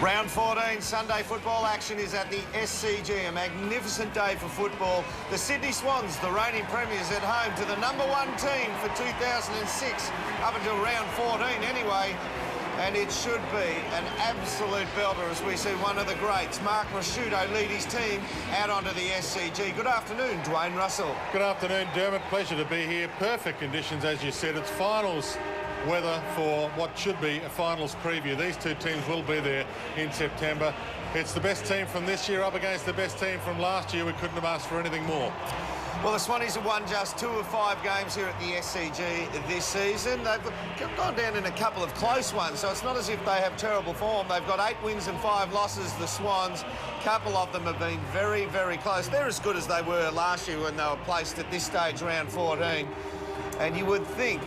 Round 14 Sunday football action is at the SCG. A magnificent day for football. The Sydney Swans, the reigning premiers, at home to the #1 team for 2006, up until round 14 anyway. And it should be an absolute belter as we see one of the greats, Mark Rasciuto, lead his team out onto the SCG. Good afternoon, Dwayne Russell. Good afternoon, Dermot. Pleasure to be here. Perfect conditions, as you said. It's finals weather for what should be a finals preview. These two teams will be there in September. It's the best team from this year up against the best team from last year. We couldn't have asked for anything more. Well, the Swannies have won just 2 of 5 games here at the SCG this season. They've gone down in a couple of close ones, so it's not as if they have terrible form. They've got 8 wins and 5 losses, the Swans. A couple of them have been very, very close. They're as good as they were last year when they were placed at this stage, round 14. And you would think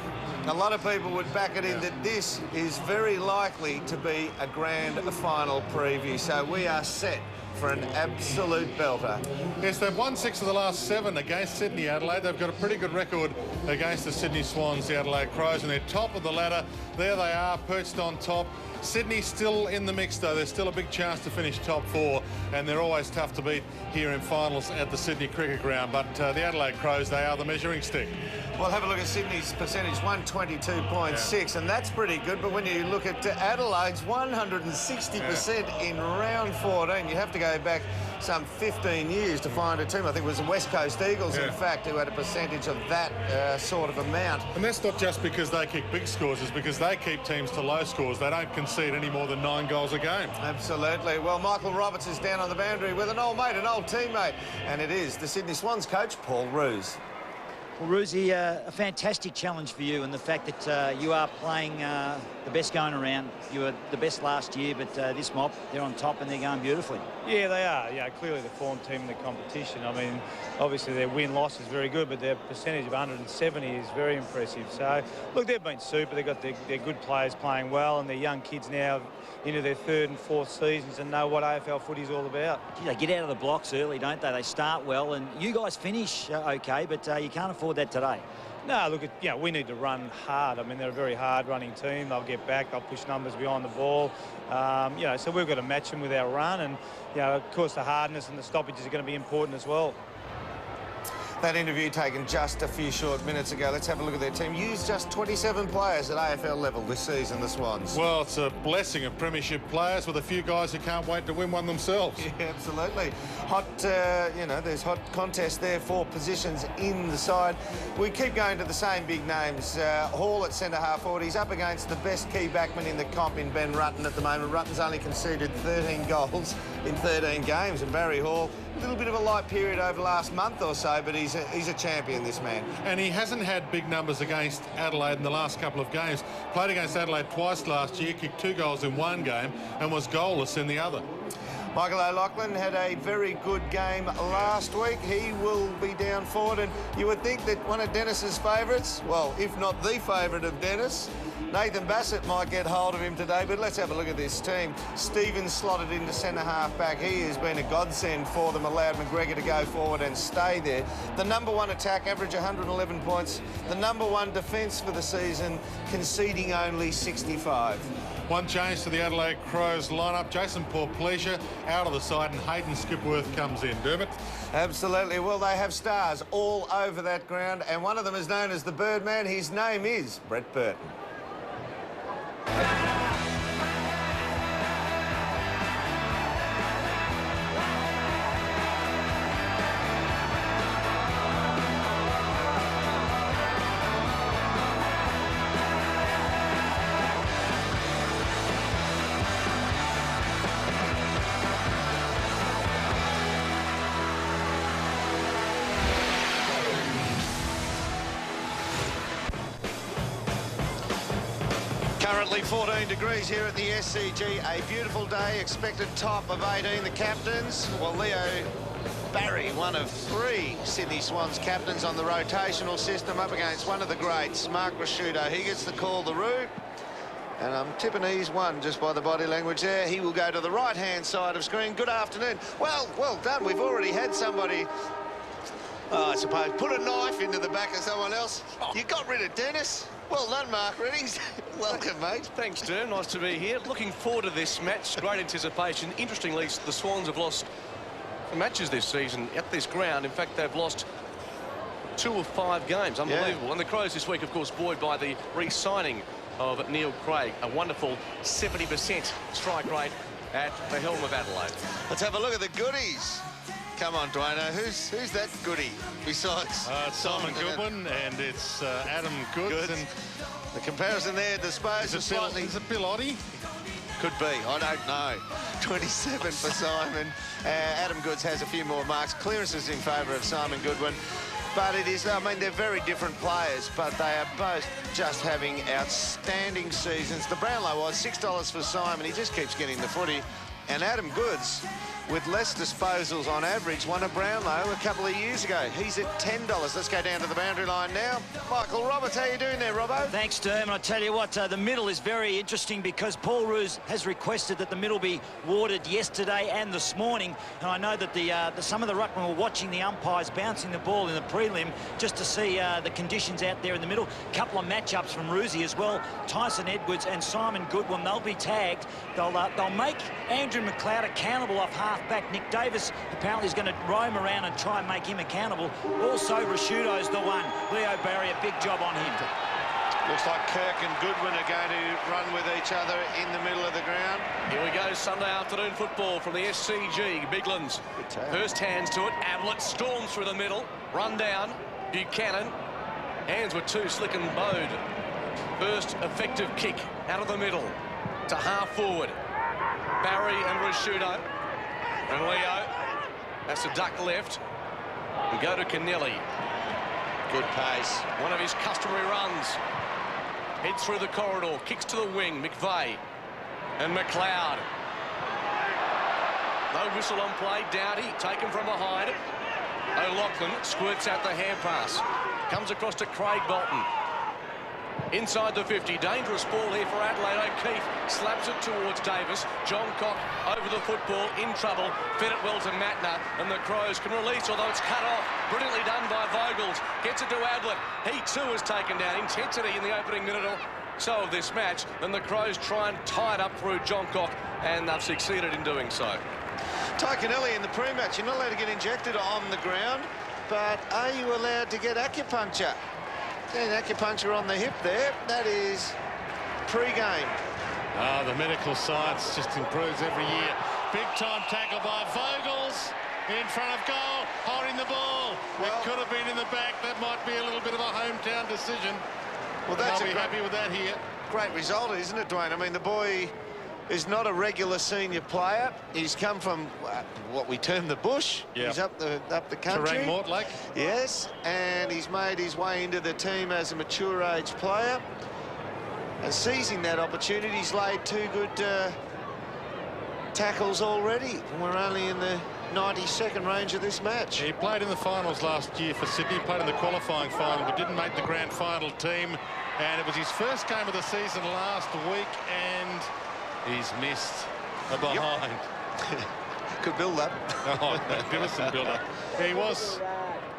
a lot of people would back it in that this is very likely to be a grand final preview. So we are set for an absolute belter. Yes, they've won 6 of the last 7 against Sydney Adelaide. They've got a pretty good record against the Sydney Swans, the Adelaide Crows, and they're top of the ladder. There they are, perched on top. Sydney still in the mix, though. There's still a big chance to finish top 4, and they're always tough to beat here in finals at the Sydney Cricket Ground. But the Adelaide Crows, they are the measuring stick. Well, have a look at Sydney's percentage, 122.6, and that's pretty good. But when you look at Adelaide's 160% in round 14, you have to go back some 15 years to find a team. I think it was the West Coast Eagles, in fact, who had a percentage of that sort of amount. And that's not just because they kick big scores, it's because they keep teams to low scores. They don't concede any more than 9 goals a game. Absolutely. Well, Michael Roberts is down on the boundary with an old mate, an old teammate, and it is the Sydney Swans coach, Paul Roos. Well, Roosie, a fantastic challenge for you, and the fact that you are playing the best going around. You were the best last year, but this mob, they're on top and they're going beautifully. Yeah, they are. Yeah, clearly the form team in the competition. I mean, obviously their win-loss is very good, but their percentage of 170 is very impressive. So, look, they've been super. They've got their good players playing well, and their young kids now into their 3rd and 4th seasons and know what AFL footy is all about. They get out of the blocks early, don't they? They start well, and you guys finish okay, but you can't afford that today. No, look, we need to run hard. I mean, they're a very hard-running team. They'll get back. They'll push numbers behind the ball. So we've got to match them with our run, and of course, the hardness and the stoppages are going to be important as well. That interview taken just a few short minutes ago. Let's have a look at their team. Used just 27 players at AFL level this season, the Swans. Well, it's a blessing of premiership players with a few guys who can't wait to win one themselves. Yeah, absolutely. Hot, there's hot contest there for positions in the side. We keep going to the same big names. Hall at centre-half forward. He's up against the best key backman in the comp in Ben Rutten at the moment. Rutten's only conceded 13 goals in 13 games, and Barry Hall, a little bit of a light period over the last month or so, but he's a champion, this man. And he hasn't had big numbers against Adelaide in the last couple of games. Played against Adelaide twice last year, kicked 2 goals in 1 game and was goalless in the other. Michael O'Loughlin had a very good game last week. He will be down forward, and you would think that one of Dennis's favourites, well, if not the favourite of Dennis, Nathan Bassett might get hold of him today, but let's have a look at this team. Stevens slotted into centre-half back. He has been a godsend for them, allowed McGregor to go forward and stay there. The #1 attack, average 111 points. The #1 defence for the season, conceding only 65. One change to the Adelaide Crows lineup. Jason Porplesia out of the side, and Hayden Skipworth comes in. Dermot? Absolutely. Well, they have stars all over that ground, and one of them is known as the Birdman. His name is Brett Burton. Currently 14 degrees here at the SCG. A beautiful day, expected top of 18. The captains, well, Leo Barry, one of 3 Sydney Swans captains on the rotational system, up against one of the greats, Mark Rasciuto. He gets the call, the route. And I'm tipping he's won just by the body language there. He will go to the right-hand side of screen. Good afternoon. Well done. We've already had somebody Oh, I suppose. Put a knife into the back of someone else. You got rid of Dennis. Well done, Mark Reddings. Welcome, mate. Thanks, Derm. Nice to be here. Looking forward to this match. Great anticipation. Interestingly, the Swans have lost matches this season at this ground. In fact, they've lost 2 of 5 games. Unbelievable. Yeah. And the Crows this week, of course, buoyed by the re-signing of Neil Craig, a wonderful 70% strike rate at the helm of Adelaide. Let's have a look at the goodies. Come on, Dwayno. Who's that goodie besides Simon Goodwin, and it's Adam Goods. And the comparison there, disposed of slightly. Is it Bill Oddie? Could be. I don't know. 27 for Simon. Adam Goods has a few more marks. Clearances in favour of Simon Goodwin. But it is, I mean, they're very different players, but they are both just having outstanding seasons. The Brownlow was $6 for Simon. He just keeps getting the footy. And Adam Goods, with less disposals on average, won a Brownlow a couple of years ago. He's at $10. Let's go down to the boundary line now. Michael Roberts, how you doing there, Robbo? Thanks, Derm. And I tell you what, the middle is very interesting because Paul Roos has requested that the middle be warded yesterday and this morning. And I know that some of the ruckmen were watching the umpires bouncing the ball in the prelim just to see the conditions out there in the middle. Couple of matchups from Roosie as well. Tyson Edwards and Simon Goodwin, they'll be tagged. They'll make Andrew McLeod accountable off half-back. Nick Davis apparently is going to roam around and try and make him accountable. Also, Rashudo's the one. Leo Barry, a big job on him. Looks like Kirk and Goodwin are going to run with each other in the middle of the ground. Here we go, Sunday afternoon football from the SCG. Biglands. First hands to it. Ablett storms through the middle. Run down. Buchanan. Hands were too slick and bowed. First effective kick out of the middle to half forward. Barry and Rashudo. And Leo has to duck left and go to Kennelly. Good pace. One of his customary runs. Heads through the corridor, kicks to the wing. McVeigh and McLeod. No whistle on play. Doughty taken from behind. O'Loughlin squirts out the hand pass. Comes across to Craig Bolton. Inside the 50, dangerous ball here for Adelaide. O'Keefe slaps it towards Davis. John Cock over the football, in trouble. Fed it well to Matner, and the Crows can release, although it's cut off. Brilliantly done by Vogels. Gets it to Ablett. He too is taken down. Intensity in the opening minute or so of this match. Then the Crows try and tie it up through John Cock, and they've succeeded in doing so. Ty Kennelly in the pre-match. You're not allowed to get injected on the ground, but are you allowed to get acupuncture? Getting acupuncture on the hip there, that is pre-game. The medical science just improves every year. Big-time tackle by Vogels in front of goal, holding the ball. Well, it could have been in the back. That might be a little bit of a hometown decision. Well, that's I'll be happy with that here. Great result, isn't it, Dwayne? I mean, the boy is not a regular senior player. He's come from what we term the bush. Yep. He's up the country. Terang Mortlake. Yes, and he's made his way into the team as a mature age player. And seizing that opportunity, he's laid 2 good tackles already. And we're only in the 92nd range of this match. He played in the finals last year for Sydney, played in the qualifying final, but didn't make the grand final team. And it was his first game of the season last week, and he's missed a behind. Yep. Good build-up. Oh, give us some build-up. He was,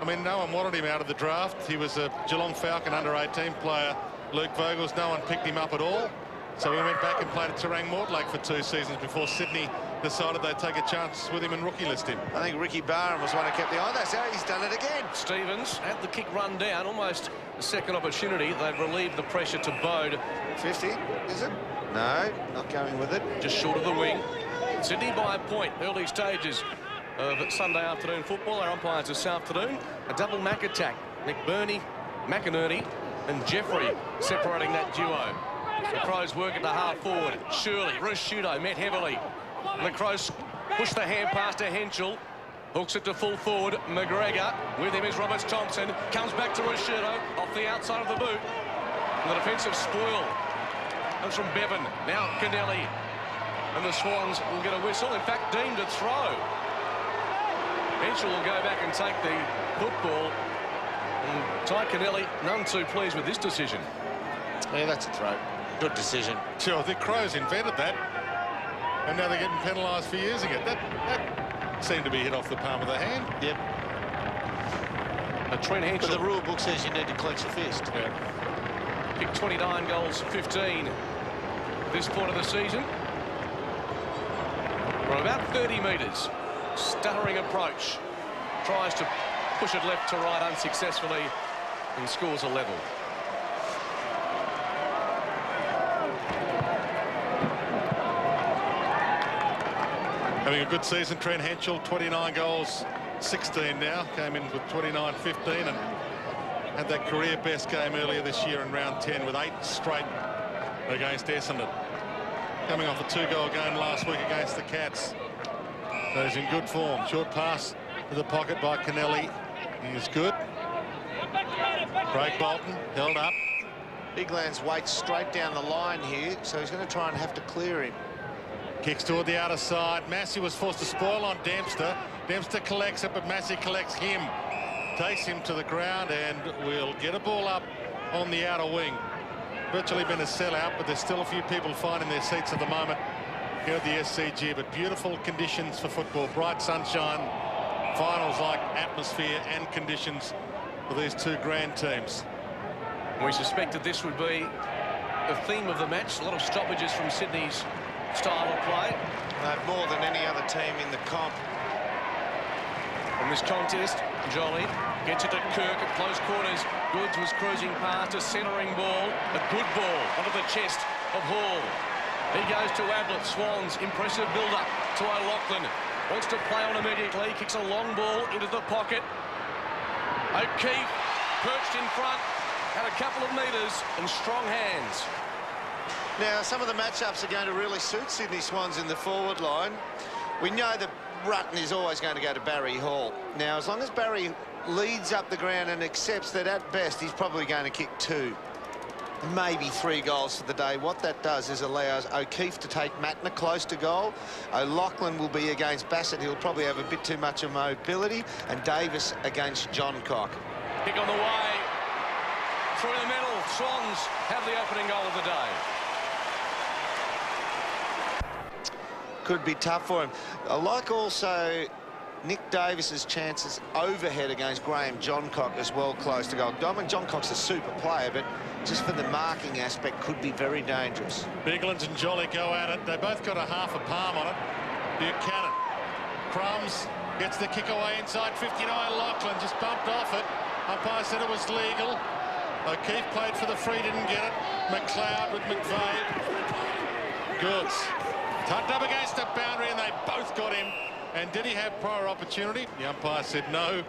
I mean, no one wanted him out of the draft. He was a Geelong Falcon under-18 player, Luke Vogels. No one picked him up at all. So we went back and played at Terang Mortlake for 2 seasons before Sydney decided they'd take a chance with him and rookie list him. I think Ricky Barham was one who kept the eye. That's how he's done it again. Stevens had the kick run down, almost a second opportunity. They've relieved the pressure to Bode. 50, is it? No, not going with it. Just short of the wing. Sydney by a point, early stages of Sunday afternoon football. Our umpires this afternoon, a double Mac attack. Nick Burney, McInerney and Jeffrey separating that duo. The Crows work at the half forward. Shirley, Rashudo met heavily. The Crows push the hand pass to Henschel. Hooks it to full forward. McGregor, with him is Roberts Thompson. Comes back to Rashudo off the outside of the boot. And the defensive spoil comes from Bevan. Now Kennelly. And the Swans will get a whistle. In fact, deemed a throw. Henschel will go back and take the football. And Ty Kennelly, none too pleased with this decision. Yeah, that's a throw. Good decision. Sure, the Crows invented that. And now they're getting penalised for using it. That seemed to be hit off the palm of the hand. Yep. But Trent Henschel... But the rule book says you need to clench your fist. Yeah. Kicked 29 goals, 15 at this point of the season. From about 30 metres. Stuttering approach. Tries to push it left to right unsuccessfully and scores a level. Having a good season, Trent Henschel, 29 goals, 16 now. Came in with 29-15 and had that career best game earlier this year in round 10 with 8 straight against Essendon. Coming off a 2-goal game last week against the Cats. So he's in good form. Short pass to the pocket by Kennelly. He is good. Craig Bolton held up. Biglands waits straight down the line here, so he's going to try and have to clear him. Kicks toward the outer side. Massey was forced to spoil on Dempster. Dempster collects it, but Massey collects him. Takes him to the ground and will get a ball up on the outer wing. Virtually been a sellout, but there's still a few people finding their seats at the moment here at the SCG. But beautiful conditions for football. Bright sunshine, finals-like atmosphere and conditions for these two grand teams. We suspected this would be the theme of the match. A lot of stoppages from Sydney's style of play. They've more than any other team in the comp. In this contest, Jolly gets it to Kirk at close quarters. Goods was cruising past a centering ball. A good ball onto the chest of Hall. He goes to Ablett. Swans, impressive build-up to O'Loughlin. Wants to play on immediately. Kicks a long ball into the pocket. O'Keefe perched in front. Had a couple of metres and strong hands. Now, some of the matchups are going to really suit Sydney Swans in the forward line. We know that Rutten is always going to go to Barry Hall. Now, as long as Barry leads up the ground and accepts that at best he's probably going to kick 2, maybe 3 goals for the day, what that does is allows O'Keefe to take Matner close to goal. O'Loughlin will be against Bassett. He'll probably have a bit too much of mobility. And Davis against Johncock. Kick on the way. Through the middle. Swans have the opening goal of the day. Could be tough for him. I like also Nick Davis's chances overhead against Graham Johncock as well, close to goal. I mean, Johncock's a super player, but just for the marking aspect could be very dangerous. Biglands and Jolly go at it. They both got a half a palm on it. Buchanan. Crumbs gets the kick away inside 59. Lachlan just bumped off it. Umpire said it was legal. O'Keefe played for the free, didn't get it. McLeod with McVeigh. Goods. Tucked up against the boundary and they both got him. And did he have prior opportunity? The umpire said no.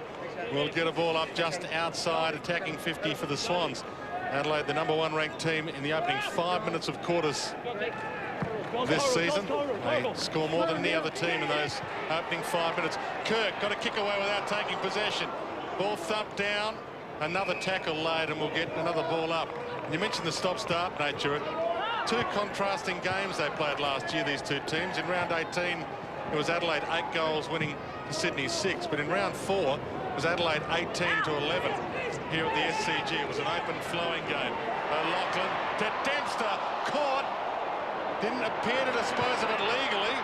We'll get a ball up just outside, attacking 50 for the Swans. Adelaide, the #1 ranked team in the opening 5 minutes of quarters this season. They score more than any other team in those opening 5 minutes. Kirk got a kick away without taking possession. Ball thumped down. Another tackle laid and we'll get another ball up. And you mentioned the stop-start nature. Two contrasting games they played last year, these two teams. In round 18, it was Adelaide 8 goals winning to Sydney 6. But in round 4, it was Adelaide 18-11 here at the SCG. It was an open flowing game. O'Loughlin to Dempster, caught. Didn't appear to dispose of it legally.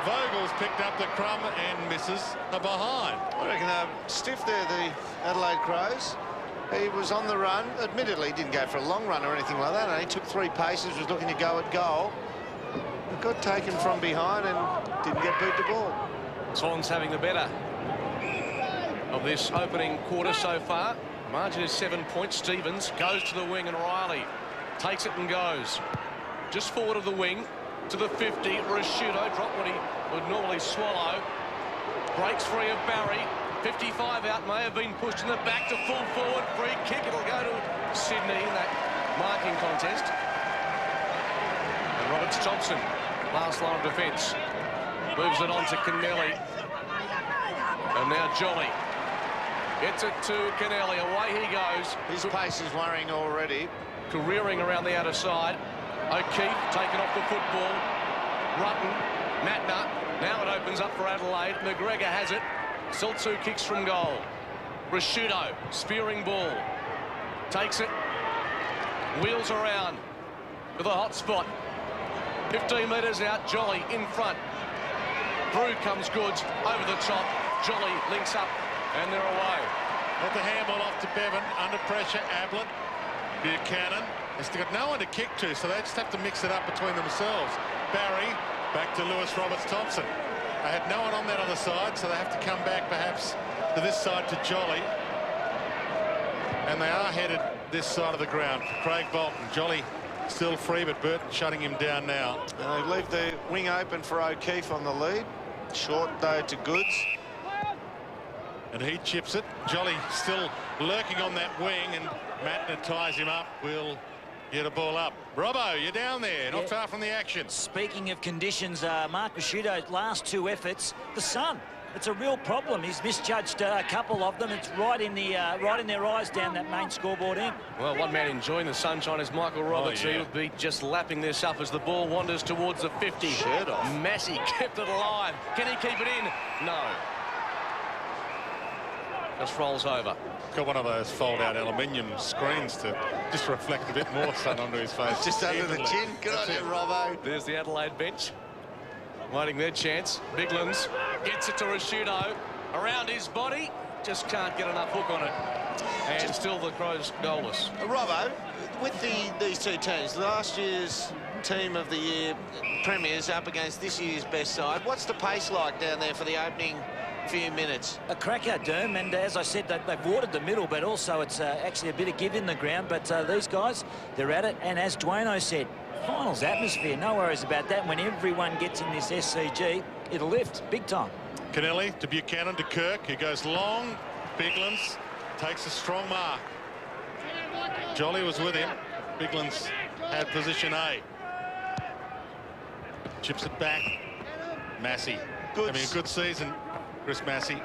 Vogel's picked up the crumb and misses a behind. I reckon they're stiff there, the Adelaide Crows. He was on the run. Admittedly, he didn't go for a long run or anything like that. He took 3 paces, was looking to go at goal. But got taken from behind and didn't get beat the ball. Swans having the better of this opening quarter so far. Margin is 7 points. Stevens goes to the wing and Riley takes it and goes. Just forward of the wing to the 50. Rashudo dropped what he would normally swallow. Breaks free of Barry. 55 out, may have been pushed in the back to full forward. Free kick, it'll go to Sydney in that marking contest. And Roberts Thompson, last line of defence, moves it on to Kennelly. And now Jolly gets it to Kennelly. Away he goes. His pace is worrying already. Careering around the outer side. O'Keefe taken off the football. Rutten, Matner. Now it opens up for Adelaide. McGregor has it. Still 2 kicks from goal. Rashudo, spearing ball. Takes it. Wheels around with a hot spot. 15 metres out, Jolly in front. Through comes Goods, over the top. Jolly links up, and they're away. Got the handball off to Bevan. Under pressure, Ablett. Buchanan. They've got no one to kick to, so they just have to mix it up between themselves. Barry, back to Lewis Roberts-Thompson. They had no one on that other side, so they have to come back perhaps to this side to Jolly. And they are headed this side of the ground. Craig Bolton. Jolly still free, but Burton shutting him down now. They leave the wing open for O'Keefe on the lead. Short, though, to Goods. And he chips it. Jolly still lurking on that wing, and Mattner ties him up. Will get a ball up. Robbo, you're down there, not far from the action. Speaking of conditions, Mark Rasciuto's last 2 efforts, the sun. It's a real problem. He's misjudged a couple of them. It's right in their eyes down that main scoreboard end. Well, one man enjoying the sunshine is Michael Roberts. Oh, yeah. He would be just lapping this up as the ball wanders towards the 50. Shirt off. Massey kept it alive. Can he keep it in? No. Just rolls over. Got one of those fold-out aluminium screens to just reflect a bit more sun onto his face. Just under the chin. Good on you, Robbo. There's the Adelaide bench, waiting their chance. Biglands gets it to Rasciuto. Around his body, just can't get enough hook on it. And still the Crows goalless. Robbo, with these two teams, last year's team of the year premiers up against this year's best side, what's the pace like down there for the opening few minutes? A cracker, Derm, and as I said, they've watered the middle, but also it's actually a bit of give in the ground. But these guys, they're at it, and as Dwayno said, finals atmosphere, no worries about that. When everyone gets in this SCG, it'll lift big time. Kennelly to Buchanan to Kirk, who goes long. Biglands takes a strong mark. Jolly was with him. Biglands had position A. Chips it back. Massey having a good season. Chris Massey.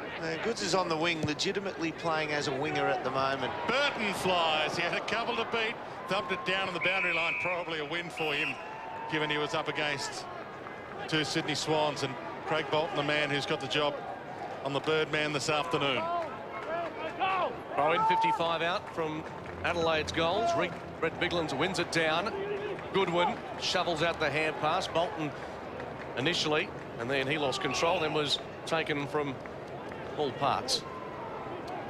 Goods is on the wing, legitimately playing as a winger at the moment. Burton flies. He had a couple to beat. Thumped it down on the boundary line. Probably a win for him, given he was up against 2 Sydney Swans. And Craig Bolton, the man who's got the job on the Birdman this afternoon. In 55 out from Adelaide's goals. Brett Biglands wins it down. Goodwin shovels out the hand pass. Bolton initially, and then he lost control, then was taken from all parts.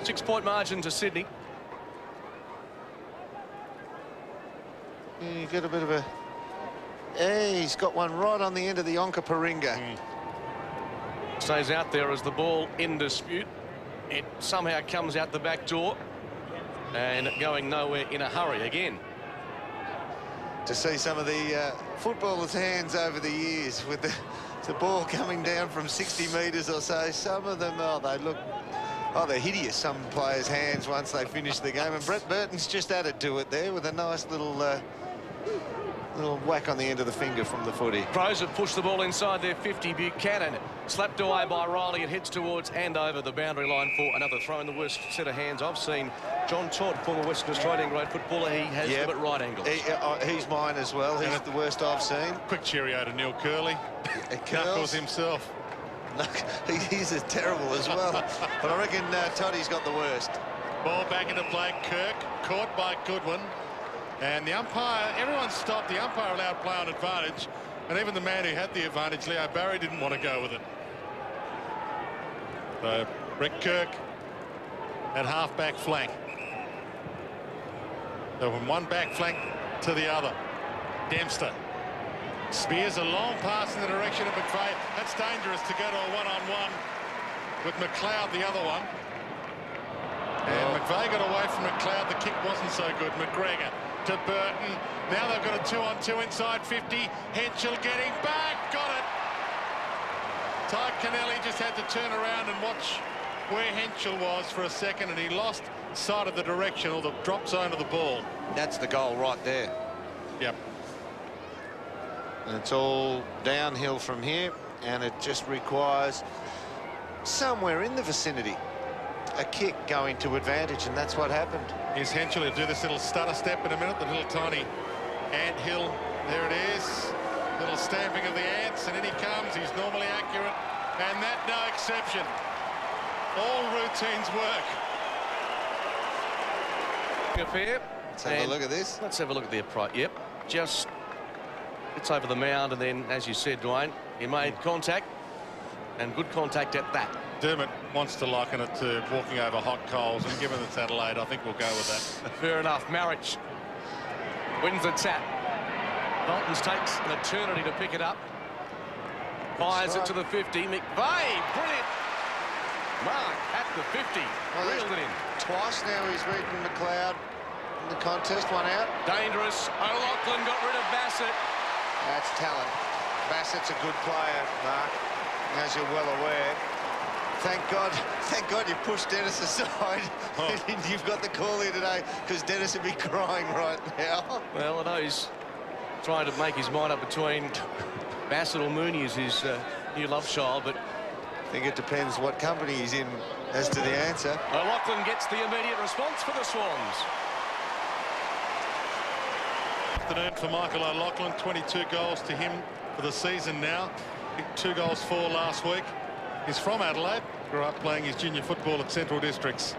6-point margin to Sydney. You get a bit of a... Hey, he's got one right on the end of the Onka-Paringa. Stays out there as the ball in dispute. It somehow comes out the back door and going nowhere in a hurry again. To see some of the footballers' hands over the years with the ball coming down from 60 metres or so. Some of them, they look... they're hideous, some players' hands once they finish the game. And Brett Burton's just added to it there with a nice little whack on the end of the finger from the footy. Crows have pushed the ball inside their 50. Buchanan slapped away by Riley. It heads towards and over the boundary line for another throw. In the worst set of hands I've seen. John Todd, former Western Australian great footballer, he has them at right angles. He's mine as well. He's the worst I've seen. Quick cheerio to Neil Curley. Knuckles himself. He's as terrible as well. But I reckon Toddy's got the worst. Ball back into play. Kirk caught by Goodwin. And the umpire, everyone stopped. The umpire allowed play on advantage. And even the man who had the advantage, Leo Barry, didn't want to go with it. So Rick Kirk at half-back flank. So from one back flank to the other. Dempster spears a long pass in the direction of McVeigh. That's dangerous to go to a one-on-one with McLeod, the other one. And McVeigh got away from McLeod. The kick wasn't so good. McGregor to Burton. Now they've got a 2-on-2 inside 50. Henschel getting back. Got it. Ty Kennelly just had to turn around and watch where Henschel was for a second, and he lost sight of the direction or the drop zone of the ball. That's the goal right there. Yep. And it's all downhill from here, and it just requires somewhere in the vicinity a kick going to advantage, and that's what happened. Here's Henschel. He'll do this little stutter step in a minute, the little tiny ant hill. There it is. Little stamping of the ants, and in he comes. He's normally accurate, and that no exception. All routines work. Affair. Let's have a look at this. Let's have a look at the upright. Yep, just it's over the mound, and then, as you said, Dwayne, he made contact, and good contact at that. Dermot wants to liken it to walking over hot coals, and given it's Adelaide, I think we'll go with that. Fair enough. Marriage wins the tap. Boltons takes an eternity to pick it up. Fires it to the 50. McVeigh, brilliant. Mark at the 50. Well, reeled it in. Twice now he's beaten McLeod in the contest. One out. Dangerous. O'Loughlin got rid of Bassett. That's talent. Bassett's a good player, Mark, as you're well aware. Thank God you pushed Dennis aside. Oh. You've got the call here today, because Dennis would be crying right now. Well, I know he's trying to make his mind up between Bassett or Mooney as his new love child, but I think it depends what company he's in as to the answer. O'Loughlin gets the immediate response for the Swans. Afternoon for Michael O'Loughlin, 22 goals to him for the season now. 2 goals for last week. He's from Adelaide, grew up playing his junior football at Central Districts.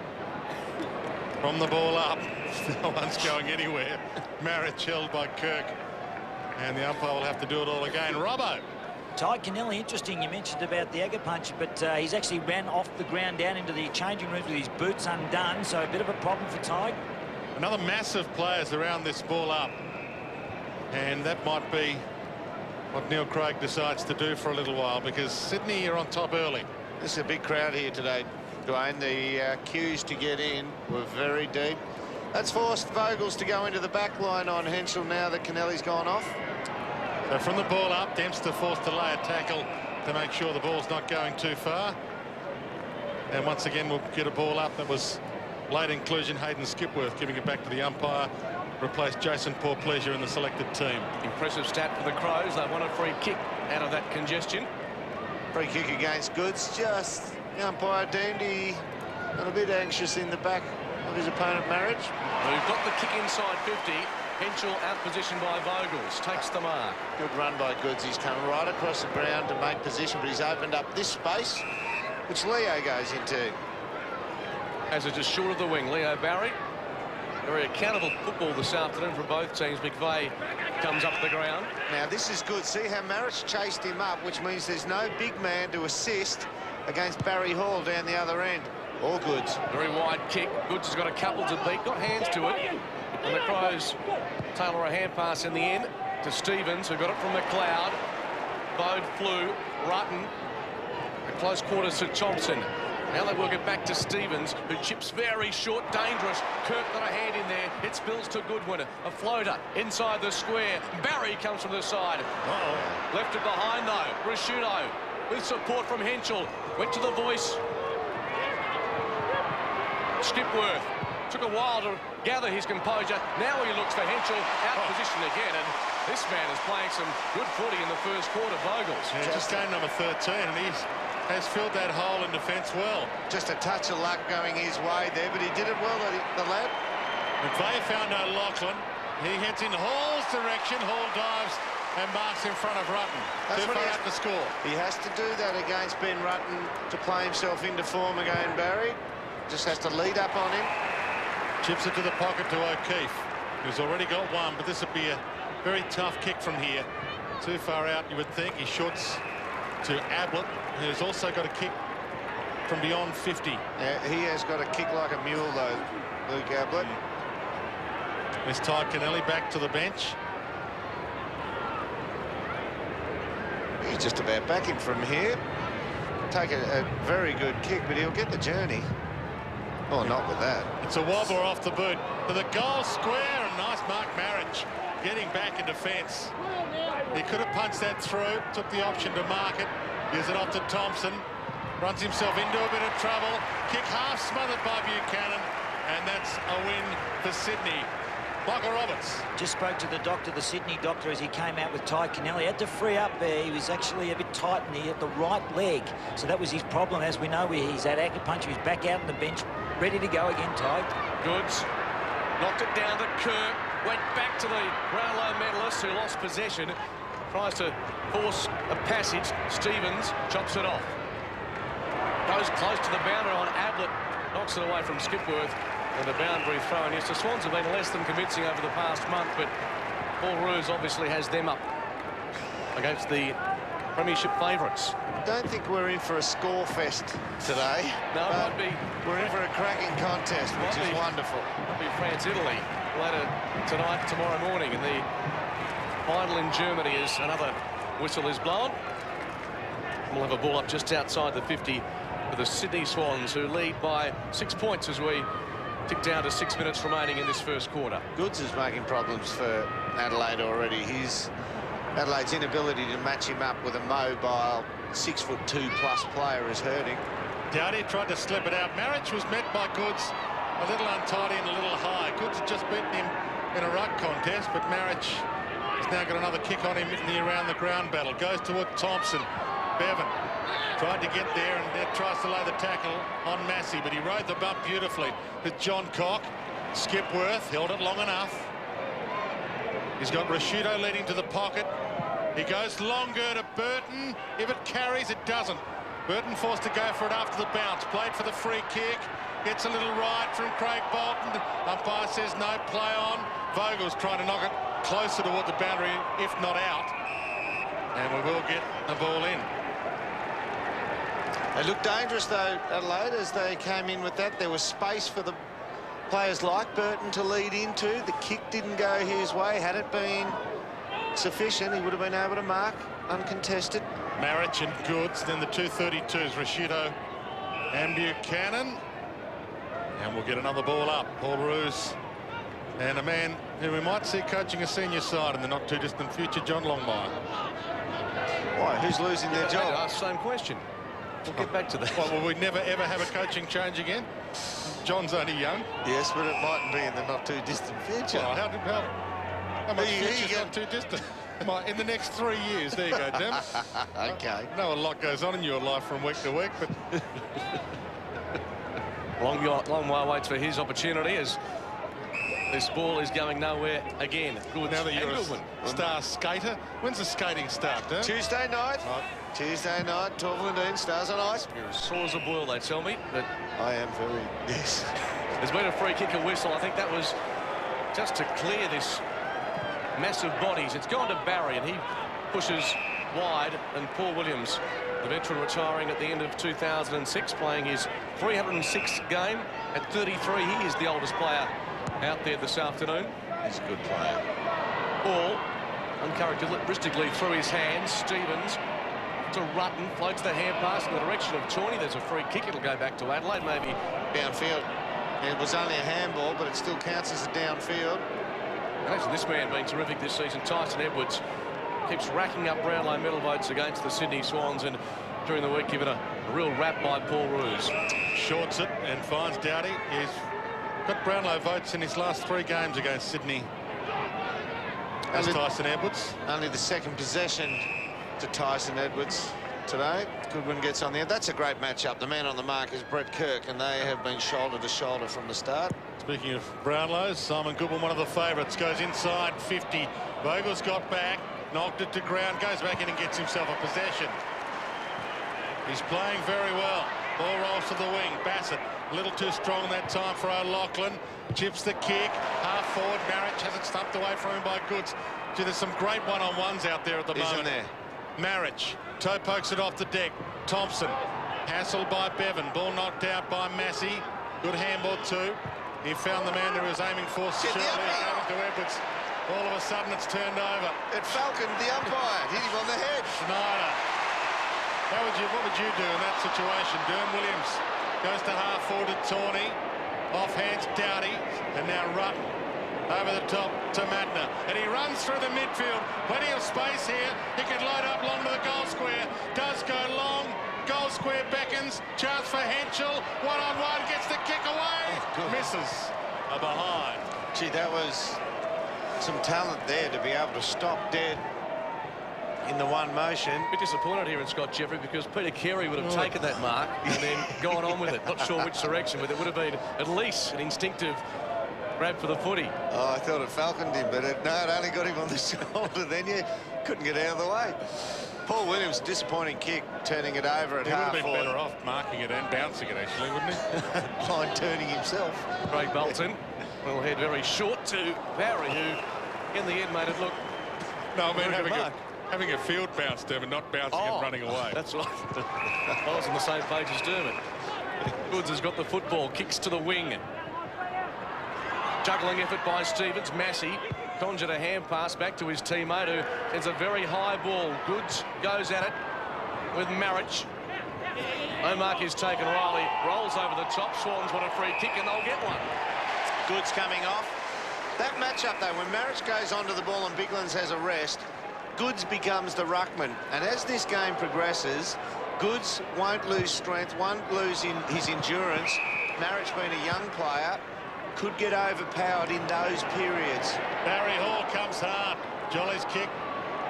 From the ball up, no one's going anywhere. Marriage held by Kirk, and the umpire will have to do it all again. Robbo. Ty Kennelly, interesting, you mentioned about the Acupuncture, but he's actually ran off the ground down into the changing rooms with his boots undone, so a bit of a problem for Ty. Another massive players around this ball up, and that might be what Neil Craig decides to do for a little while, because Sydney are on top early. This is a big crowd here today, Dwayne. The queues to get in were very deep. That's forced Vogels to go into the back line on Henschel now that Kennelly's gone off. So from the ball up, Dempster forced to lay a tackle to make sure the ball's not going too far. And once again, we'll get a ball up. That was late inclusion, Hayden Skipworth giving it back to the umpire. Replaced Jason Pourpleasure in the selected team. Impressive stat for the Crows. They want a free kick out of that congestion. Free kick against Goods. Just the umpire deemed he got a bit anxious in the back of his opponent, Marriage. We've got the kick inside 50. Henschel out positioned by Vogels. Takes the mark. Good run by Goods. He's come right across the ground to make position, but he's opened up this space, which Leo goes into. As it's just short of the wing, Leo Barry. Very accountable football this afternoon for both teams. McVeigh comes up the ground. Now this is good. See how Marriage chased him up, which means there's no big man to assist against Barry Hall down the other end. All Goods. Very wide kick. Goods has got a couple to beat. Got hands to it. And the Crows tailor a hand pass in the end to Stevens, who got it from McLeod. Bode flew. Rutten. At close quarters to Thompson. Now they work it back to Stevens, who chips very short, dangerous. Kirk got a hand in there. It spills to Goodwin. A floater inside the square. Barry comes from the side. Left it behind, though. Rashudo with support from Henschel. Went to the voice. Skipworth took a while to gather his composure. Now he looks for Henschel, out position again. And this man is playing some good footy in the first quarter, Vogels. Yeah, just game number 13, and he's has filled that hole in defence well. Just a touch of luck going his way there, but he did it well, the lad. McVeigh found O'Loughlin. He heads in Hall's direction. Hall dives and marks in front of Rutten. That's Too what far he out to score. He has to do that against Ben Rutten to play himself into form again, Barry. Just has to lead up on him. Chips it to the pocket to O'Keefe, who's already got one, but this would be a very tough kick from here. Too far out, you would think. He shoots to Ablett, who's also got a kick from beyond 50. Yeah, he has got a kick like a mule, though, Luke Ablett. There's Ty Kennelly back to the bench. He's just about backing from here. Take a very good kick, but he'll get the journey. Oh, not with that. It's a wobbler off the boot to the goal square, and nice Mark Marriage getting back in defence. He could have punched that through, took the option to mark it, gives it off to Thompson, runs himself into a bit of trouble, kick half smothered by Buchanan, and that's a win for Sydney. Michael Roberts. Just spoke to the doctor, the Sydney doctor, as he came out with Ty Kennelly. He had to free up there. He was actually a bit tight in the, at the right leg. So that was his problem. As we know, he's had acupuncture. He's back out on the bench, ready to go again, Ty. Goods knocked it down to Kirk. Went back to the Brownlow medalist who lost possession. Tries to force a passage. Stevens chops it off. Goes close to the boundary on Ablett. Knocks it away from Skipworth. And the boundary throw. And yes, the Swans have been less than convincing over the past month, but Paul Roos obviously has them up against the premiership favourites. Don't think we're in for a score fest today. No, it might be. We're in for a cracking contest, which is wonderful. Might be France-Italy later tonight, tomorrow morning, and the final in Germany as another whistle is blown. We'll have a ball up just outside the 50 for the Sydney Swans, who lead by 6 points as we tick down to 6 minutes remaining in this first quarter. Goods is making problems for Adelaide already. Adelaide's inability to match him up with a mobile 6'2" plus player is hurting. Dowdy tried to slip it out. Marich was met by Goods a little untidy and a little high. Goods had just beaten him in a ruck contest, but Marich has now got another kick on him in the around the ground battle. Goes toward Thompson. Bevan tried to get there and tries to lay the tackle on Massey, but he rode the bump beautifully with John Cock. Skipworth held it long enough. He's got Rashido leading to the pocket. He goes longer to Burton. If it carries, it doesn't. Burton forced to go for it after the bounce. Played for the free kick. Gets a little ride from Craig Bolton. Umpire says no, play on. Vogel's trying to knock it closer toward the boundary, if not out. And we will get the ball in. They looked dangerous, though, Adelaide, as they came in with that. There was space for the players like Burton to lead into. The kick didn't go his way. Had it been sufficient, he would have been able to mark uncontested. Marich and Goods, then the 232s, Rashido and Buchanan. And we'll get another ball up. Paul Roos and a man who we might see coaching a senior side in the not-too-distant future, John Longmire. Why, who's losing their job? Ask the same question. We'll get back to that. Well, will we never, ever have a coaching change again? John's only young. Yes, but it mightn't be in the not-too-distant future. Well, how much future's not too distant? In the next 3 years. There you go, Tim. Okay. I know a lot goes on in your life from week to week, but... Longmire waits for his opportunity as this ball is going nowhere again. Good. Now that you're a star skater, when's the skating start, Tim? Tuesday night. Right. Tuesday night, 12:15, Stars on Ice. You're as sore as a boil, they tell me. But I am very, yes. there's been a free kick and whistle. I think that was just to clear this massive bodies. It's gone to Barry, and he pushes wide. And Paul Williams, the veteran, retiring at the end of 2006, playing his 306th game at 33. He is the oldest player out there this afternoon. He's a good player. Ball uncharacteristically through his hands. Stevens to Rutten, floats the hand pass in the direction of Tawney. There's a free kick. It'll go back to Adelaide, maybe. Downfield. It was only a handball, but it still counts as a downfield. Imagine this man being terrific this season. Tyson Edwards keeps racking up Brownlow medal votes against the Sydney Swans, and during the week given a real rap by Paul Roos. Shorts it and finds Dowdy. He's got Brownlow votes in his last 3 games against Sydney. As Tyson Edwards. Only the second possession to Tyson Edwards today. Goodwin gets on there. That's a great matchup. The man on the mark is Brett Kirk, and they have been shoulder to shoulder from the start. Speaking of Brownlows, Simon Goodwin, one of the favourites, goes inside 50. Vogel's got back, knocked it to ground, goes back in and gets himself a possession. He's playing very well. Ball rolls to the wing. Bassett, a little too strong that time for O'Loughlin. Chips the kick. Half forward. Marich has it stumped away from him by Goods. Gee, there's some great one-on-ones out there at the moment. Isn't there? Marich, toe pokes it off the deck. Thompson, hassled by Bevan. Ball knocked out by Massey. Good handball too. He found the man that he was aiming for. Shirley to Edwards. All of a sudden it's turned over. It falconed the umpire. Hit him on the head. Schneider. What would you do in that situation? Durham Williams goes to half forward to Tawney. Off hands Dowdy. And now Rutten over the top to Madner. And he runs through the midfield. Plenty of space here. He can load up long to the goal square. Does go long. Goal square beckons. Chance for Henschel. One-on-one. Gets the kick away. Misses. A behind. Gee, that was some talent there to be able to stop dead in the one motion. A bit disappointed here in Scott Jeffrey, because Peter Carey would have taken that mark and then gone on with it. Not sure which direction, but it would have been at least an instinctive grab for the footy. Oh, I thought it falconed him, but it only got him on the shoulder. Then you couldn't get out of the way. Paul Williams, disappointing kick, turning it over at half. He would have been better off marking it and bouncing it, actually, wouldn't he? Line turning himself. Craig Bolton will head very short to Barry, who in the end made it look. No, I mean, Having a field bounce, Devon, not bouncing and running away. That's right. I was on the same page as Dermot. Goods has got the football, kicks to the wing. Juggling effort by Stevens. Massey conjured a hand pass back to his teammate, who sends a very high ball. Goods goes at it with Marich. No mark is taken. Riley rolls over the top. Swans want a free kick, and they'll get one. Goods coming off. That matchup, though, when Marich goes onto the ball and Biglands has a rest, Goods becomes the ruckman. And as this game progresses, Goods won't lose strength, won't lose in his endurance. Marich, being a young player, could get overpowered in those periods. Barry Hall comes hard. Jolly's kick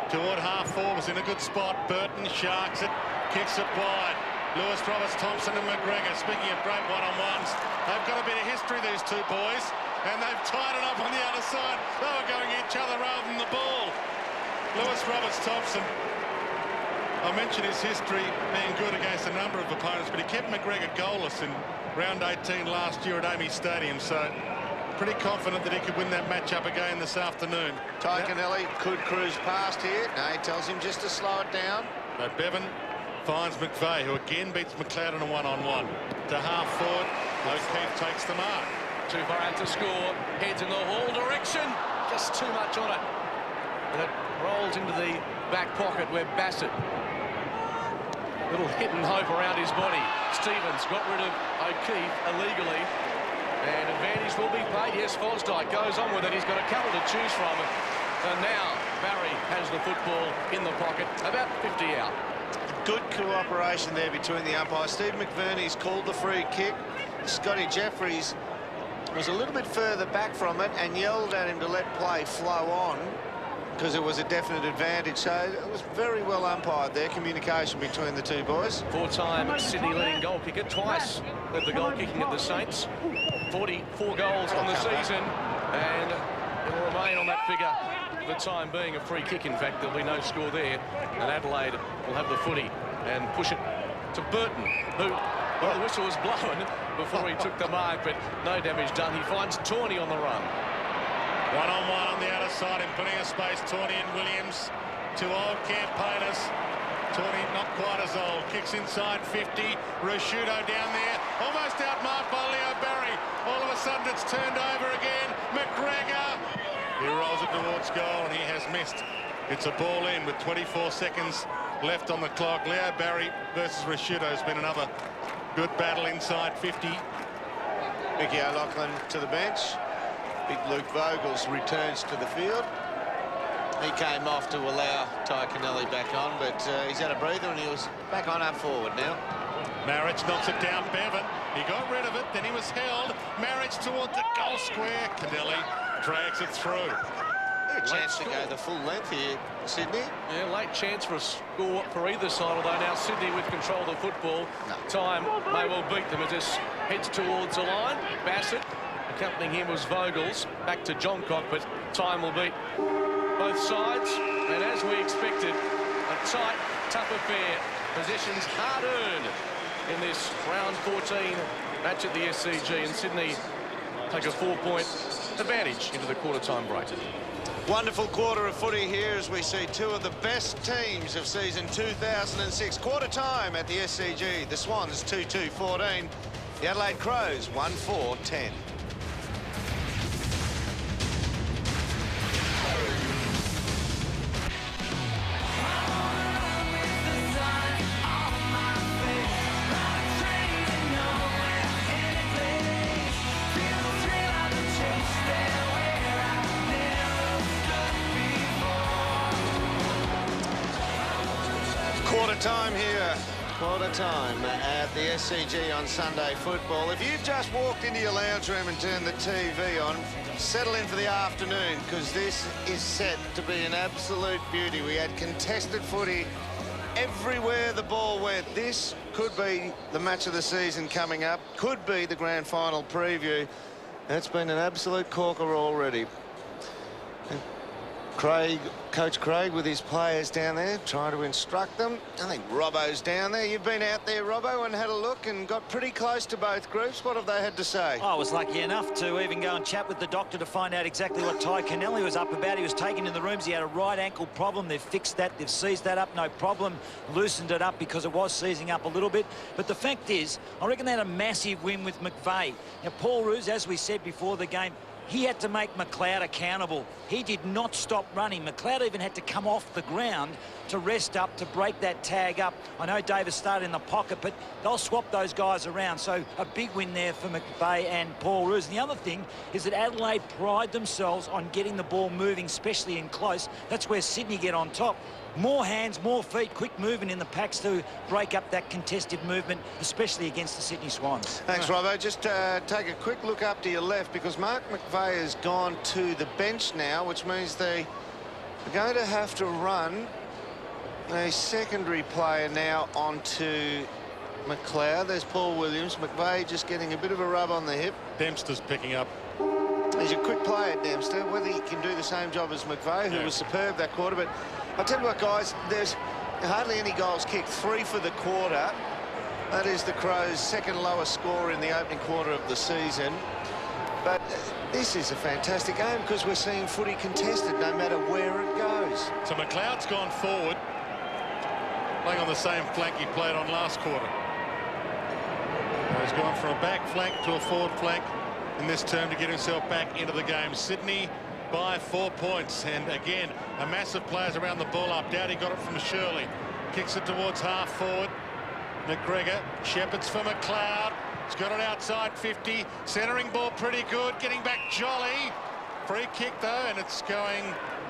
toward half-forward was in a good spot. Burton sharks it, kicks it wide. Lewis, Roberts, Thompson and McGregor. Speaking of great one-on-ones, they've got a bit of history, these two boys, and they've tied it up on the other side. They were going at each other rather than the ball. Lewis, Roberts, Thompson. I mentioned his history being good against a number of opponents, but he kept McGregor goalless in round 18 last year at Amy Stadium, so pretty confident that he could win that matchup again this afternoon. Taikanelli could cruise past here. No, he tells him just to slow it down. But Bevan finds McVeigh, who again beats McLeod in a one-on-one. To half-forward, O'Keefe takes the mark. Too far out to score. Heads in the Hall direction. Just too much on it. And it rolls into the back pocket where Bassett. Little hit and hope around his body. Stevens got rid of O'Keefe illegally. And advantage will be paid. Yes, Fosdyke goes on with it. He's got a couple to choose from. And now Barry has the football in the pocket. About 50 out. Good cooperation there between the umpires. Steve McVerney's called the free kick. Scotty Jeffries was a little bit further back from it and yelled at him to let play flow on, because it was a definite advantage. So it was very well umpired there, communication between the two boys. Four-time Sydney leading goal kicker, twice led the goal kicking at the Saints. 44 goals on the season, and it'll remain on that figure for the time being. A free kick, in fact. There'll be no score there, and Adelaide will have the footy and push it to Burton, who, well, the whistle was blown before he took the mark, but no damage done. He finds Tawney on the run. One-on-one on the outer side in plenty of space. Tawney and Williams, two old campaigners. Tawney not quite as old. Kicks inside 50. Rashudo down there. Almost outmarked by Leo Barry. All of a sudden it's turned over again. McGregor. He rolls it towards goal and he has missed. It's a ball in with 24 seconds left on the clock. Leo Barry versus Rashudo has been another good battle inside 50. Mickey O'Loughlin to the bench. Big Luke Vogels returns to the field. He came off to allow Taikanelli back on, but he's had a breather and he was back on up forward now. Marich knocks it down. Bevan, he got rid of it, then he was held. Marich toward the goal square. Canelli drags it through. A chance to go the full length here, Sydney. Yeah, late chance for a score for either side, although now Sydney with control of the football. No. Time may well beat them as this heads towards the line. Bassett, accompanying him was Vogels. Back to Johncock, but time will beat both sides. And as we expected, a tight, tough affair. Possessions hard-earned in this round 14 match at the SCG, and Sydney take a 4-point advantage into the quarter-time break. Wonderful quarter of footy here as we see two of the best teams of season 2006. Quarter time at the SCG. The Swans 2-2-14. The Adelaide Crows 1-4-10. Quarter time here, quarter time at the SCG on Sunday football. If you've just walked into your lounge room and turned the TV on, settle in for the afternoon, because this is set to be an absolute beauty. We had contested footy everywhere the ball went. This could be the match of the season coming up, could be the grand final preview. It's been an absolute corker already. Coach Craig with his players down there trying to instruct them. I think Robbo's down there. You've been out there, Robbo, and had a look and got pretty close to both groups. What have they had to say? I was lucky enough to even go and chat with the doctor to find out exactly what Ty Kennelly was up about. He was taken in the rooms. He had a right ankle problem. They've fixed that. They've seized that up. No problem. Loosened it up because it was seizing up a little bit. But the fact is, I reckon they had a massive win with McVeigh. Now, Paul Roos, as we said before the game, he had to make McLeod accountable. He did not stop running. McLeod even had to come off the ground to rest up, to break that tag up. I know Davis started in the pocket, but they'll swap those guys around. So a big win there for McVeigh and Paul Roos. And the other thing is that Adelaide pride themselves on getting the ball moving, especially in close. That's where Sydney get on top. More hands, more feet, quick movement in the packs to break up that contested movement, especially against the Sydney Swans. Thanks, Robbo. Just take a quick look up to your left, because Mark McVeigh has gone to the bench now, which means they are going to have to run a secondary player now onto McLeod. There's Paul Williams. McVeigh just getting a bit of a rub on the hip. Dempster's picking up. He's a quick player, Dempster. Whether he can do the same job as McVeigh, who was superb that quarter. But I'll tell you what, guys, there's hardly any goals kicked. 3 for the quarter. That is the Crows' second lowest score in the opening quarter of the season. But this is a fantastic game because we're seeing footy contested no matter where it goes. So McLeod's gone forward, playing on the same flank he played on last quarter. He's gone from a back flank to a forward flank in this term to get himself back into the game. Sydney by 4 points, and again a massive players around the ball up. Dowdy got it from Shirley, kicks it towards half forward. McGregor, Shepard's for McLeod. He's got it outside 50, centering ball pretty good, getting back Jolly. Free kick though, and it's going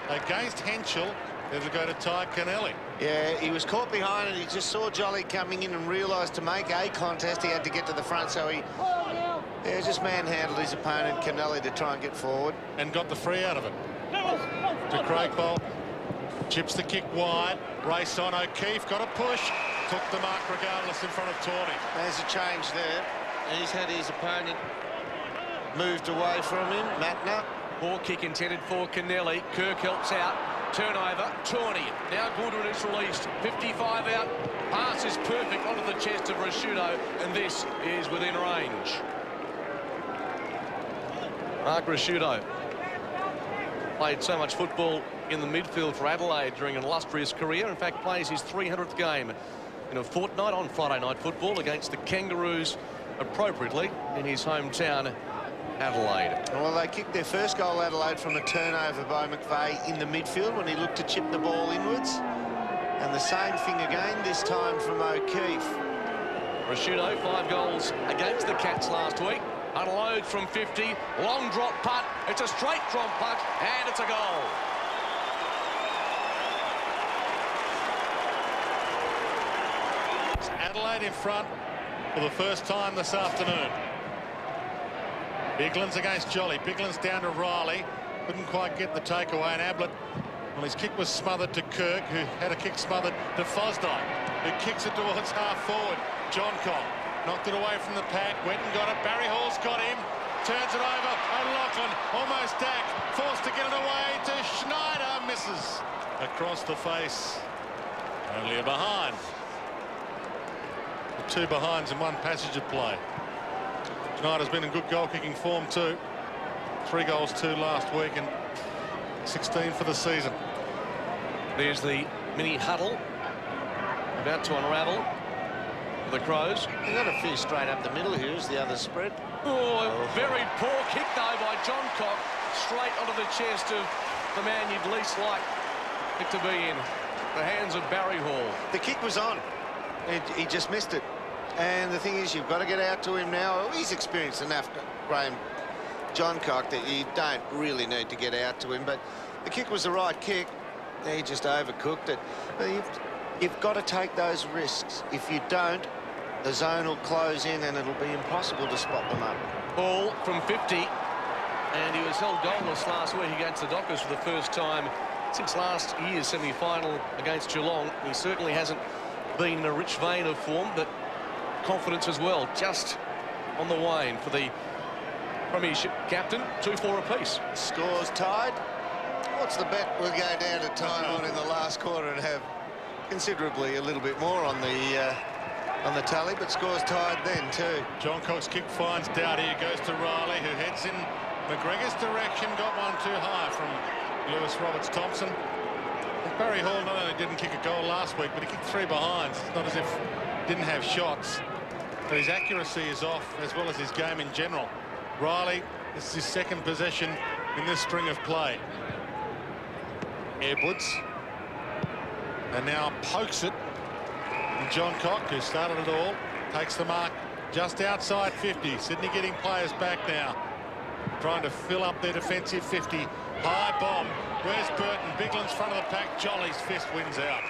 against Henschel. It'll go to Ty Kennelly. Yeah, he was caught behind it. He just saw Jolly coming in and realised to make a contest he had to get to the front, so he just manhandled his opponent, Kennelly, to try and get forward. And got the free out of it. To Craig Bolt. Chips the kick wide. Race on. O'Keefe got a push. Took the mark regardless in front of Tawney. There's a change there. He's had his opponent moved away from him. Matner. Ball kick intended for Kennelly. Kirk helps out. Turnover. Tawney. Now Goodwin is released. 55 out. Pass is perfect onto the chest of Rashudo, and this is within range. Mark Rashudo played so much football in the midfield for Adelaide during an illustrious career. In fact, plays his 300th game in a fortnight on Friday Night Football against the Kangaroos, appropriately in his hometown, Adelaide. Well, they kicked their first goal, Adelaide, from a turnover by McVeigh in the midfield when he looked to chip the ball inwards. And the same thing again, this time from O'Keefe. Rashudo, 5 goals against the Cats last week. Unload from 50, long drop putt. It's a straight drop putt, and it's a goal. Adelaide in front for the first time this afternoon. Biglan's against Jolly. Biglan's down to Riley. Couldn't quite get the takeaway, and Ablett, well, his kick was smothered to Kirk, who had a kick smothered to Fosdyke, who kicks it towards half forward. Johncock knocked it away from the pack. Went and got it. Barry Hall's got him. Turns it over. O'Loughlin almost dacked. Forced to get it away to Schneider. Misses. Across the face. Only a behind. The 2 behinds in one passage of play. Schneider's been in good goal-kicking form too. 3 goals, 2 last week, and 16 for the season. There's the mini huddle about to unravel for the Crows. He got a few straight up the middle. Here's the other spread. Oh, very poor kick though by Johncock, straight onto the chest of the man you'd least like it to be in, the hands of Barry Hall. The kick was on. He just missed it. And the thing is, you've got to get out to him now. He's experienced enough, Graham Johncock, that you don't really need to get out to him. But the kick was the right kick. He just overcooked it. But you've got to take those risks. If you don't, the zone will close in and it'll be impossible to spot them up. Ball from 50, and he was held goalless last week against the Dockers for the first time since last year's semi-final against Geelong. He certainly hasn't been in a rich vein of form, but confidence as well, just on the wane for the Premiership captain. 2-4 apiece. Scores tied. What's the bet? We'll go down to time on in the last quarter and have considerably a little bit more on the tally, but scores tied then too. John Cock's kick finds Dowdy, who goes to Riley, who heads in McGregor's direction. Got one too high from Lewis Roberts-Thompson. Barry Hall not only didn't kick a goal last week, but he kicked 3 behinds. It's not as if he didn't have shots, but his accuracy is off, as well as his game in general. Riley, this is his second possession in this string of play. Edwards, and now pokes it. And John Cock, who started it all, takes the mark just outside 50. Sydney getting players back now, trying to fill up their defensive 50. High bomb. Where's Burton? Bigland's front of the pack. Jolly's fist wins out.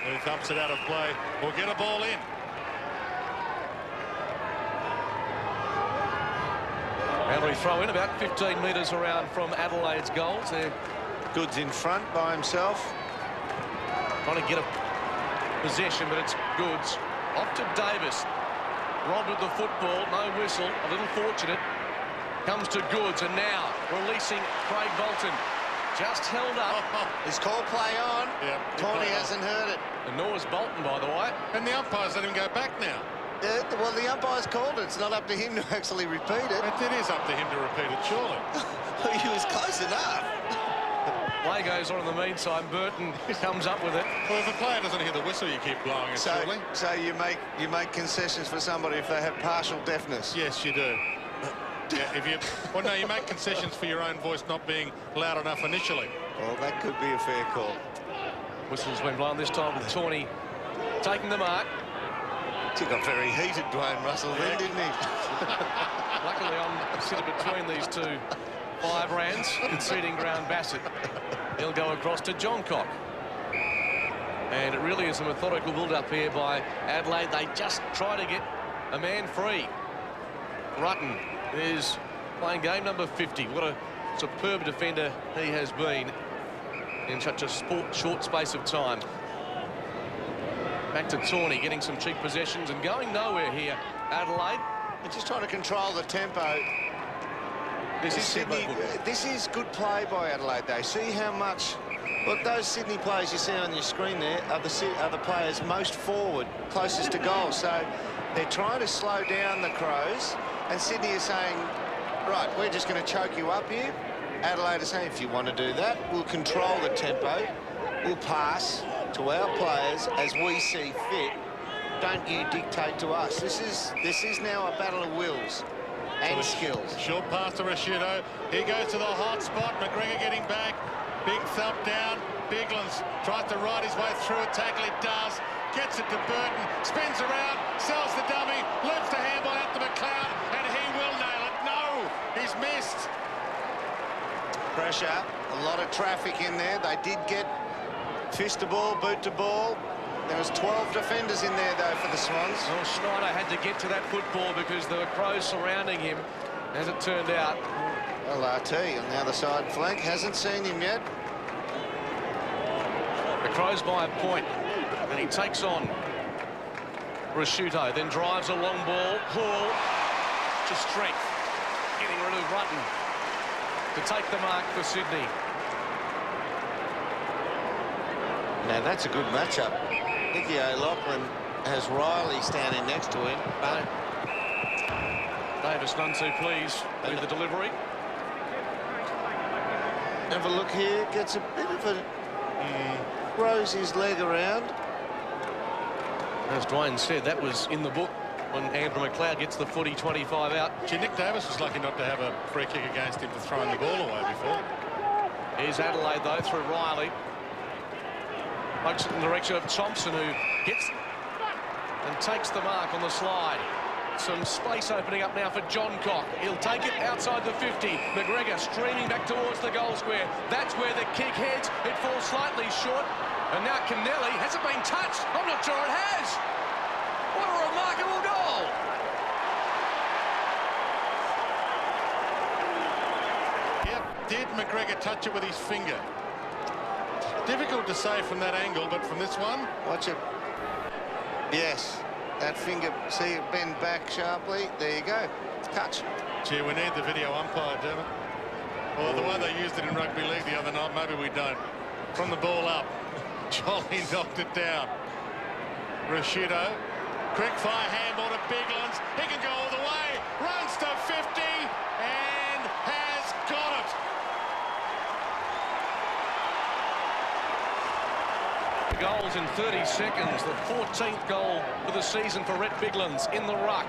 Who thumps it out of play. Will get a ball in. Boundary throw in about 15 metres around from Adelaide's goals. They're Goods in front by himself. trying to get a possession, but it's Goods. Off to Davis. Robbed with the football. No whistle. A little fortunate. Comes to Goods, and now releasing Craig Bolton. Just held up. His call play on. Yeah, Tawny hasn't heard it. And nor has Bolton, by the way. And the umpires let him go back now. Well, the umpire's called it. It's not up to him to actually repeat it. It is up to him to repeat it, surely. He was close enough. Play goes on in the meantime. Burton comes up with it. Well, if a player doesn't hear the whistle, you keep blowing it, surely. So you make concessions for somebody if they have partial deafness. Yes, you do. Yeah, well, no, you make concessions for your own voice not being loud enough initially. Well, that could be a fair call. Whistle's been blown this time with Tawny taking the mark. He got very heated, Dwayne Russell, then, didn't he? Luckily, I'm sitting between these two 5 rands, conceding ground Bassett. He'll go across to John Cock. And it really is a methodical build-up here by Adelaide. They just try to get a man free. Rutten is playing game number 50. What a superb defender he has been in such a short space of time. Back to Tawny, getting some cheap possessions and going nowhere here. Adelaide. They're just trying to control the tempo. This is Sydney. This is good play by Adelaide, though. See how much. Look, those Sydney players you see on your screen there are the players most forward, closest to goal. So they're trying to slow down the Crows, and Sydney is saying, right, we're just going to choke you up here. Adelaide is saying, if you want to do that, we'll control the tempo. We'll pass to our players as we see fit. Don't you dictate to us. This is now a battle of wills and skills. Short pass to Rashudo. He goes to the hot spot. McGregor getting back. Big thump down. Biglands tries to ride his way through a tackle. It does. Gets it to Burton. Spins around. Sells the dummy. Lifts the handball out to McLeod. And he will nail it. No! He's missed. Pressure. A lot of traffic in there. They did get fist to ball, boot to ball. There was 12 defenders in there, though, for the Swans. Well, Schneider had to get to that football because there were Crows surrounding him, as it turned out. Well, RT on the other side flank hasn't seen him yet. The Crows by a point, and he takes on Rashuto, then drives a long ball. Hall to strength, getting rid of Rutten to take the mark for Sydney. Now, that's a good matchup. Nicky O'Loughlin has Riley standing next to him. But Davis none too pleased with the delivery. have a look here. Gets a bit of a... throws his leg around. As Dwayne said, that was in the book when Andrew McLeod gets the footy 25 out. Gee, Nick Davis was lucky not to have a free kick against him for throwing the ball away before. Here's Adelaide, though, through Riley. Pokes it in the direction of Thompson, who gets and takes the mark on the slide. Some space opening up now for John Cock. He'll take it outside the 50. McGregor streaming back towards the goal square. That's where the kick heads. It falls slightly short. And now Kennelly hasn't been touched. I'm not sure it has. What a remarkable goal. Yep, did McGregor touch it with his finger? Difficult to say from that angle, but from this one... Watch it. Yes, that finger, see it bend back sharply. There you go. Touch. Gee, we need the video umpire, Devon. Well, the way they used it in rugby league the other night, maybe we don't. From the ball up, Jolly knocked it down. Rashido, quick fire handball to Biglands. He can go all the way, runs to 50 and has got it. Goals in 30 seconds. The 14th goal for the season for Rhett Biglands in the ruck.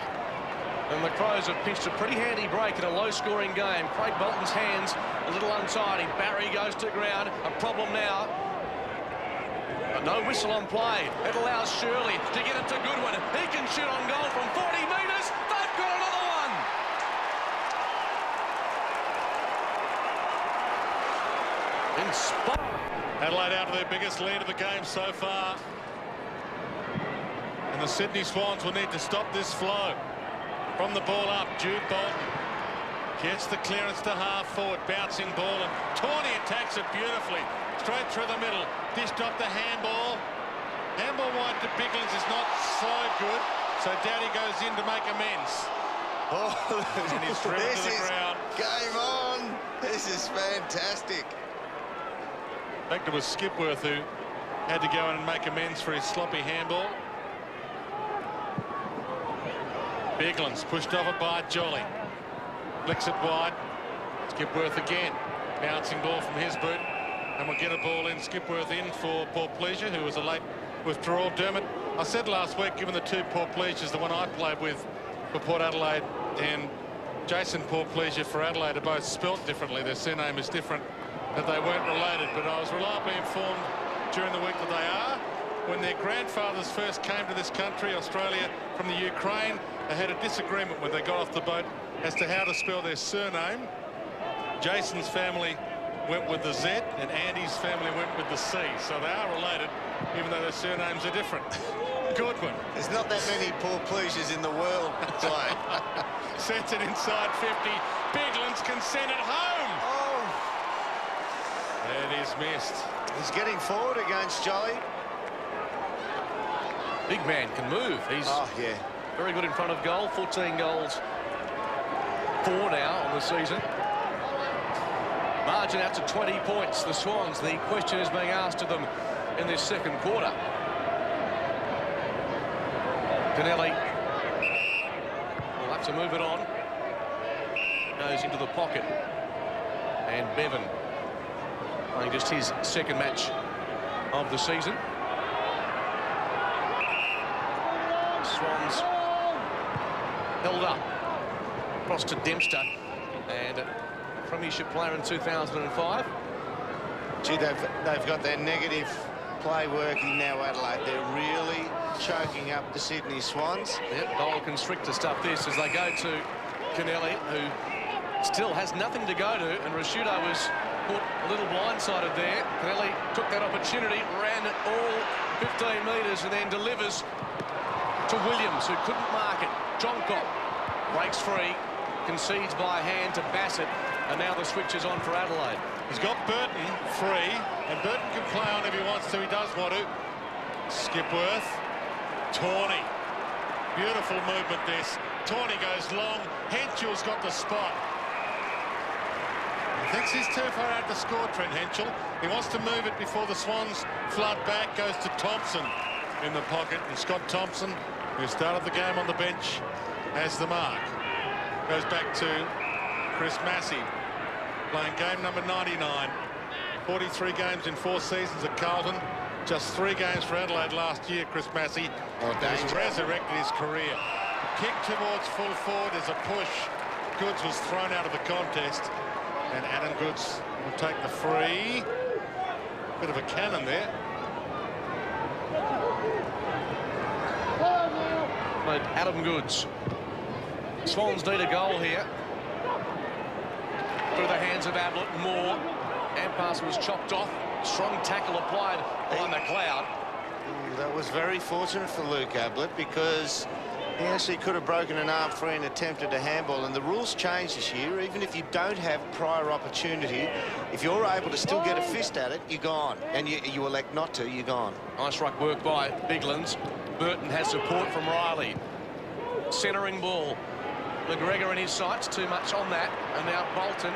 And the Crows have pinched a pretty handy break in a low-scoring game. Craig Bolton's hands a little untidy. Barry goes to ground. A problem now. But no whistle on play. It allows Shirley to get it to Goodwin. He can shoot on goal from 40 metres. They've got another one. Adelaide out of their biggest lead of the game so far. And the Sydney Swans will need to stop this flow. From the ball up, Jude Bolton gets the clearance to half forward, bouncing ball, and Tawney attacks it beautifully. Straight through the middle, dished off the handball. Handball wide to Biglands is not so good, so Dowdy goes in to make amends. Oh, and he's driven to the ground. Game on. This is fantastic. In fact, it was Skipworth who had to go in and make amends for his sloppy handball. Biglands pushed over by Jolly. Flicks it wide. Skipworth again. Bouncing ball from his boot. And we'll get a ball in. Skipworth in for Port Pleasure, who was a late withdrawal. Dermot, I said last week, given the two Port Pleasures, the one I played with for Port Adelaide and Jason Port Pleasure for Adelaide, are both spelt differently. Their surname is different, that they weren't related. But I was reliably informed during the week that they are. When their grandfathers first came to this country, Australia, from the Ukraine, they had a disagreement when they got off the boat as to how to spell their surname. Jason's family went with the Z and Andy's family went with the C. So they are related, even though their surnames are different. Goodwin. There's not that many Port Pleasures in the world, Clay. Sets it inside 50. Biglands can send it home. Oh. It is missed. He's getting forward against Jolly. Big man can move. He's very good in front of goal. 14 goals. 4 now on the season. Margin out to 20 points. The Swans, the question is being asked of them in this second quarter. Kennelly will have to move it on. Goes into the pocket. And Bevan playing just his second match of the season. Swans held up. Across to Dempster. And premiership player in 2005. Gee, they've got their negative play working now, Adelaide. They're really choking up the Sydney Swans. Yep, goal constrictor stuff this as they go to Kennelly, who still has nothing to go to, and Rashido was caught a little blindsided there. Kennelly took that opportunity, ran it all 15 metres and then delivers to Williams, who couldn't mark it. Johncock breaks free, concedes by hand to Bassett, and now the switch is on for Adelaide. He's got Burton free, and Burton can play on if he wants to. He does want to. Skipworth. Tawney. Beautiful movement this. Tawney goes long. Henschel's got the spot. He thinks he's too far out to score, Trent Henschel. He wants to move it before the Swans flood back. Goes to Thompson in the pocket. And Scott Thompson, who started the game on the bench, has the mark. Goes back to Chris Massey, playing game number 99. 43 games in 4 seasons at Carlton. Just 3 games for Adelaide last year, Chris Massey. He's resurrected his career. Kick towards full forward as a push. Goods was thrown out of the contest. And Adam Goods will take the free. Bit of a cannon there. But Adam Goods. Swans need a goal here. Through the hands of Ablett. Moore. Ampass was chopped off. Strong tackle applied by McLeod. That was very fortunate for Luke Ablett, because he actually could have broken an arm free and attempted a handball. And the rules changed this year. Even if you don't have prior opportunity, if you're able to still get a fist at it, you're gone. And you elect not to, you're gone. Nice ruck work by Biglands. Burton has support from Riley. Centering ball. McGregor in his sights, too much on that. And now Bolton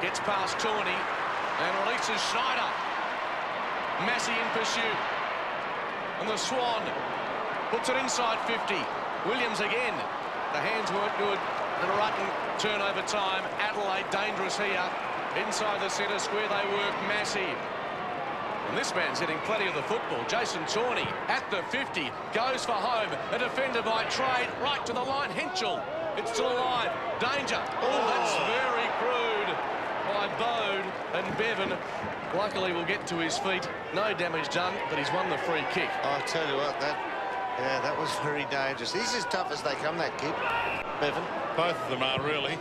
Gets past Tawney and releases Schneider. Massey in pursuit. And the Swan puts it inside 50. Williams again. The hands weren't good. And Rutten turnover time. Adelaide dangerous here. Inside the centre square they work. Massey. And this man's hitting plenty of the football. Jason Tawney at the 50. Goes for home. A defender by trade. Right to the line. Henschel. It's still alive. Danger. Oh, that's very crude by Bode. And Bevan luckily will get to his feet. No damage done, but he's won the free kick. I'll tell you what, that was very dangerous. He's as tough as they come, that kid. Bevan. Both of them are, really.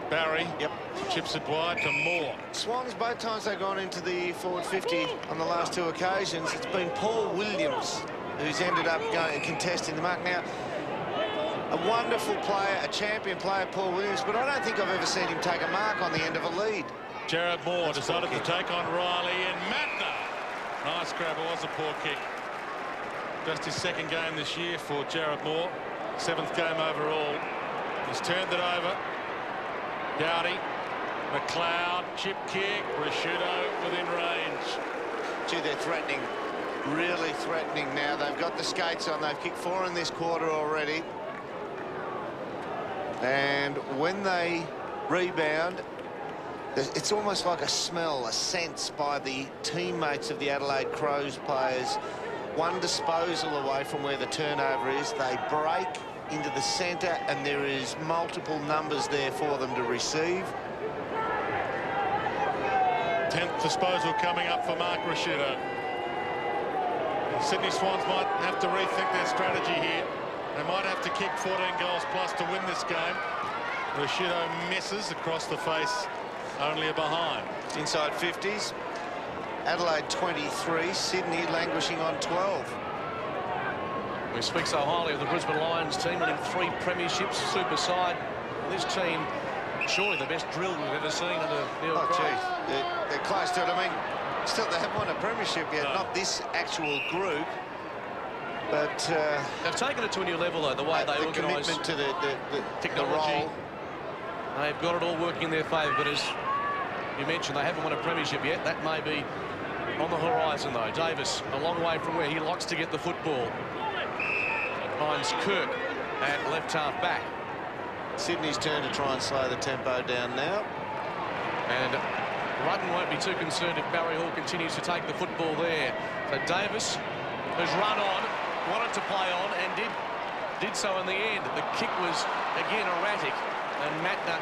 Barry Yep. chips it wide to Moore. Swans, both times they've gone into the forward 50 on the last two occasions, it's been Paul Williams who's ended up going and contesting the mark. Now, a wonderful player, a champion player, Paul Williams, but I don't think I've ever seen him take a mark on the end of a lead. Jared Moore decided to take on Riley, and Matner. Nice grab, it was a poor kick. Just his second game this year for Jared Moore. 7th game overall. He's turned it over. Dowdy, McLeod, chip kick, Prosciutto within range. Gee, they're threatening, really threatening now. They've got the skates on. They've kicked 4 in this quarter already. And when they rebound, it's almost like a smell, a sense by the teammates of the Adelaide Crows players. One disposal away from where the turnover is. They break into the centre, and there is multiple numbers there for them to receive. 10th disposal coming up for Mark Prosciutto. Sydney Swans might have to rethink their strategy here. They might have to kick 14 goals plus to win this game. Prosciutto misses across the face, only a behind. Inside 50s. Adelaide 23, Sydney languishing on 12. We speak so highly of the Brisbane Lions team, winning 3 premierships, super side. This team, surely the best drill we've ever seen under Neil Crowe. Geez, they're close to it. I mean, still they haven't won a premiership yet, No. not this actual group. But They've taken it to a new level, though, the way they the organise commitment to the technology. role. They've got it all working in their favour, but as you mentioned, they haven't won a premiership yet. That may be on the horizon, though. Davis, a long way from where he likes to get the football. Finds Kirk at left half back. Sydney's turn to try and slow the tempo down now. And Rutten won't be too concerned if Barry Hall continues to take the football there. So Davis has run on, wanted to play on, and did so in the end. The kick was, again, erratic. And Matner,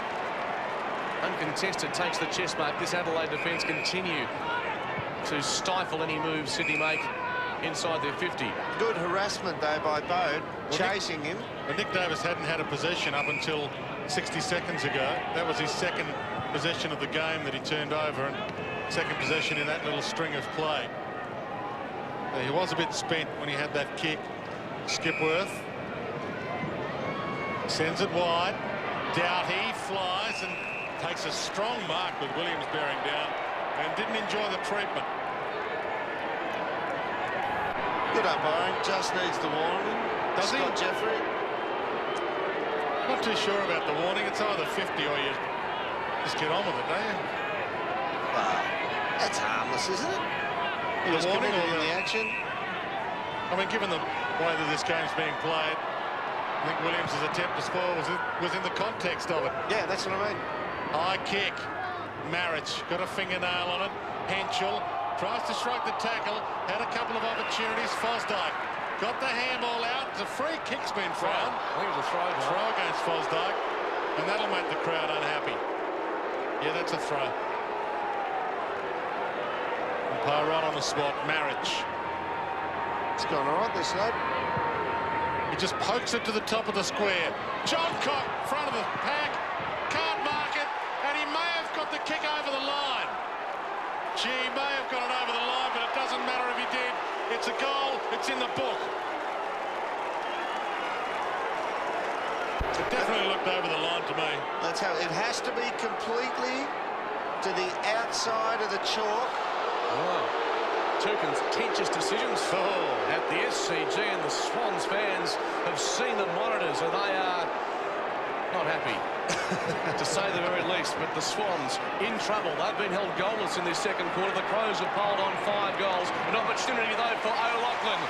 uncontested, takes the chest mark. This Adelaide defence continue to stifle any moves Sydney make inside their 50. Good harassment, though, by Bode, chasing him. But Nick Davis hadn't had a possession up until 60 seconds ago. That was his second possession of the game that he turned over, and second possession in that little string of play. He was a bit spent when he had that kick. Skipworth sends it wide. Doughty flies and takes a strong mark with Williams bearing down, and didn't enjoy the treatment. Good umpiring, just needs the warning. Does he? Scott Jeffrey. Not too sure about the warning. It's either 50 or you just get on with it, don't you? Wow, that's harmless, isn't it? He was warning committed or in the action. I mean, given the way that this game's being played, I think Williams' attempt to spoil was in the context of it. Yeah, that's what I mean. High kick. Marich got a fingernail on it. Henschel tries to shrug the tackle. Had a couple of opportunities. Fosdyke got the handball out. The free kick's been thrown. I think it was a throw. Throw against Fosdyke, and that'll make the crowd unhappy. Yeah, that's a throw. Umpire right on the spot. Marich. It's gone all right, this lad. He just pokes it to the top of the square. John Cock, front of the pack, can't mark it, and he may have got the kick over the line. Gee, he may have got it over the line, but it doesn't matter if he did. It's a goal, it's in the book. It definitely looked over the line to me. That's how it has to be, completely to the outside of the chalk. Oh. Two contentious decisions at the SCG, and the Swans fans have seen the monitors, and they are not happy. to say the very least. But the Swans in trouble. They've been held goalless in this second quarter. The Crows have piled on 5 goals. An opportunity, though, for O'Loughlin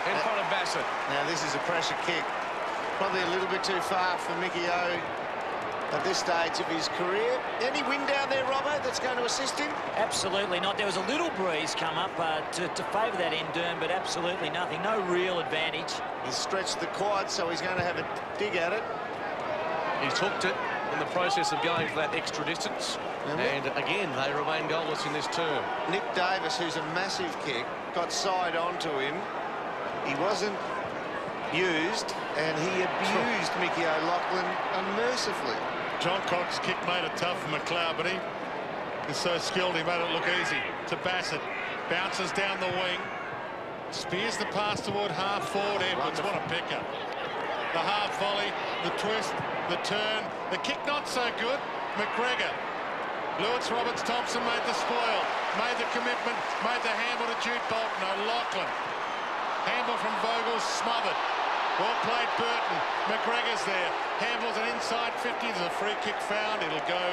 in front of Bassett. Now, this is a pressure kick. Probably a little bit too far for Mickey O at this stage of his career. Any wind down there, Robbo, that's going to assist him? Absolutely not. There was a little breeze come up to favour that end, Dern, but absolutely nothing. No real advantage. He's stretched the quad, so he's going to have a dig at it. He's hooked it in the process of going for that extra distance. And again, they remain goalless in this term. Nick Davis, who's a massive kick, got side onto him. He wasn't used, and he abused Mickey O'Loughlin unmercifully. John Cox's kick made it tough for McLeod, but he is so skilled he made it look easy. To Bassett, bounces down the wing, spears the pass toward half-forward Edwards. What a pickup. The half volley, the twist, the turn, the kick not so good. McGregor. Lewis Roberts-Thompson made the spoil, made the commitment, made the handle to Jude Bolton. O'Loughlin. Handle from Vogel, smothered. Well played, Burton. McGregor's there. Handles an inside 50. There's a free kick found. It'll go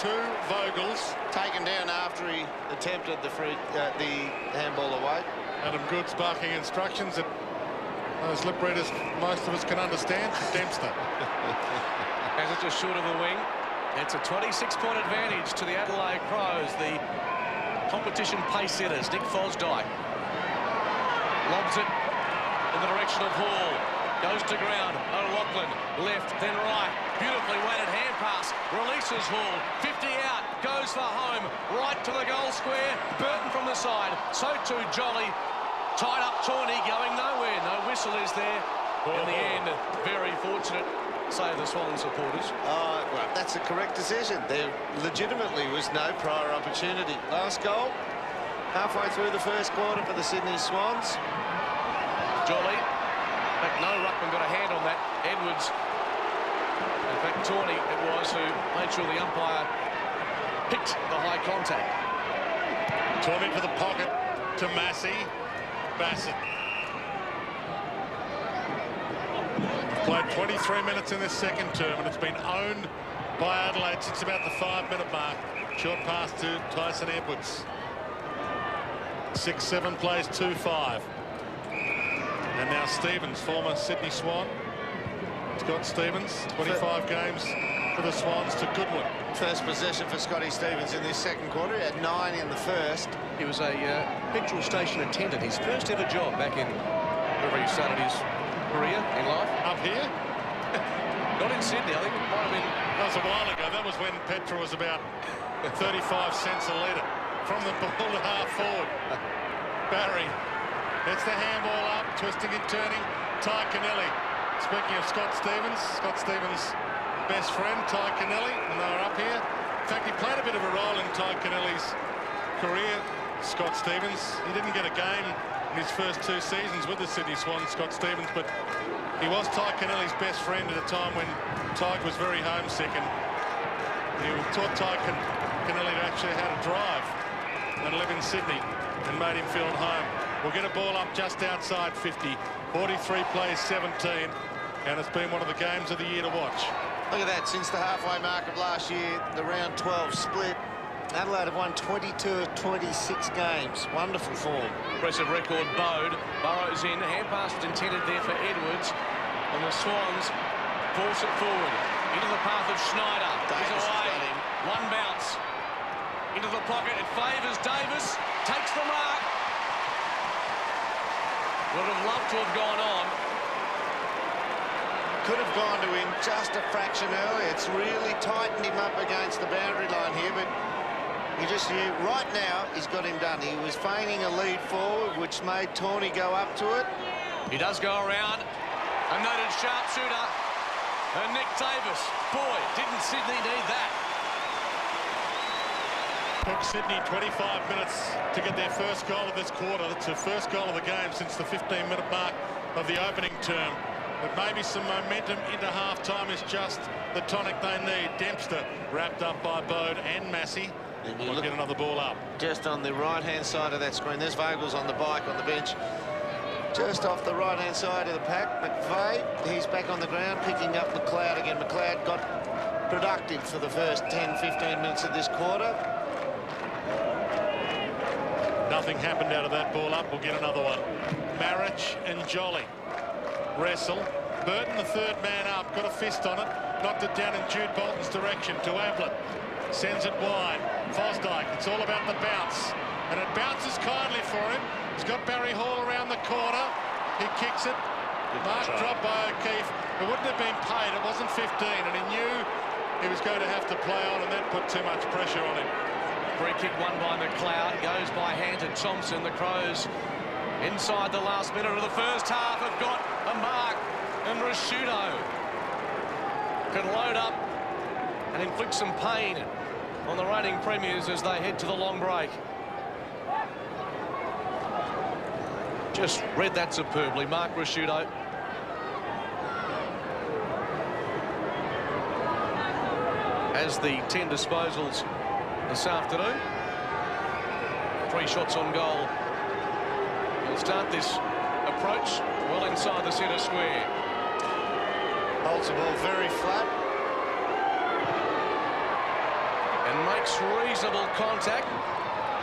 to Vogels. Taken down after he attempted the handball away. Adam Goods barking instructions that those lip readers most of us can understand. Dempster. As it's just short of the wing. It's a 26-point advantage to the Adelaide Crows, the competition pace setters. Nick Fosdyke lobs it in the direction of Hall. Goes to ground. O'Loughlin left, then right. Beautifully weighted hand pass. Releases Hall. 50 out. Goes for home. Right to the goal square. Burton from the side. So too Jolly. Tied up Tawney going nowhere. No whistle is there. In the end, very fortunate, say the Swan supporters. Well, that's a correct decision. There legitimately was no prior opportunity. Last goal, halfway through the first quarter for the Sydney Swans. Jolly. In fact, no ruckman got a hand on that. Edwards. In fact, Tawney it was who made sure the umpire picked the high contact. Tawney to the pocket to Massey. Bassett. Played 23 minutes in this second term, and it's been owned by Adelaide since about the 5-minute mark. Short pass to Tyson Edwards. 6-7 plays 2-5. And now Stevens, former Sydney Swan. Scott Stevens, 25 games for the Swans to Goodwin. First possession for Scotty Stevens in this second quarter. He had 9 in the first. He was a petrol station attendant. His first ever job back in wherever he started his career in life. Up here? Not in Sydney. I think it might have been. That was a while ago. That was when petrol was about 35 cents a litre. From the ball to half forward. Barry. It's the handball up, twisting and turning. Ty Kennelly. Speaking of Scott Stevens' best friend, Ty Kennelly, and they were up here. In fact, he played a bit of a role in Ty Kennelly's career, Scott Stevens. He didn't get a game in his first 2 seasons with the Sydney Swans, Scott Stevens, but he was Ty Kennelly's best friend at a time when Ty was very homesick, and he taught Ty Kennelly to actually how to drive and live in Sydney, and made him feel at home. We'll get a ball up just outside 50. 43 plays 17, and it's been one of the games of the year to watch. Look at that. Since the halfway mark of last year, the round 12 split, Adelaide have won 22 of 26 games. Wonderful form. Impressive record. Bode burrows in. Hand pass was intended there for Edwards, and the Swans force it forward into the path of Schneider. He's away. One bounce into the pocket. It favours Davis. Takes the mark. Would have loved to have gone on. Could have gone to him just a fraction earlier. It's really tightened him up against the boundary line here, but you just knew right now he's got him done. He was feigning a lead forward, which made Tawney go up to it. He does go around. A noted sharpshooter. And Nick Davis. Boy, didn't Sydney need that. Took Sydney 25 minutes to get their first goal of this quarter. That's the first goal of the game since the 15-minute mark of the opening term. But maybe some momentum into half-time is just the tonic they need. Dempster wrapped up by Bode and Massey. We'll get another ball up. Just on the right-hand side of that screen, there's Vogels on the bike on the bench. just off the right-hand side of the pack. McVeigh, he's back on the ground, picking up McLeod again. McLeod got productive for the first 10-15 minutes of this quarter. Nothing happened out of that ball up. We'll get another one. Marich and Jolly wrestle. Burton, the third man up, got a fist on it, knocked it down in Jude Bolton's direction to Ablett. Sends it wide. Fosdyke, it's all about the bounce. And it bounces kindly for him. He's got Barry Hall around the corner. He kicks it. Mark dropped by O'Keefe. It wouldn't have been paid. It wasn't 15, and he knew he was going to have to play on, and that put too much pressure on him. Free kick won by McLeod. Goes by hand to Thompson. The Crows inside the last minute of the first half have got a mark. And Rashudo can load up and inflict some pain on the reigning premiers as they head to the long break. Just read that superbly, Mark Rashudo. Has the 10 disposals this afternoon. 3 shots on goal. He'll start this approach well inside the centre square. Holds the ball very flat. And makes reasonable contact.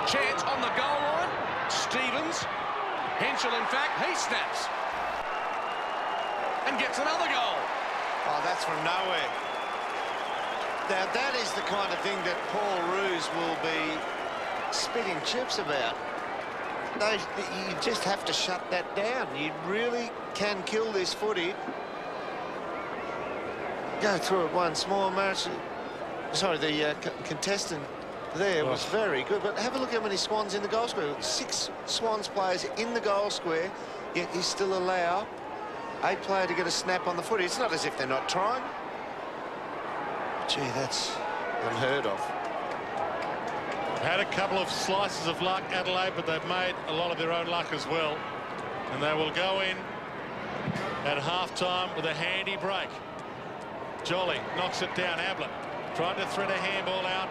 Chance on the goal line. Stevens. Henschel, in fact, he snaps. And gets another goal. Oh, that's from nowhere. Now, that is the kind of thing that Paul Roos will be spitting chips about. You just have to shut that down. You really can kill this footy. Go through it once more. Sorry, the contestant there was very good. But have a look how many Swans in the goal square. 6 Swans players in the goal square, yet you still allow a player to get a snap on the footy. It's not as if they're not trying. Gee, that's unheard of. Had a couple of slices of luck, Adelaide, but they've made a lot of their own luck as well. And they will go in at half-time with a handy break. Jolly knocks it down. Ablett trying to thread a handball out.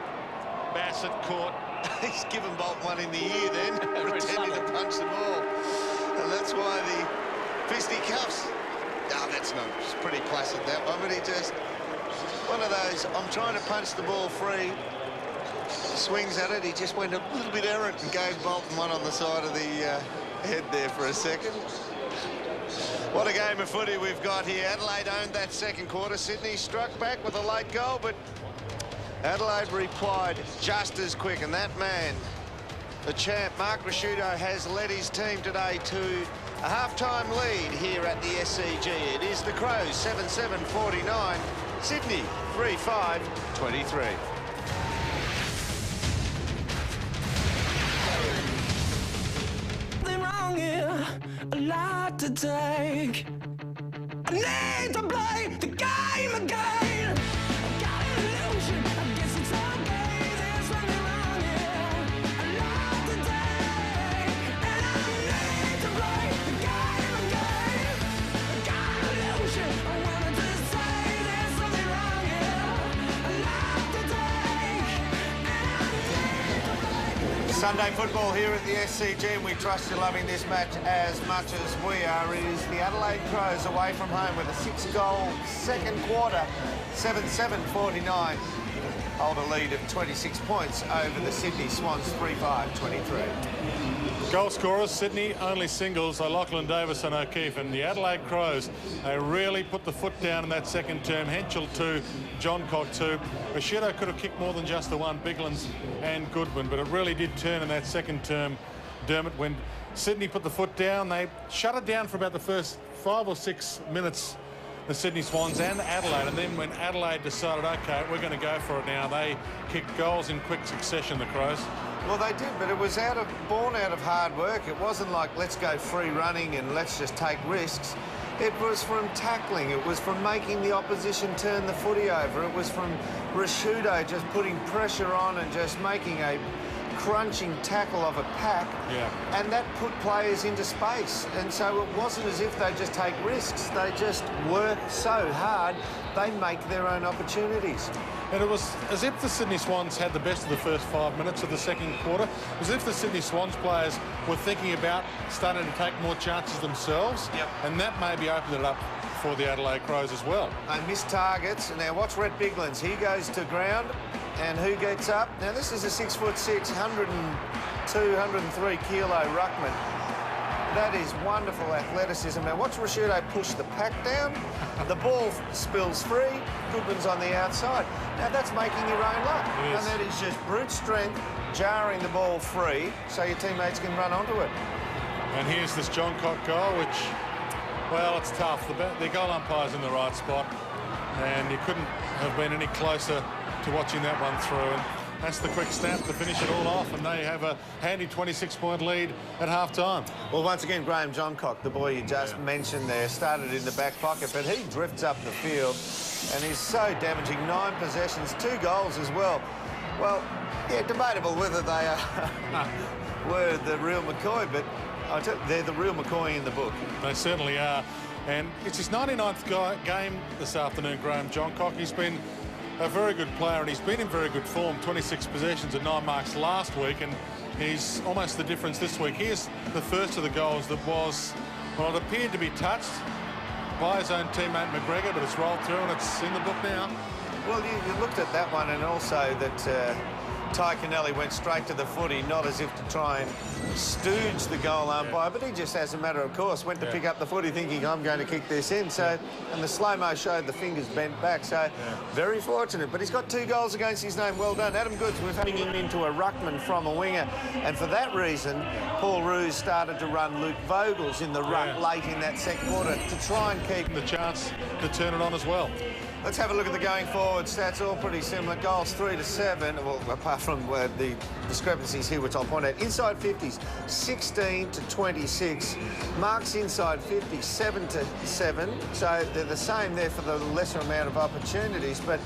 Bassett caught. He's given Bolt one in the ear then, pretending to punch the ball. And that's why the fisty cuffs. Oh, that's not, it's pretty placid, that one, but he just, one of those, I'm trying to punch the ball free. Swings at it, he just went a little bit errant and gave Bolton one on the side of the head there for a second. What a game of footy we've got here. Adelaide owned that second quarter. Sydney struck back with a late goal, but Adelaide replied just as quick. And that man, the champ, Mark Rashudo, has led his team today to a half-time lead here at the SCG. It is the Crows 7-7-49, Sydney 3-5-23. A lot to take. I need to play the game again. I got an illusion. I guess it's okay. There's something wrong here. A lot to take. And I need to play the game again. I got an illusion. I wanted to say there's something wrong here. A lot to take. And I need to play. Sunday football here at the SCG, and we trust you're loving this match as much as we are. It is the Adelaide Crows away from home with a 6-goal second quarter, 7-7-49. Hold a lead of 26 points over the Sydney Swans, 3-5-23. Goal scorers, Sydney, only singles, Lachlan Davis and O'Keefe. And the Adelaide Crows, they really put the foot down in that second term. Henschel 2, John Cock 2. Rashudo could have kicked more than just the one, Biglands and Goodwin, but it really did turn in that second term, Dermot, when Sydney put the foot down. They shut it down for about the first 5 or 6 minutes, the Sydney Swans and Adelaide, and then when Adelaide decided, OK, we're going to go for it now, they kicked goals in quick succession, the Crows. Well, they did, but it was born out of hard work. It wasn't like, let's go free running and let's just take risks. It was from tackling. It was from making the opposition turn the footy over. It was from Rashudo just putting pressure on and just making a crunching tackle of a pack. Yeah. And that put players into space. And so it wasn't as if they just take risks. They just work so hard, they make their own opportunities. And it was as if the Sydney Swans had the best of the first 5 minutes of the second quarter. It was as if the Sydney Swans players were thinking about starting to take more chances themselves. Yep. And that maybe opened it up for the Adelaide Crows as well. They missed targets. Now watch Rhett Biglands. He goes to ground, and who gets up? Now this is a 6'6", 102, 103 kilo ruckman. That is wonderful athleticism. Now watch Rashudo push the pack down. The ball spills free. Goodman's on the outside. Now that's making your own luck. And that is just brute strength, jarring the ball free so your teammates can run onto it. And here's this John Cock goal, which, well, it's tough. The goal umpire's in the right spot, and you couldn't have been any closer to watching that one through. And that's the quick snap to finish it all off, and now you have a handy 26-point lead at half-time. Well, once again, Graham Johncock, the boy you just mentioned there, started in the back pocket, but he drifts up the field and is so damaging. 9 possessions, 2 goals as well. Well, yeah, debatable whether they were the real McCoy, but they're the real McCoy in the book. They certainly are. And it's his 99th game this afternoon, Graham Johncock. He's been a very good player, and he's been in very good form. 26 possessions and 9 marks last week, and he's almost the difference this week. Here's the first of the goals that was, well, it appeared to be touched by his own teammate McGregor, but it's rolled through and it's in the book now. Well, you looked at that one, and also that Ty Kennelly went straight to the footy, not as if to try and stooge the goal umpire, but he just, as a matter of course, went to pick up the footy thinking, I'm going to kick this in. So, and the slow-mo showed the fingers bent back, so very fortunate. But he's got 2 goals against his name. Well done. Adam Goods, we're having him into a ruckman from a winger, and for that reason, Paul Roos started to run Luke Vogels in the ruck late in that second quarter to try and keep the chance to turn it on as well. Let's have a look at the going forward stats, all pretty similar. Goals 3 to 7, well, apart from the discrepancies here, which I'll point out. Inside 50s, 16 to 26. Marks inside 50, 7 to 7. So they're the same there for the lesser amount of opportunities. But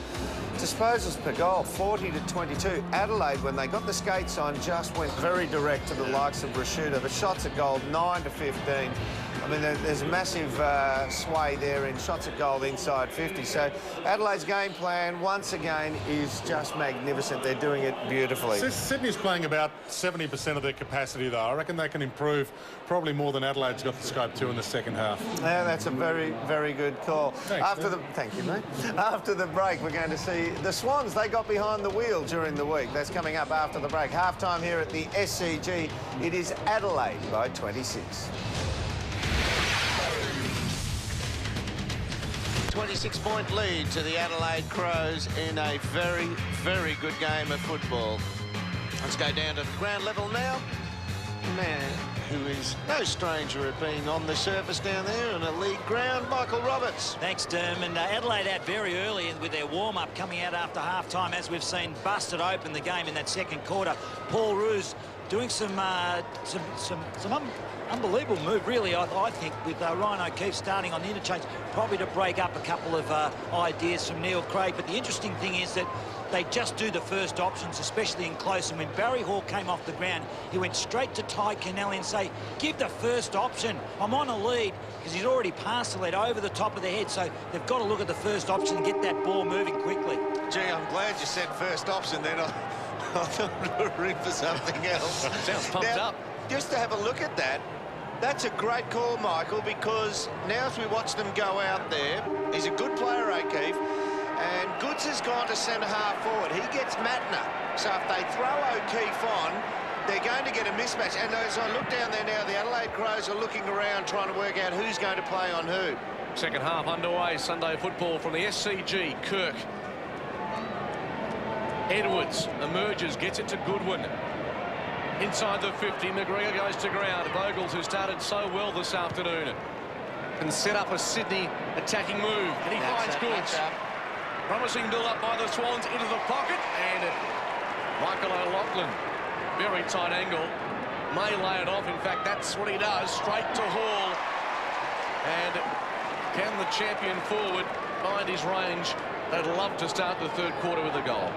disposals per goal, 40 to 22. Adelaide, when they got the skates on, just went very direct to the likes of Rashuda. The shots at goal, 9 to 15. I mean, there's a massive sway there in shots at goal inside 50. So Adelaide's game plan, once again, is just magnificent. They're doing it beautifully. Sydney's playing about 70% of their capacity, though. I reckon they can improve probably more than Adelaide's got the scope to in the second half. Yeah, that's a very, very good call. Thanks, thank you, mate. After the break, we're going to see the Swans. They got behind the wheel during the week. That's coming up after the break. Half-time here at the SCG. It is Adelaide by 26. 26-point lead to the Adelaide Crows in a very, very good game of football. Let's go down to the ground level now. A man who is no stranger at being on the surface down there in a league ground, Michael Roberts. Thanks, Derm. And Adelaide out very early with their warm-up coming out after half-time, as we've seen, busted open the game in that second quarter. Paul Roos doing some unbelievable move, really, I think, with Ryan O'Keefe starting on the interchange, probably to break up a couple of ideas from Neil Craig. But the interesting thing is that they just do the first options, especially in close. And when Barry Hall came off the ground, he went straight to Ty Kennelly and say, give the first option. I'm on a lead, because he's already passed the lead over the top of the head. So they've got to look at the first option and get that ball moving quickly. Gee, I'm glad you said first option then. I thought we were in for something else. Sounds pumped up. Just to have a look at that, that's a great call, Michael, because now as we watch them go out there, he's a good player, O'Keefe, and Goods has gone to centre-half forward. He gets Matner. So if they throw O'Keefe on, they're going to get a mismatch. And as I look down there now, the Adelaide Crows are looking around trying to work out who's going to play on who. Second half underway, Sunday football from the SCG. Kirk. Edwards emerges, gets it to Goodwin. Inside the 50, McGregor goes to ground. Vogels, who started so well this afternoon, can set up a Sydney attacking move. And he finds Goods. Promising build-up by the Swans into the pocket. And Michael O'Loughlin, very tight angle, may lay it off. In fact, that's what he does, straight to Hall. And can the champion forward find his range? They'd love to start the third quarter with a goal.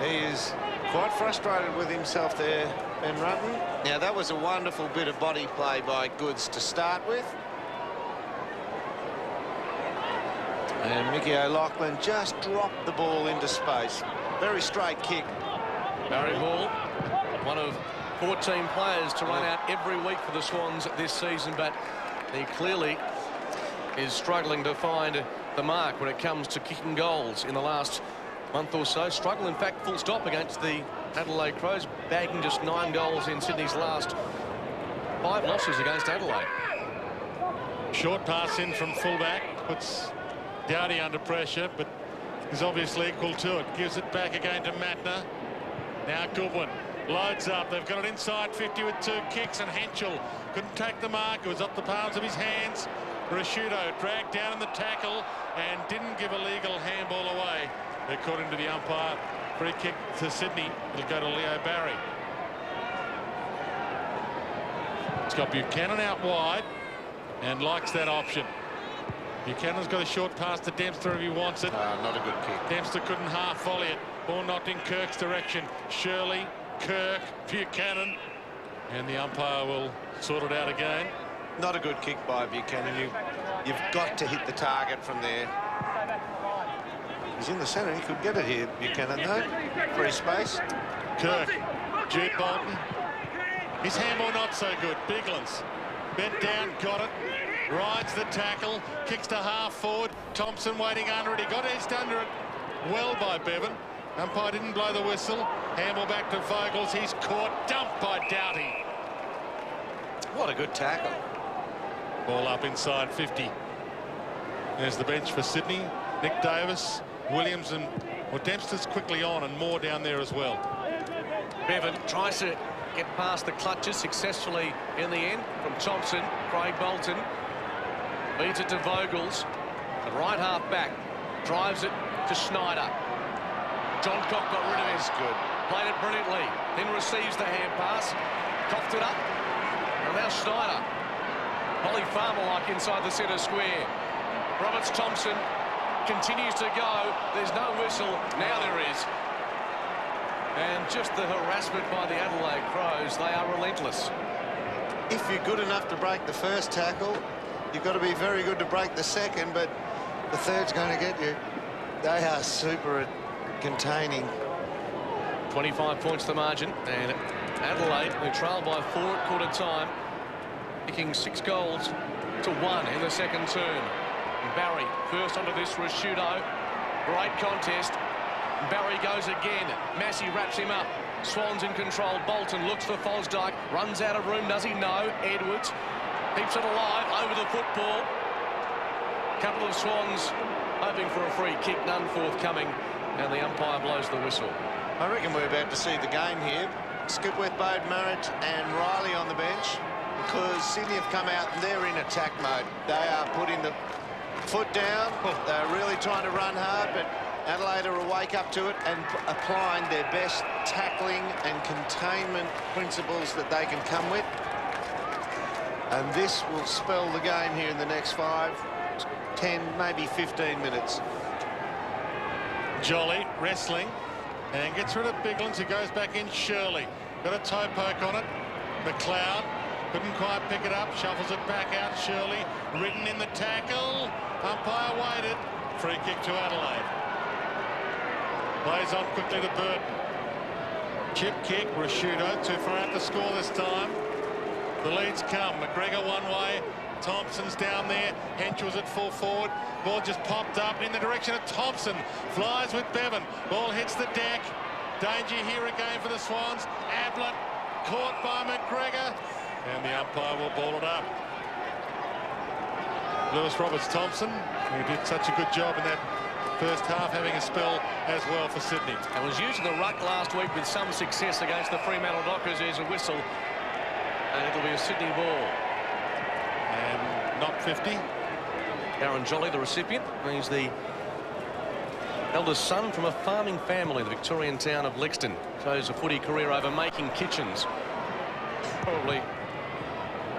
He is quite frustrated with himself there, Ben Rutten. Now, that was a wonderful bit of body play by Goods to start with. And Mickey O'Loughlin just dropped the ball into space. Very straight kick. Barry Hall, one of 14 players to run out every week for the Swans this season, but he clearly is struggling to find the mark when it comes to kicking goals in the last month or so. Struggle, in fact, full stop against the Adelaide Crows, bagging just 9 goals in Sydney's last 5 losses against Adelaide. Short pass in from fullback puts Dowdy under pressure, but is obviously equal to it. Gives it back again to Matner. Now Goodwin loads up. They've got it inside 50 with 2 kicks, and Henschel couldn't take the mark. It was up the palms of his hands. Rashudo dragged down in the tackle and didn't give a legal handball away, according to the umpire. Free kick to Sydney. It'll go to Leo Barry. It's got Buchanan out wide and likes that option. Buchanan's got a short pass to Dempster if he wants it. Not a good kick. Dempster couldn't half volley it. Ball knocked in Kirk's direction. Shirley, Kirk, Buchanan, and the umpire will sort it out again. Not a good kick by Buchanan. You've got to hit the target from there. He's in the centre. He could get it here, Buchanan, though. Free space. Kirk, Jude Bolton. His handball not so good. Biglands bent down, got it. Rides the tackle, kicks to half forward. Thompson waiting under it. He got edged under it well by Bevan. Umpire didn't blow the whistle. Handball back to Vogels. He's caught, dumped by Doughty. What a good tackle. Ball up inside 50. There's the bench for Sydney. Nick Davis, Williams, and Dempster's quickly on, and Moore down there as well. Bevan tries to get past the clutches successfully in the end from Thompson. Craig Bolton beats it to Vogels. The right half back drives it to Schneider. John Cock got rid of his. Good. Played it brilliantly. Then receives the hand pass. Coughed it up. And now Schneider. Holly Farmer-like inside the centre square. Roberts Thompson continues to go. There's no whistle. Now there is. And just the harassment by the Adelaide Crows. They are relentless. If you're good enough to break the first tackle, you've got to be very good to break the second, but the third's going to get you. They are super at containing. 25 points the margin, and Adelaide, who trailed by 4 at quarter time, kicking 6 goals to 1 in the second term. Barry first onto this Rashudo. Great contest. Barry goes again. Massey wraps him up. Swans in control. Bolton looks for Fosdyke. Runs out of room. Does he? No. Edwards keeps it alive over the football. Couple of Swans hoping for a free kick. None forthcoming. And the umpire blows the whistle. I reckon we're about to see the game here. Skipworth, Bode, Marriott and Riley on the bench, because Sydney have come out and they're in attack mode. They are putting the foot down. They're really trying to run hard, but Adelaide are awake up to it and applying their best tackling and containment principles that they can come with. And this will spell the game here in the next 5, 10, maybe 15 minutes. Jolly wrestling and gets rid of Biglands, who goes back in. Shirley got a toe poke on it. McLeod couldn't quite pick it up, shuffles it back out. Shirley ridden in the tackle. Umpire waited. Free kick to Adelaide. Plays on quickly to Burton. Chip kick. Rashudo too far out to score this time. The leads come. McGregor one way. Thompson's down there. Henschel's at full forward. Ball just popped up in the direction of Thompson. Flies with Bevan. Ball hits the deck. Danger here again for the Swans. Ablett caught by McGregor. And the umpire will ball it up. Lewis Roberts-Thompson, who did such a good job in that first half, having a spell as well for Sydney. And was using the ruck last week with some success against the Fremantle Dockers. There's a whistle. And it'll be a Sydney ball. And not 50. Aaron Jolly, the recipient. He's the eldest son from a farming family, the Victorian town of Lexton. Chose a footy career over making kitchens. Probably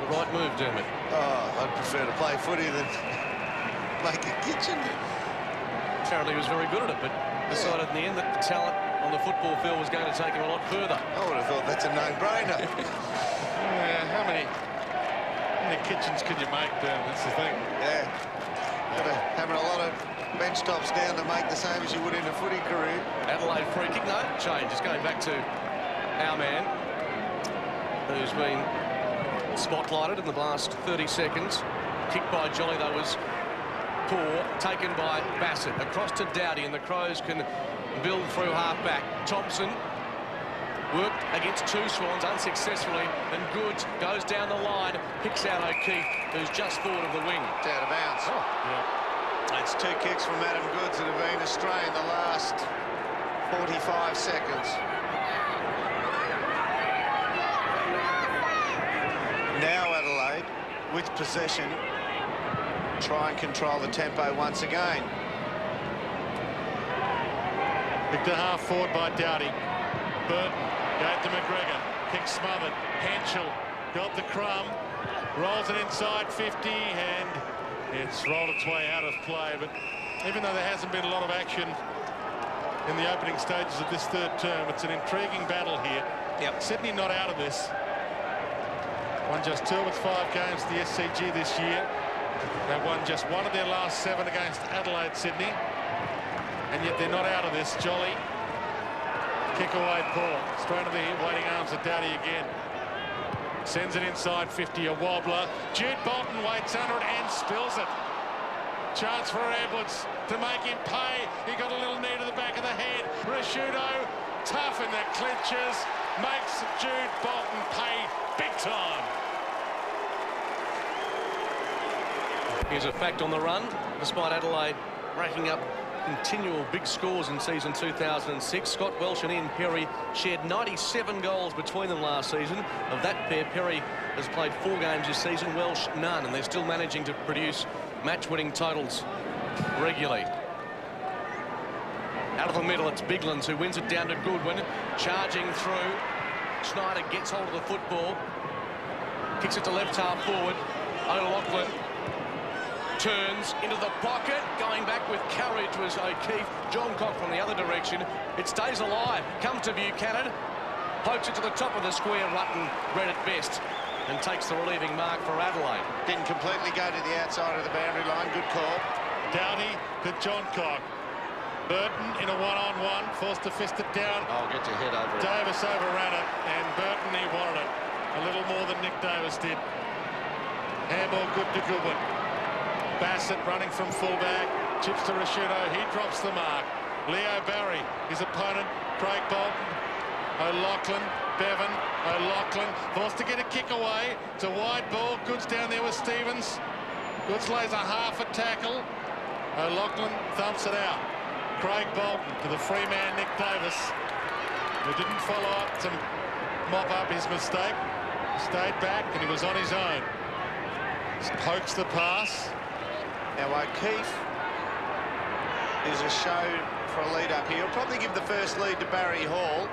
the right move, Dermot. Oh, I'd prefer to play footy than make a kitchen. Apparently he was very good at it, but decided in the end that the talent on the football field was going to take him a lot further. I would have thought that's a no-brainer. Yeah, how many kitchens can you make, Dermot? That's the thing. Yeah. Having a lot of bench tops down to make the same as you would in a footy career. Adelaide free kick, no change. It's going back to our man, who's been spotlighted in the last 30 seconds. Kick by Jolly, though, was poor. Taken by Bassett. Across to Dowdy, and the Crows can build through half-back. Thompson worked against two Swans unsuccessfully, and Goods goes down the line, picks out O'Keefe, who's just forward of the wing. It's out of bounds. Oh, yeah. That's two kicks from Adam Goods that have been astray in the last 45 seconds. Now Adelaide, with possession, try and control the tempo once again. Picked to half forward by Dowdy. Burton gave to McGregor. Kick smothered. Henschel got the crumb. Rolls it inside 50, and it's rolled its way out of play. But even though there hasn't been a lot of action in the opening stages of this third term, it's an intriguing battle here. Yep. Sydney not out of this. Won just 2 with 5 games at the SCG this year. They won just 1 of their last 7 against Adelaide, Sydney. And yet they're not out of this. Jolly. Kick away, Paul. Straight to the waiting arms of Dowdy again. Sends it inside 50, a wobbler. Jude Bolton waits under it and spills it. Chance for Edwards to make him pay. He got a little knee to the back of the head. Rashudo, tough in the clinches, makes Jude Bolton pay big time. Here's a fact on the run. Despite Adelaide racking up continual big scores in season 2006, Scott Welsh and Ian Perry shared 97 goals between them last season. Of that pair, Perry has played 4 games this season, Welsh none, and they're still managing to produce match-winning totals regularly. Out of the middle, it's Biglands who wins it down to Goodwin, charging through. Schneider gets hold of the football, kicks it to left half forward. O'Loughlin turns into the pocket, going back with courage was O'Keefe. John Cock from the other direction. It stays alive, comes to Buchanan, pokes it to the top of the square. Rutten read it best and takes the relieving mark for Adelaide. Didn't completely go to the outside of the boundary line. Good call. Dowdy to John Cock. Burton in a one-on-one, forced to fist it down. Oh, get your head over it. Davis overran it, and Burton, he wanted it a little more than Nick Davis did. Handball good to Goodwin. Bassett running from fullback, chips to Rashudo, he drops the mark. Leo Barry, his opponent, Craig Bolton. O'Loughlin, Bevan, O'Loughlin forced to get a kick away. It's a wide ball. Goods down there with Stevens. Goods lays a half a tackle. O'Loughlin thumps it out. Craig Bolton to the free man Nick Davis, who didn't follow up to mop up his mistake. He stayed back and he was on his own. Just pokes the pass. Now O'Keefe is a show for a lead up here. He'll probably give the first lead to Barry Hall.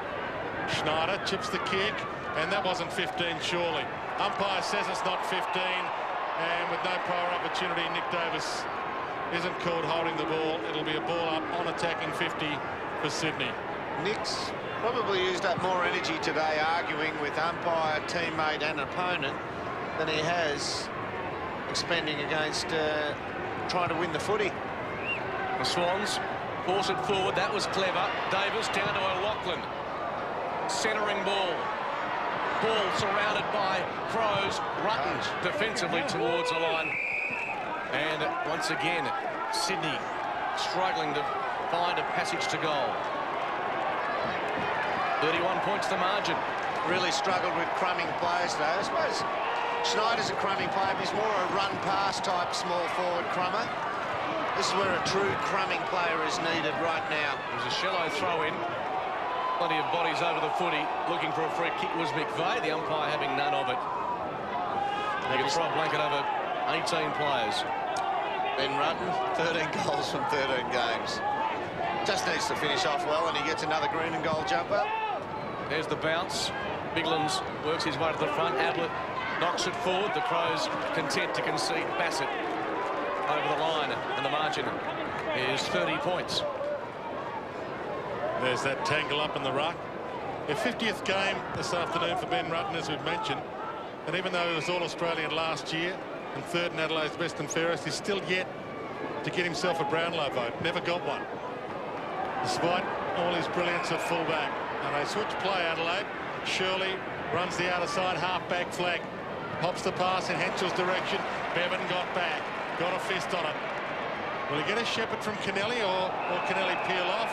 Schneider chips the kick, and that wasn't 15 surely. Umpire says it's not 15, and with no prior opportunity, Nick Davis isn't called holding the ball. It'll be a ball up on attacking 50 for Sydney. Nick's probably used up more energy today arguing with umpire, teammate and opponent than he has expending against trying to win the footy. The Swans force it forward. That was clever. Davis down to O'Loughlin. Centering ball. Ball surrounded by Crows. Rutten defensively towards the line. And once again, Sydney struggling to find a passage to goal. 31 points the margin. Really struggled with crumbing players today. I suppose Schneider's a crumbing player, but he's more a run-pass type small forward crummer. This is where a true crumbing player is needed right now. There's a shallow throw-in. Plenty of bodies over the footy. Looking for a free kick was McVeigh, the umpire having none of it. They can throw a blanket over 18 players. Ben Rutten, 13 goals from 13 games. Just needs to finish off well, and he gets another green and gold jumper. There's the bounce. Biglands works his way to the front. Ablett knocks it forward. The Crows content to concede. Bassett over the line, and the margin is 30 points. There's that tangle up in the ruck. Their 50th game this afternoon for Ben Rutten, as we've mentioned. And even though he was All-Australian last year and third in Adelaide's best and fairest, he's still yet to get himself a Brownlow vote. Never got one, despite all his brilliance at fullback. And they switch play, Adelaide. Shirley runs the outer side, half-back flag. Pops the pass in Henschel's direction. Bevan got back. Got a fist on it. Will he get a shepherd from Kennelly or Kennelly peel off?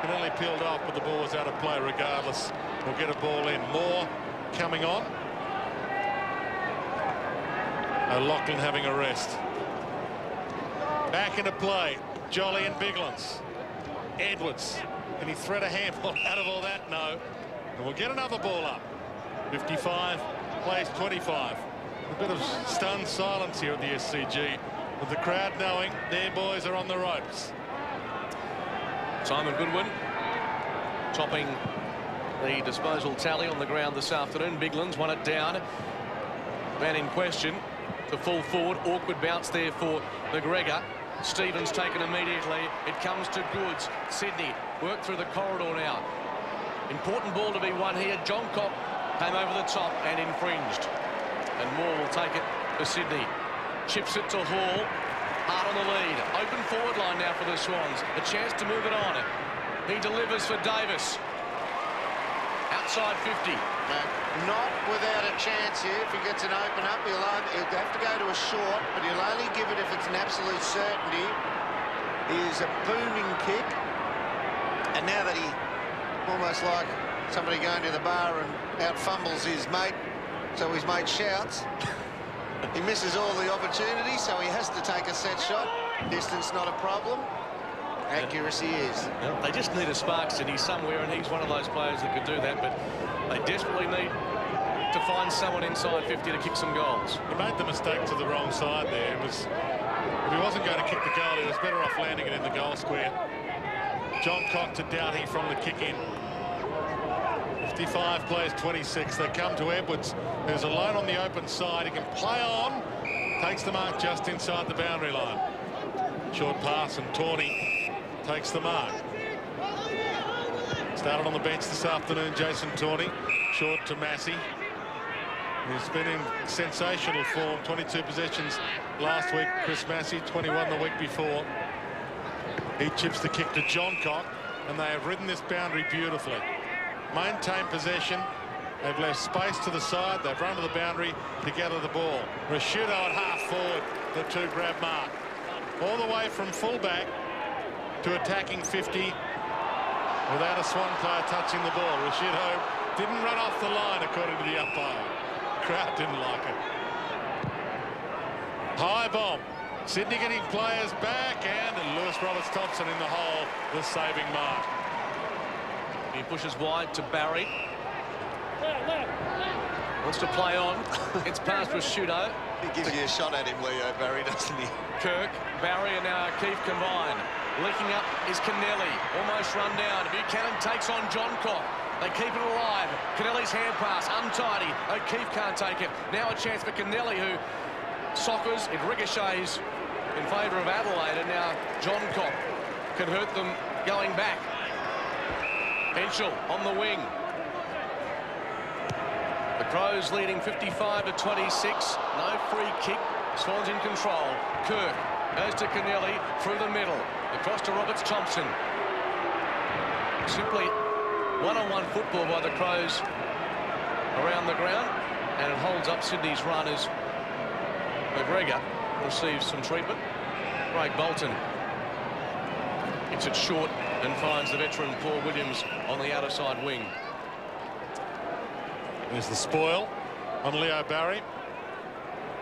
Kennelly peeled off, but the ball was out of play regardless. We'll get a ball in. Moore coming on. O'Loughlin having a rest. Back into play. Jolly and Biglands. Edwards. Can he thread a handball out of all that? No. And we'll get another ball up. 55 plays 25. A bit of stunned silence here at the SCG, with the crowd knowing their boys are on the ropes. Simon Goodwin topping the disposal tally on the ground this afternoon. Biglands won it down. Man in question to full forward. Awkward bounce there for McGregor. Stevens taken immediately. It comes to Goods. Sydney work through the corridor now. Important ball to be won here. John Cock came over the top and infringed. And Moore will take it for Sydney. Chips it to Hall. Hard on the lead. Open forward line now for the Swans. A chance to move it on. He delivers for Davis. Outside 50. Not without a chance here. If he gets an open up, he'll have to go to a short, but he'll only give it if it's an absolute certainty. He is a booming kick. And now that he, almost like somebody going to the bar and out fumbles his mate, so his mate shouts. He misses all the opportunities, so he has to take a set shot. Distance not a problem. Accuracy is. They just need a spark, Sydney, somewhere, and he's one of those players that could do that, but they desperately need to find someone inside 50 to kick some goals. He made the mistake to the wrong side there. If he wasn't going to kick the goal, he was better off landing it in the goal square. John Cock to Doughty from the kick in. 55 plays 26. They come to Edwards, who's alone on the open side. He can play on. Takes the mark just inside the boundary line. Short pass, and Tawney takes the mark. Started on the bench this afternoon, Jason Tawney. Short to Massey. He's been in sensational form. 22 possessions last week, Chris Massey. 21 the week before. He chips the kick to John Cock, and they have ridden this boundary beautifully. Maintain possession. They've left space to the side. They've run to the boundary to gather the ball. Rashudo at half forward, the two grab mark. All the way from fullback to attacking 50 without a Swan player touching the ball. Rashudo didn't run off the line, according to the umpire. Crowd didn't like it. High bomb. Sydney getting players back, and Lewis Roberts-Thompson in the hole, the saving mark. He pushes wide to Barry. Wants to play on. It's past Rashudo. He gives you a shot at him, Leo Barry, doesn't he? Kirk, Barry and now O'Keefe combined. Leaking up is Kennelly. Almost run down. Buchanan takes on John Cock. They keep it alive. Kennelly's hand pass, untidy. O'Keefe can't take it. Now a chance for Kennelly, who soccers. It ricochets in favour of Adelaide, and now John Cock can hurt them going back. Henschel on the wing. The Crows leading 55 to 26. No free kick. Swans in control. Kirk goes to Kennelly through the middle. Across to Roberts-Thompson. Simply one-on-one football by the Crows around the ground. And it holds up Sydney's run as McGregor receives some treatment. Craig Bolton hits it short and finds the veteran Paul Williams on the outer side wing. There's the spoil on Leo Barry.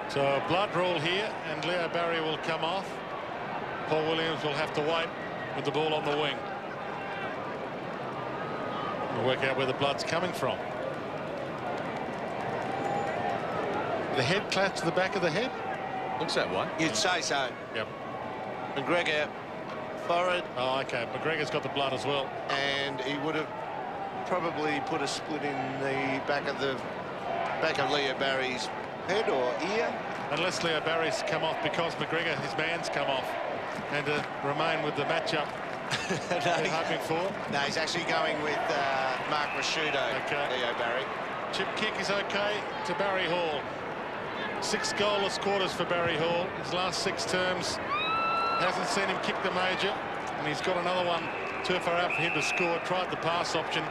So a blood rule here, and Leo Barry will come off. Paul Williams will have to wait with the ball on the wing. We'll work out where the blood's coming from. The head clapped to the back of the head. Looks that way. You'd say so. Yep. McGregor, forehead. Oh, OK. McGregor's got the blood as well. And he would have probably put a split in the back of Leo Barry's head or ear. Unless Leo Barry's come off because McGregor, his man's come off, and to remain with the matchup they're hoping for. No, he's actually going with Mark Rashudo, okay. Leo Barry. Chip kick is OK to Barry Hall. 6 goalless quarters for Barry Hall. His last 6 terms Hasn't seen him kick the major, and he's got another one too far out for him to score. Tried the pass option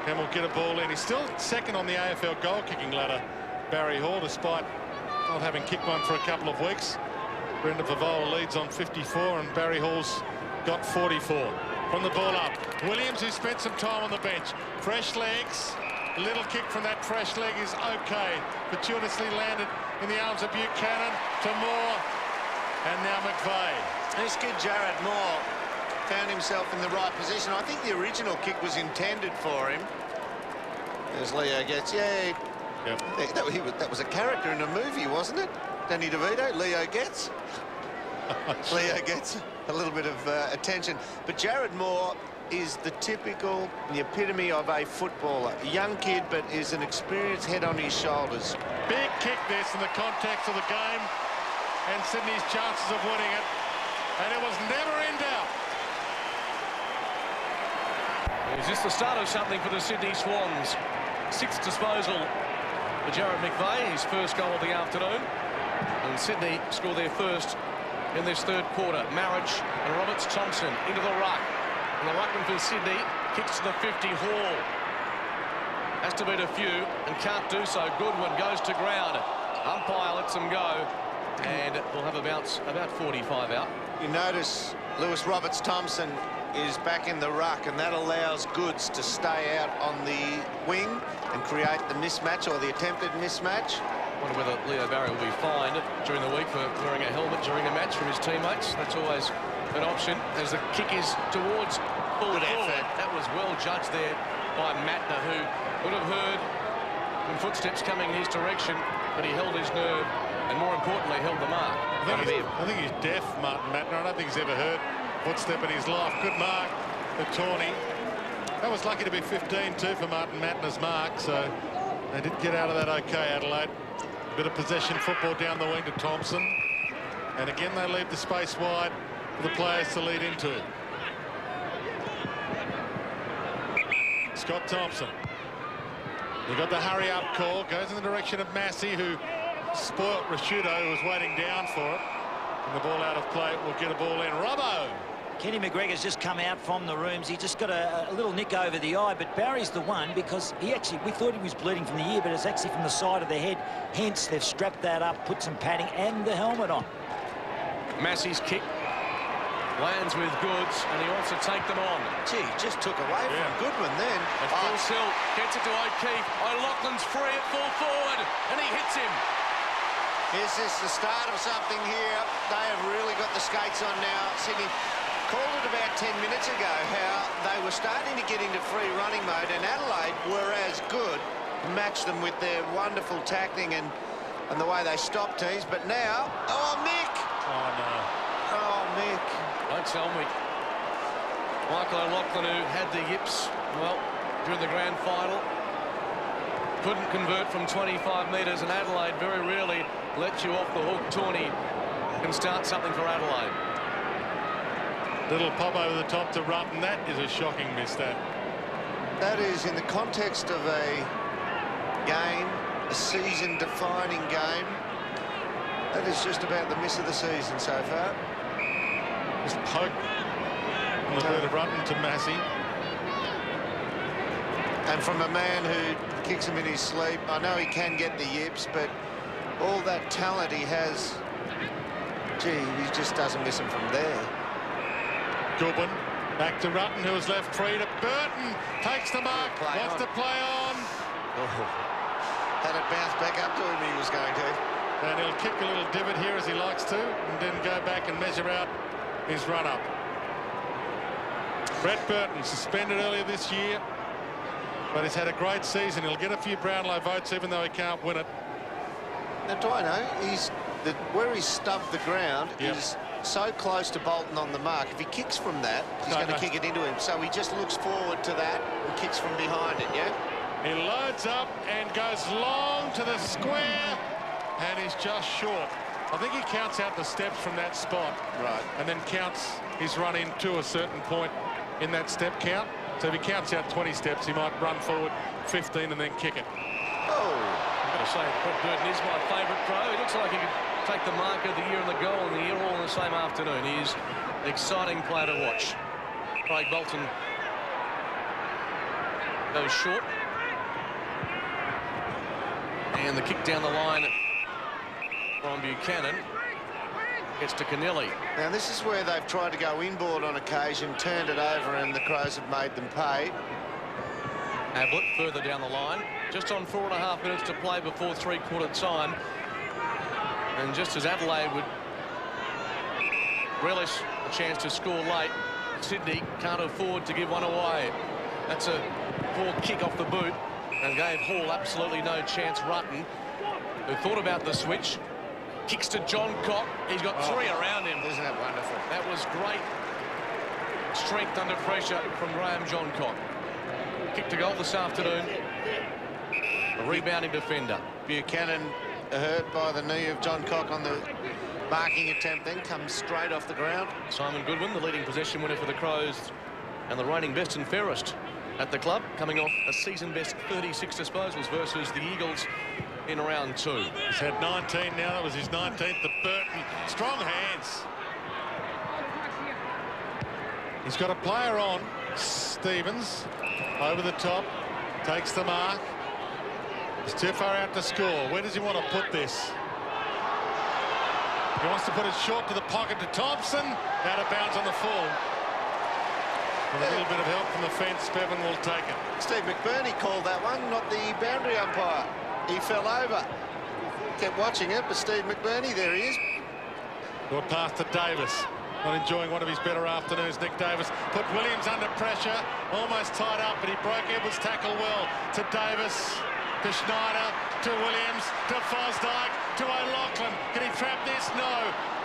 and will get a ball in. He's still second on the AFL goal-kicking ladder, Barry Hall, despite not having kicked one for a couple of weeks. Brendan Favola leads on 54, and Barry Hall's got 44. From the ball up, Williams, who spent some time on the bench. Fresh legs. A little kick from that fresh leg is okay. Fortuitously landed in the arms of Buchanan to Moore, and now McVeigh. This kid, Jared Moore, found himself in the right position. I think the original kick was intended for him. As Leo gets, Yep. That was a character in a movie, wasn't it? Danny DeVito, Leo gets. Leo gets a little bit of attention. But Jared Moore is the epitome of a footballer. A young kid, but is an experienced head on his shoulders. Big kick this in the context of the game and Sydney's chances of winning it. And it was never in doubt. Is this the start of something for the Sydney Swans? Sixth disposal for Jared McVeigh, his first goal of the afternoon. And Sydney score their first in this third quarter. Marriage and Roberts-Thompson into the ruck. And the ruckman for Sydney kicks to the 50. Hall has to beat a few and can't do so. Goodwin goes to ground. Umpire lets him go. And we'll have a bounce about 45 out. You notice Lewis Roberts-Thompson is back in the ruck, and that allows Goods to stay out on the wing and create the mismatch or the attempted mismatch. I wonder whether Leo Barry will be fined during the week for wearing a helmet during a match from his teammates. That's always an option as the kick is towards full forward. That was well judged there by Matner, who would have heard some footsteps coming in his direction, but he held his nerve and, more importantly, held the mark. I think he's deaf, Martin Matner. I don't think he's ever heard footstep in his life. Good mark for Tawney. That was lucky to be 15 too for Martin Matner's mark, so they did get out of that okay, Adelaide. A bit of possession football down the wing to Thompson, and again they leave the space wide for the players to lead into. Scott Thompson. He got the hurry-up call, goes in the direction of Massey, who spoilt Rashudo, who was waiting down for it. And the ball out of play will get a ball in. Robbo. Kenny McGregor's just come out from the rooms. He just got a little nick over the eye, but Barry's the one because we thought he was bleeding from the ear, but it's actually from the side of the head. Hence, they've strapped that up, put some padding and the helmet on. Massey's kick lands with Goods, and he wants to take them on. Gee, just took away from Goodwin then. At full tilt, gets it to O'Keefe. O'Loughlin's free at full forward, and he hits him. Is this the start of something here? They have really got the skates on now. Sydney called it about 10 minutes ago how they were starting to get into free running mode, and Adelaide were as good, matched them with their wonderful tackling and the way they stopped teams. But now, oh, Mick! Oh, no. Oh, Mick. Don't tell me. Michael O'Loughlin, who had the yips, well, during the grand final, couldn't convert from 25 metres, and Adelaide very rarely let you off the hook. Tawney can start something for Adelaide. Little pop over the top to Rutten. That is a shocking miss, that. That is in the context of a game, a season-defining game. That is just about the miss of the season so far. Just poke on the bird of Rutten to Massey. And from a man who kicks him in his sleep, I know he can get the yips, but all that talent he has, gee, he just doesn't miss him from there. Goodwin back to Rutten, who was left free to Burton. Takes the mark, wants to play on. Oh. Had it bounce back up to him, he was going to. And he'll kick a little divot here as he likes to, and then go back and measure out his run-up. Brett Burton, suspended earlier this year, but he's had a great season. He'll get a few Brownlow votes, even though he can't win it. Now, Dino, where he's stubbed the ground is so close to Bolton on the mark. If he kicks from that, he's going to kick it into him. So he just looks forward to that and kicks from behind it, yeah? He loads up and goes long to the square, and he's just short. I think he counts out the steps from that spot. Right. And then counts his run in to a certain point in that step count. So if he counts out 20 steps, he might run forward 15 and then kick it. Oh. I've got to say, Brett Burton is my favourite pro. He looks like he could take the mark of the year and the goal in the year all in the same afternoon. He is an exciting player to watch. Craig Bolton goes short. And the kick down the line from Buchanan gets to Kennelly. Now, this is where they've tried to go inboard on occasion, turned it over, and the Crows have made them pay. Ablett further down the line. Just on 4.5 minutes to play before three-quarter time. And just as Adelaide would relish a chance to score late, Sydney can't afford to give one away. That's a poor kick off the boot and gave Hall absolutely no chance. Rutten, who thought about the switch, kicks to John Cock. He's got three around him. Isn't that wonderful? That was great strength under pressure from Graham John Cock. Kick to goal this afternoon. A rebounding defender. Buchanan hurt by the knee of John Cock on the marking attempt, then comes straight off the ground. Simon Goodwin, the leading possession winner for the Crows and the reigning best and fairest at the club, coming off a season-best 36 disposals versus the Eagles in round 2. He's had 19 now. That was his 19th to Burton. Strong hands. He's got a player on. Stevens over the top, takes the mark. He's too far out to score. Where does he want to put this? He wants to put it short to the pocket to Thompson. Out of bounds on the full. With a little bit of help from the fence, Bevan will take it. Steve McBurney called that one, not the boundary umpire. He fell over. Kept watching it, but Steve McBurney, there he is. Got past to Davis. Not enjoying one of his better afternoons, Nick Davis. Put Williams under pressure. Almost tied up, but he broke Edwards' tackle well. To Davis, to Schneider, to Williams, to Fosdyke, to O'Loughlin. Can he trap this? No.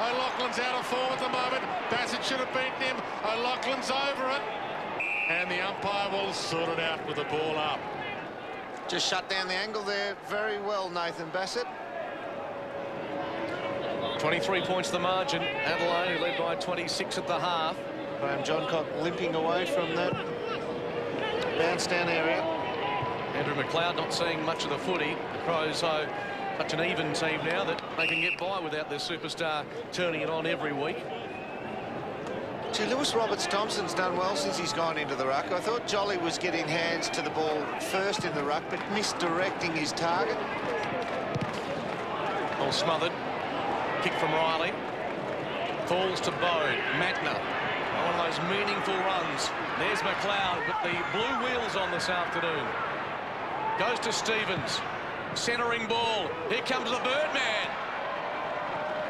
O'Loughlin's out of form at the moment. Bassett should have beaten him. O'Loughlin's over it. And the umpire will sort it out with the ball up. Just shut down the angle there very well, Nathan Bassett. 23 points the margin. Adelaide led by 26 at the half. Graham Johncock limping away from that bounce down area. Andrew McLeod not seeing much of the footy. The Crows are such an even team now that they can get by without their superstar turning it on every week. Gee, Lewis Roberts-Thompson's done well since he's gone into the ruck. I thought Jolly was getting hands to the ball first in the ruck, but misdirecting his target. All smothered. Kick from Riley. Falls to Bode. Magna. One of those meaningful runs. There's McLeod with the blue wheels on this afternoon. Goes to Stevens. Centering ball. Here comes the Birdman.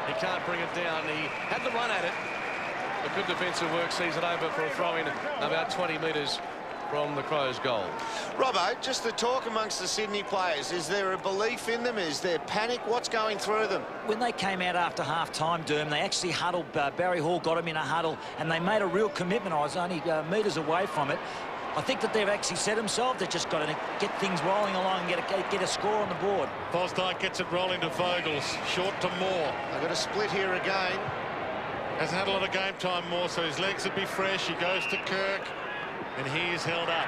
He can't bring it down. He had the run at it. A good defensive work sees it over for a throw-in about 20 metres from the Crows' goal. Robbo, just the talk amongst the Sydney players. Is there a belief in them? Is there panic? What's going through them? When they came out after half-time, Derm, they actually huddled. Barry Hall got him in a huddle, and they made a real commitment. I was only metres away from it. I think that they've actually set themselves. They've just got to get things rolling along and get a score on the board. Fosdyke gets it rolling to Vogels. Short to Moore. They've got a split here again. Hasn't had a lot of game time, Moore, so his legs would be fresh. He goes to Kirk, and he is held up.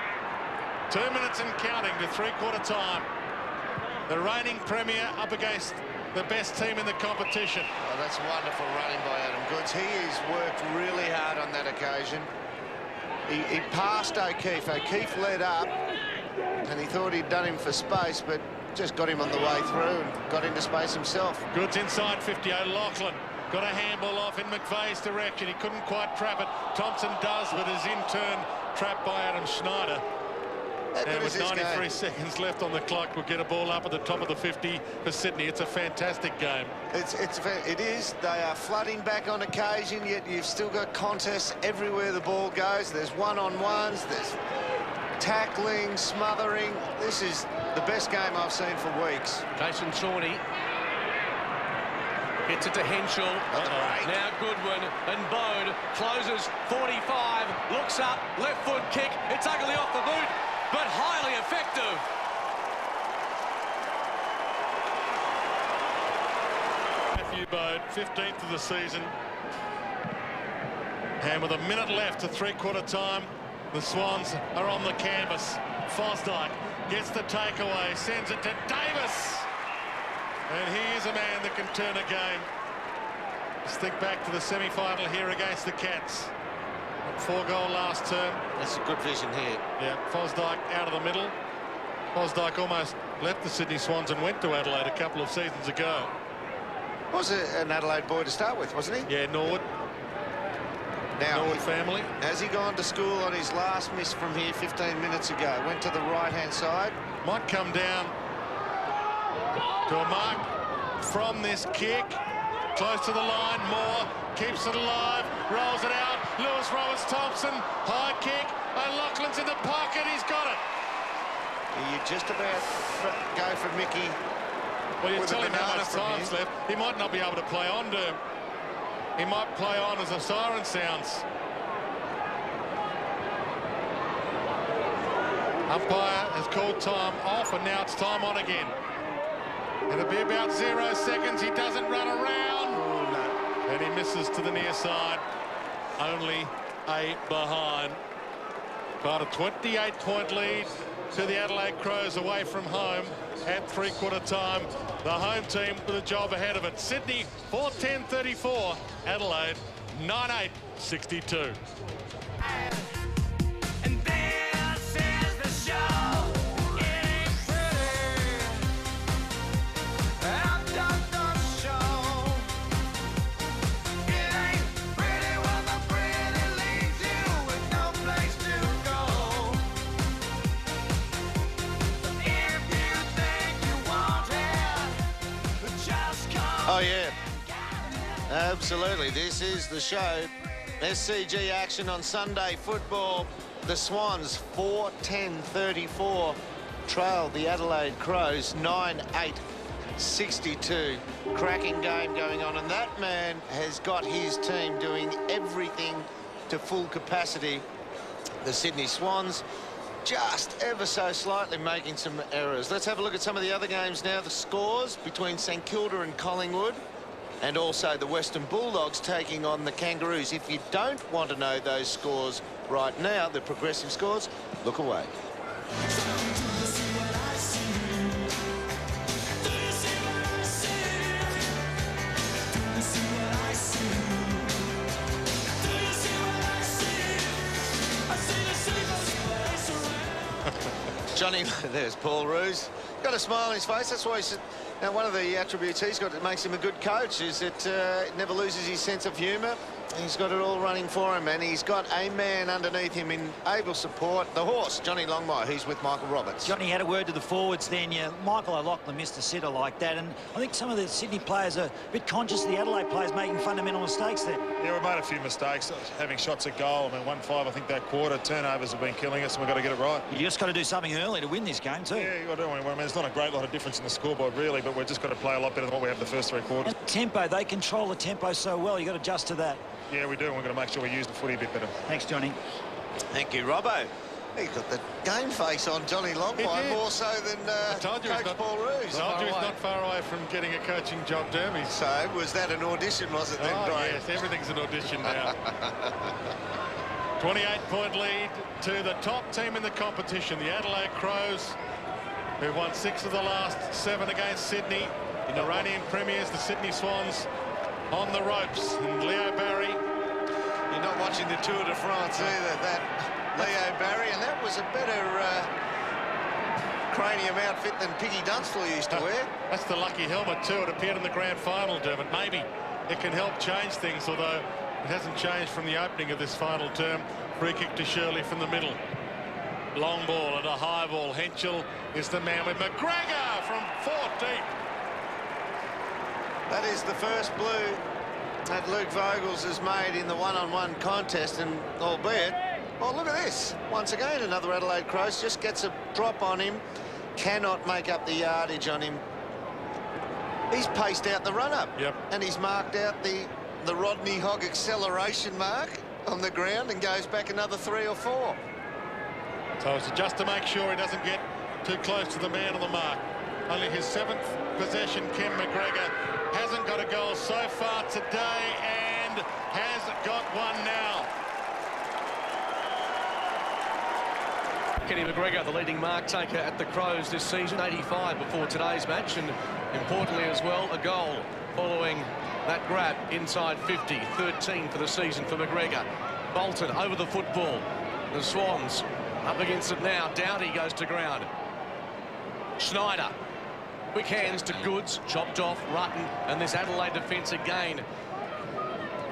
2 minutes and counting to three-quarter time. The reigning premier up against the best team in the competition. Oh, that's wonderful running by Adam Goods. He has worked really hard on that occasion. He passed O'Keefe. O'Keefe led up, and he thought he'd done him for space, but just got him on the way through and got into space himself. Goods inside 50. O'Loughlin got a handball off in McVeigh's direction. He couldn't quite trap it. Thompson does, but is in turn trapped by Adam Schneider. And with 93 seconds left on the clock, we'll get a ball up at the top of the 50 for Sydney. It's a fantastic game. It is. They are flooding back on occasion, yet you've still got contests everywhere the ball goes. There's one-on-ones, there's tackling, smothering. This is the best game I've seen for weeks. Jason Sawney gets it to Henschel. Now Goodwin, and Bode closes 45, looks up, left foot kick. It's ugly off the boot, but highly effective. Matthew Bode, 15th of the season. And with a minute left to three-quarter time, the Swans are on the canvas. Fosdyke gets the takeaway, sends it to Davis. And he is a man that can turn a game. Let's think back to the semi-final here against the Cats. 4-goal last term. That's a good vision here. Yeah, Fosdyke out of the middle. Fosdyke almost left the Sydney Swans and went to Adelaide a couple of seasons ago. Was an Adelaide boy to start with, wasn't he? Yeah, Norwood. Now, Norwood family. Has he gone to school on his last miss from here 15 minutes ago? Went to the right-hand side. Might come down to a mark from this kick. Close to the line, Moore keeps it alive, rolls it out. Lewis Roberts-Thompson, high kick. O'Loughlin's in the pocket, he's got it. You just about go for Mickey. Well, you tell him how much time's left. He might not be able to play on to him. He might play on as a siren sounds. Umpire has called time off, and now it's time on again. It'll be about 0 seconds. He doesn't run around. Oh, no. And he misses to the near side. Only a behind. But a 28-point lead to the Adelaide Crows away from home at three-quarter time. The home team with a job ahead of it. Sydney 4:10:34. Adelaide 9:8:62. And this is the show. It ain't pretty. I've done the show. It ain't pretty when the pretty leaves you with no place to go. If you think you want it, just come. Oh, yeah. Absolutely. This is the show. SCG action on Sunday football. The Swans 4:10:34 trailed the Adelaide Crows 9:8:62. Cracking game going on, and that man has got his team doing everything to full capacity. The Sydney Swans just ever so slightly making some errors. Let's have a look at some of the other games now. The scores between St Kilda and Collingwood, and also the Western Bulldogs taking on the Kangaroos. If you don't want to know those scores right now, the progressive scores, look away. Johnny, there's Paul Roos. Got a smile on his face. That's why he's... Now, one of the attributes he's got that makes him a good coach is that he never loses his sense of humour. He's got it all running for him, and he's got a man underneath him in able support. The horse, Johnny Longmire, he's with Michael Roberts. Johnny had a word to the forwards then. Yeah, Michael O'Loughlin missed a sitter like that, and I think some of the Sydney players are a bit conscious of the Adelaide players making fundamental mistakes there. Yeah, we made a few mistakes, having shots at goal. I mean, 1-5, I think that quarter. Turnovers have been killing us, and we've got to get it right. You just got to do something early to win this game too. Yeah, you got to do it. I mean, there's not a great lot of difference in the scoreboard, really, but we've just got to play a lot better than what we have the first three quarters. And tempo, they control the tempo so well. You got to adjust to that. Yeah, we do, and we've got to make sure we use the footy a bit better. Thanks, Johnny. Thank you, Robbo. He's got the game face on Johnny Longmire, more so than Coach Paul Roos. I told you he's not far away from getting a coaching job, Dermy. So, was that an audition, was it then, Brian? Yes, everything's an audition now. 28-point lead to the top team in the competition, the Adelaide Crows, who won 6 of the last 7 against Sydney. In the reigning premiers, the Sydney Swans on the ropes. And Leo Barry. You're not watching the Tour de France either, that Leo Barry, and that was a better cranium outfit than Piggy Dunstall used to wear. That's the lucky helmet too. It appeared in the grand final, Dermot. Maybe it can help change things, although it hasn't changed from the opening of this final term. Free kick to Shirley from the middle. Long ball and a high ball. Henschel is the man with McGregor from 4 deep. That is the first blue that Luke Vogels has made in the one-on-one contest, and albeit, well, look at this. Once again, another Adelaide Crows just gets a drop on him, cannot make up the yardage on him. He's paced out the run-up. Yep. And he's marked out the Rodney Hogg acceleration mark on the ground and goes back another 3 or 4. So it's just to make sure he doesn't get too close to the man on the mark. Only his 7th possession, Ken McGregor, hasn't got a goal so far today and has got one now. Kenny McGregor, the leading mark taker at the Crows this season, 85 before today's match, and importantly as well, a goal following that grab inside 50, 13 for the season for McGregor. Bolton over the football. The Swans up against it now. Doughty goes to ground. Schneider. Quick hands to Goods. Chopped off Rutten. And this Adelaide defence again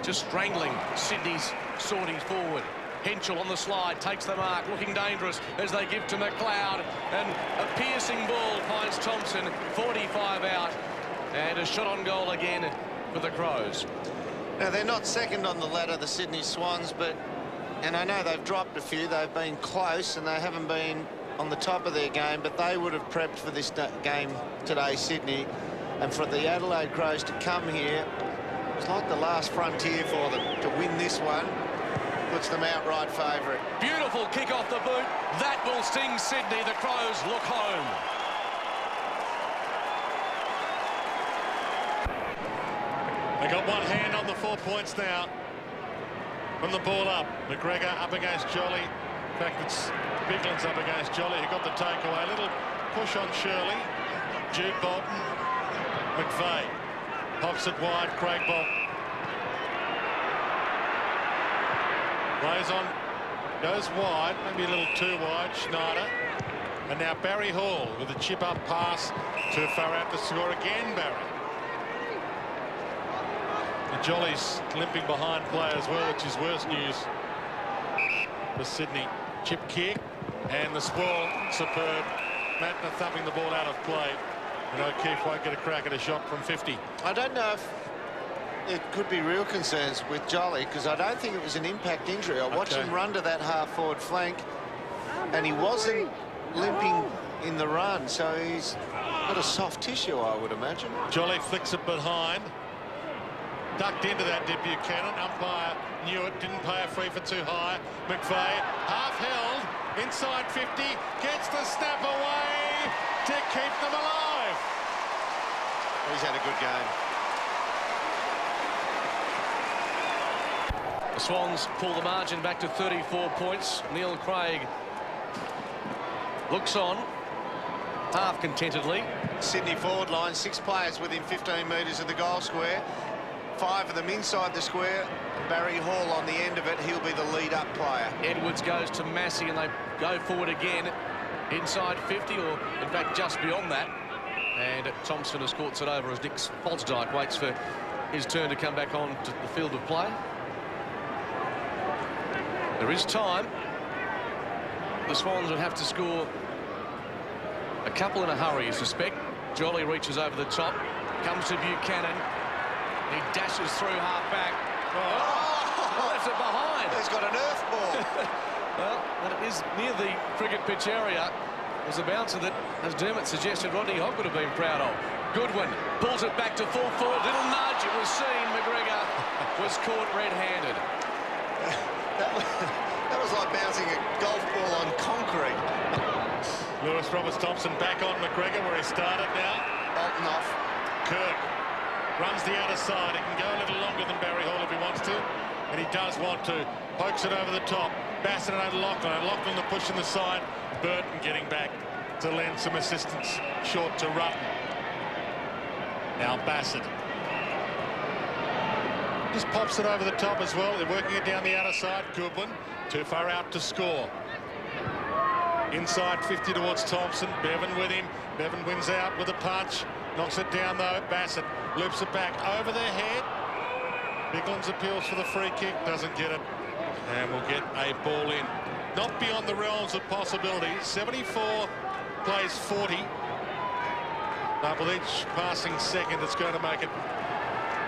just strangling Sydney's sorties forward. Henschel on the slide, takes the mark, looking dangerous as they give to McLeod. And a piercing ball finds Thompson, 45 out. And a shot on goal again for the Crows. Now, they're not second on the ladder, the Sydney Swans, and I know they've dropped a few. They've been close and they haven't been on the top of their game, but they would have prepped for this game today, Sydney. And for the Adelaide Crows to come here, it's like the last frontier for them. To win this one puts them outright favourite. Beautiful kick off the boot. That will sting Sydney. The Crows look home. They got one hand on the 4 points now. From the ball up, McGregor up against Jolly. In fact, it's Bigland's up against Jolly, who got the takeaway. A little push on Shirley. Jude Bolton. McVeigh pops it wide. Craig Bolton plays on, goes wide, maybe a little too wide. Schneider. And now Barry Hall with a chip up pass to far out to score again. Barry. Jolly's limping behind play as well, which is worse news for Sydney. Chip kick and the spoil superb. Matner thumping the ball out of play, and O'Keefe won't get a crack at a shot from 50. I don't know if it could be real concerns with Jolly, because I don't think it was an impact injury. I watched him run to that half-forward flank, and he wasn't limping in the run, so he's got a soft tissue, I would imagine. Jolly flicks it behind. Ducked into that, did Buchanan. Umpire knew it, didn't pay a free for too high. McVeigh, half held, inside 50, gets the snap away to keep them alive. He's had a good game. The Swans pull the margin back to 34 points. Neil Craig looks on, half contentedly. Sydney forward line, 6 players within 15 metres of the goal square. 5 of them inside the square. Barry Hall on the end of it. He'll be the lead-up player. Edwards goes to Massey and they go forward again inside 50, or in fact just beyond that. And Thompson has caught it over as Nick Fosdyke waits for his turn to come back on to the field of play. There is time. The Swans would have to score a couple in a hurry, you suspect. Jolly reaches over the top, comes to Buchanan. He dashes through half-back. Left it behind. He's got an earth ball. Well, and it is near the cricket pitch area. It was a bouncer that, as Dermot suggested, Rodney Hogg would have been proud of. Goodwin pulls it back to full forward. Little nudge. It was seen. McGregor was caught red-handed. That was like bouncing a golf ball on concrete. Lewis Roberts-Thompson back on McGregor where he started now. Bolton off. Kirk runs the outer side. He can go a little longer than Barry Hall if he wants to, and he does want to. Pokes it over the top. Bassett and O'Loughlin. O'Loughlin the push in the side. Burton getting back to lend some assistance short to Rutten. Now Bassett just pops it over the top as well. They're working it down the outer side. Goodwin too far out to score. Inside 50 towards Thompson. Bevan with him. Bevan wins out with a punch. Knocks it down though. Bassett loops it back over their head. Bigland's appeals for the free kick. Doesn't get it. And we'll get a ball in. Not beyond the realms of possibility. 74 plays 40. But with each passing second, it's going to make it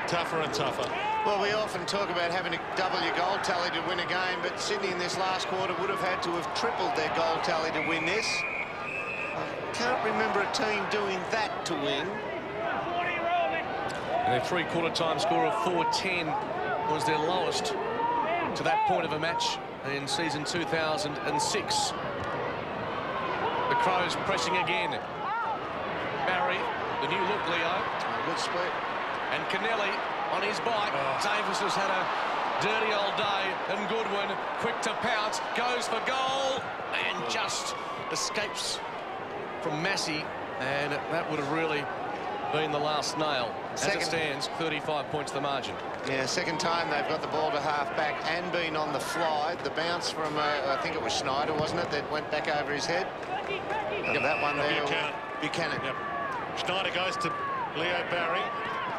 tougher and tougher. Well, we often talk about having to double your goal tally to win a game, but Sydney in this last quarter would have had to have tripled their goal tally to win this. I can't remember a team doing that to win. And their three-quarter time score of 4-10 was their lowest to that point of a match in season 2006. The Crows pressing again. Barry, the new look, Leo. Good split. And Kennelly on his bike. Davis has had a dirty old day, and Goodwin quick to pounce, goes for goal, and just escapes from Massey, and that would have really been the last nail. As it stands, 35 points the margin. Yeah, second time they've got the ball to half-back and been on the fly. The bounce from, I think it was Schneider, wasn't it, that went back over his head? That one there. Buchanan. Yep. Schneider goes to Leo Barry,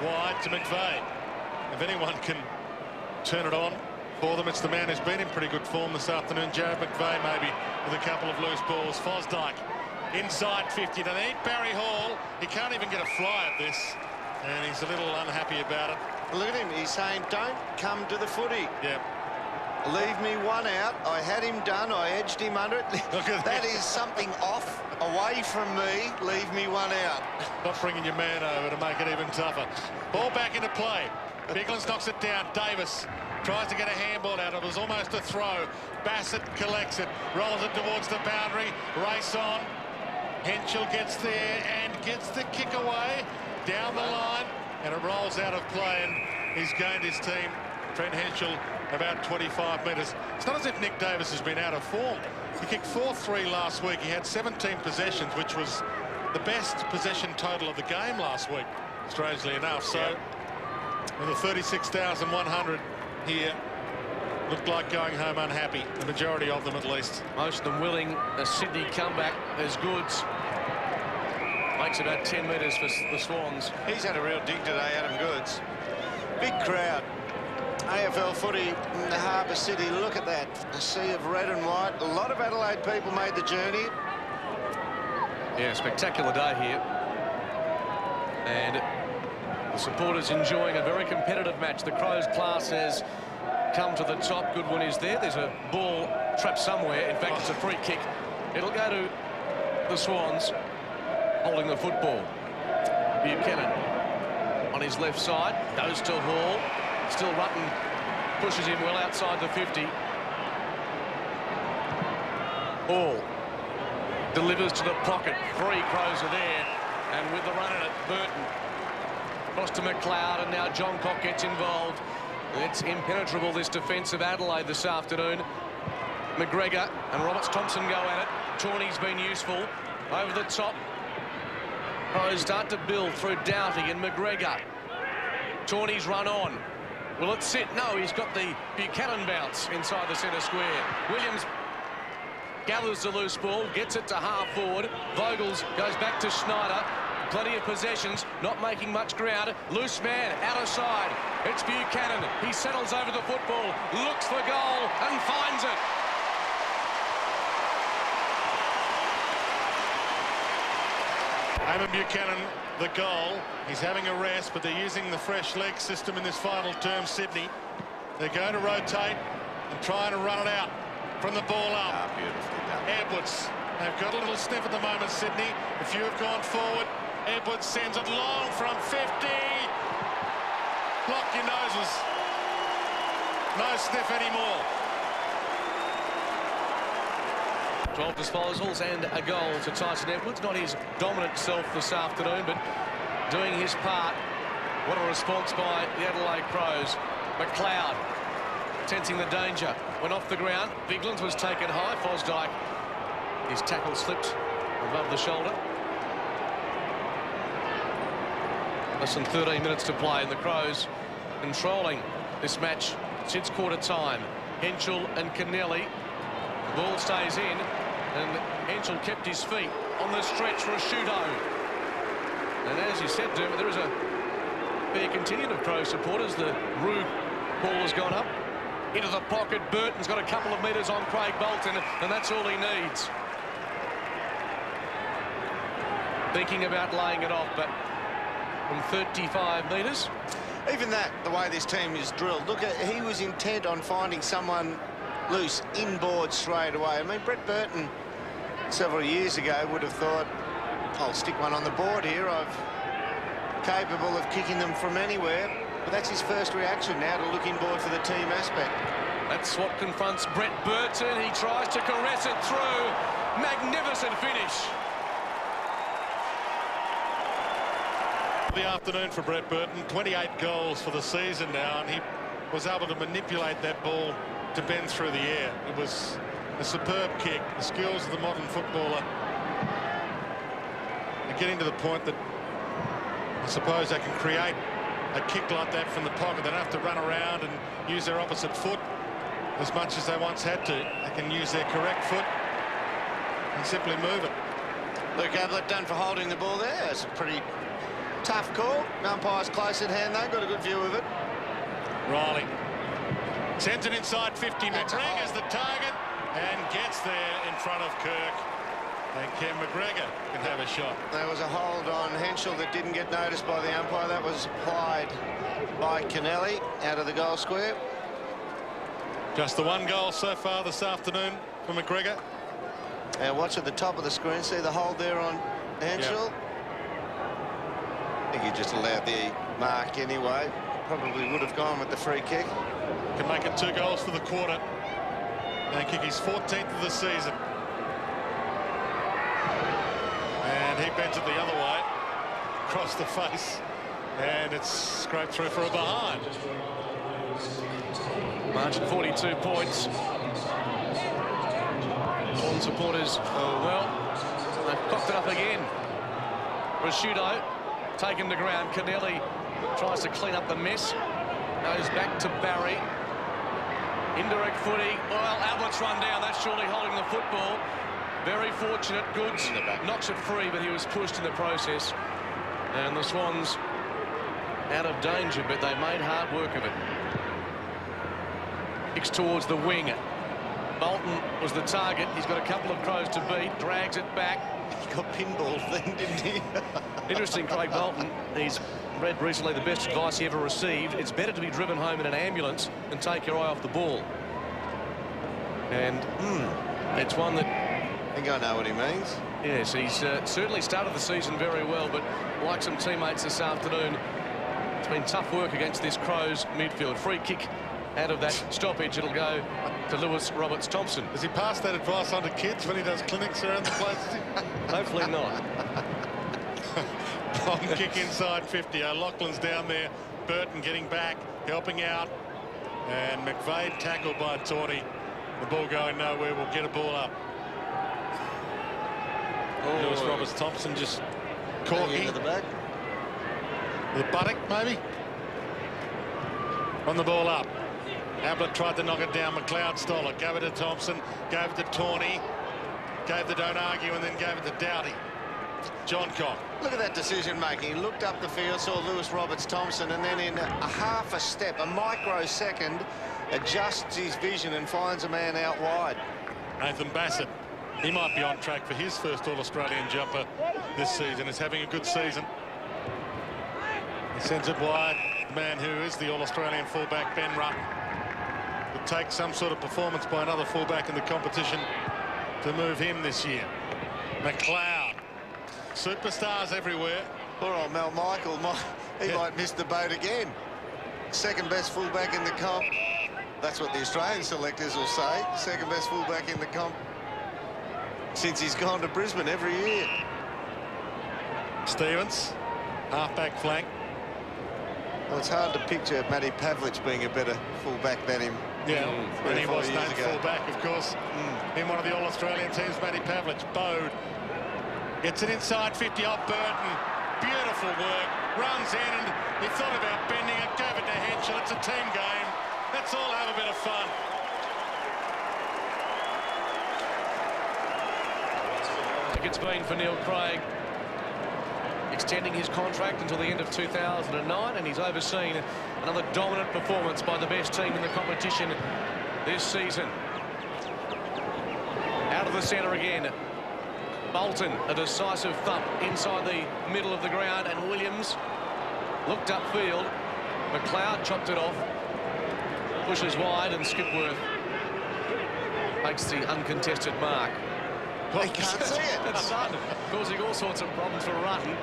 wide to McVeigh. If anyone can turn it on for them, it's the man who's been in pretty good form this afternoon, Jared McVeigh, maybe, with a couple of loose balls. Fosdyke inside 50 to need Barry Hall. He can't even get a fly at this, and he's a little unhappy about it. Look at him, he's saying, don't come to the footy. Yeah. Leave me one out. I had him done. I edged him under it. Look at that is something off, away from me. Leave me one out. Not bringing your man over to make it even tougher. Ball back into play. Biglands knocks it down. Davis tries to get a handball out. It was almost a throw. Bassett collects it, rolls it towards the boundary. Race on. Henschel gets there and gets the kick away down the line, and it rolls out of play, and he's gained his team, Trent Henschel, about 25 metres. It's not as if Nick Davis has been out of form. He kicked 4-3 last week. He had 17 possessions, which was the best possession total of the game last week, strangely enough. So with the 36,100 here, looked like going home unhappy, the majority of them at least. Most of them willing. A Sydney comeback as Goods makes about 10 metres for the Swans. He's had a real dig today, Adam Goods. Big crowd. AFL footy in the Harbour City. Look at that. A sea of red and white. A lot of Adelaide people made the journey. Yeah, spectacular day here. And the supporters enjoying a very competitive match. The Crows class has come to the top. Goodwin is there. There's a ball trapped somewhere. In fact, it's a free kick. It'll go to the Swans holding the football. Buchanan on his left side. Goes to Hall. Still Rutten pushes him well outside the 50. Hall delivers to the pocket. 3 Crows are there. And with the run in it, Burton across to McLeod, and now John Cock gets involved. It's impenetrable, this defence of Adelaide this afternoon. McGregor and Roberts Thompson go at it. Tawney's been useful. Over the top. Crows start to build through Doughty and McGregor. Tawney's run on. Will it sit? No, he's got the Buchanan bounce inside the centre square. Williams gathers the loose ball, gets it to half forward. Vogels goes back to Schneider. Plenty of possessions, not making much ground. Loose man, out of side. It's Buchanan. He settles over the football, looks for goal and finds it. Eamon Buchanan, the goal. He's having a rest, but they're using the fresh leg system in this final term, Sydney. They're going to rotate and trying to run it out from the ball up. Beautifully done. Edwards. They've got a little sniff at the moment, Sydney. A few have gone forward. Edwards sends it long from 50. Block your noses. No sniff anymore. 12 disposals and a goal to Tyson Edwards. Not his dominant self this afternoon, but doing his part. What a response by the Adelaide Crows. McLeod sensing the danger. Went off the ground. Biglands was taken high. Fosdyke, his tackle slipped above the shoulder. Less than 13 minutes to play, and the Crows controlling this match since quarter time. Henschel and Kennelly. The ball stays in, and Henschel kept his feet on the stretch for a shooto. And as you said, Dermot, there is a fair contingent of Crow supporters. The Rue ball has gone up into the pocket. Burton's got a couple of metres on Craig Bolton, and that's all he needs. Thinking about laying it off, but from 35 metres. Even that, the way this team is drilled. Look, he was intent on finding someone loose inboard straight away. I mean, Brett Burton several years ago would have thought, I'll stick one on the board here. I'm capable of kicking them from anywhere. But that's his first reaction now, to look inboard for the team aspect. That's what confronts Brett Burton. He tries to caress it through. Magnificent finish. The afternoon for Brett Burton. 28 goals for the season now, and he was able to manipulate that ball to bend through the air. It was A superb kick. The skills of the modern footballer are getting to the point that I suppose they can create a kick like that from the pocket. They don't have to run around and use their opposite foot as much as they once had to. They can use their correct foot and simply move it. Luke Ablett done for holding the ball there. It's a pretty tough call. Umpire's close at hand, though. Got a good view of it. Riley sends it inside 50. McGregor's the target and gets there in front of Kirk. And Ken McGregor can have a shot. There was a hold on Henschel that didn't get noticed by the umpire. That was applied by Kennelly out of the goal square. Just the one goal so far this afternoon for McGregor. And watch at the top of the screen. See the hold there on Henschel? Yep. I think he just allowed the mark anyway. Probably would have gone with the free kick. Can make it 2 goals for the quarter and kick his 14th of the season. And he bends it the other way, across the face, and it's scraped through for a behind. Margin 42 points. Swan supporters, well, they've cocked it up again. Prosciutto taken to ground. Kennelly tries to clean up the mess. Goes back to Barry. Indirect footy. Well, Ablett's run down. That's surely holding the football. Very fortunate. Goods knocks it free, but he was pushed in the process. And the Swans out of danger, but they made hard work of it. Kicks towards the wing. Bolton was the target. He's got a couple of Crows to beat. Drags it back. He got pinballed then, didn't he? Interesting, Craig Bolton. He's read recently the best advice he ever received. It's better to be driven home in an ambulance than take your eye off the ball. And it's one that... I think I know what he means. Yes, he's certainly started the season very well, but like some teammates this afternoon, it's been tough work against this Crows midfield. Free kick out of that stoppage. It'll go to Lewis Roberts-Thompson. Does he pass that advice on to kids when he does clinics around the place? Hopefully not. Long kick inside 50. O'Loughlin's down there. Burton getting back, helping out. And McVeigh tackled by Torty. The ball going nowhere. We'll get a ball up. Lewis Roberts-Thompson just corky. The back. The buttock, maybe. On the ball up. Ablett tried to knock it down. McLeod stole it. Gave it to Thompson. Gave it to Tawney. Gave the don't argue and then gave it to Doughty. John Cock. Look at that decision making. He looked up the field, saw Lewis Roberts-Thompson, and then in a half a step, a microsecond, adjusts his vision and finds a man out wide. Nathan Bassett. He might be on track for his first All-Australian jumper this season. He's having a good season. He sends it wide. The man who is the All-Australian fullback, Ben Rutt, would take some sort of performance by another fullback in the competition to move him this year. McLeod. Superstars everywhere. Poor old Mel Michael. He might miss the boat again. Second best fullback in the comp. That's what the Australian selectors will say. Second best fullback in the comp since he's gone to Brisbane every year. Stevens, half-back flank. Well, it's hard to picture Matty Pavlich being a better fullback than him. Yeah, and he was named ago. fullback, of course, in one of the All-Australian teams. Matty Pavlich, Bode. Gets it inside 50 off Burton. Beautiful work. Runs in and he thought about bending it. Gave it to Henschel. It's a team game. Let's all have a bit of fun. It's been for Neil Craig, extending his contract until the end of 2009, and he's overseen another dominant performance by the best team in the competition this season. Out of the centre again. Bolton, a decisive thump inside the middle of the ground, and Williams looked upfield. McLeod chopped it off, pushes wide, and Skipworth makes the uncontested mark. He can't see it. That's sudden, causing all sorts of problems for Rutten.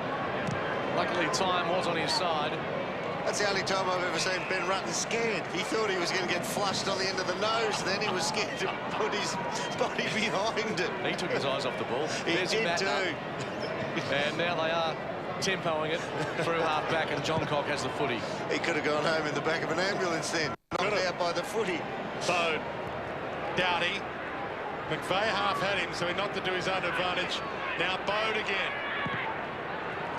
Luckily, time was on his side. That's the only time I've ever seen Ben Rutten scared. He thought he was going to get flushed on the end of the nose. Then he was scared to put his body behind it. He took his eyes off the ball. He did too. And now they are tempoing it through half-back, and John Cock has the footy. He could have gone home in the back of an ambulance then. Knocked out by the footy. Bode. Doughty. McVeigh half had him, so he knocked it to his own advantage. Now Bode again.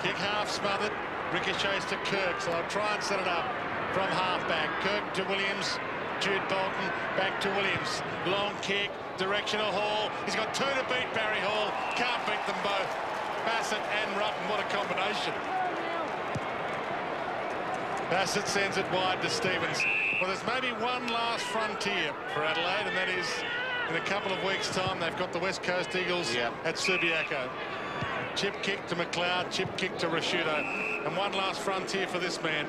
Kick half smothered. Ricochets to Kirk, so they'll try and set it up from half-back. Kirk to Williams. Jude Bolton back to Williams. Long kick, directional Hall. He's got 2 to beat Barry Hall. Can't beat them both. Bassett and Rutten, what a combination. Bassett sends it wide to Stevens. Well, there's maybe one last frontier for Adelaide, and that is in a couple of weeks' time they've got the West Coast Eagles at Subiaco. Chip kick to McLeod, chip kick to Rashudo. And one last frontier for this man.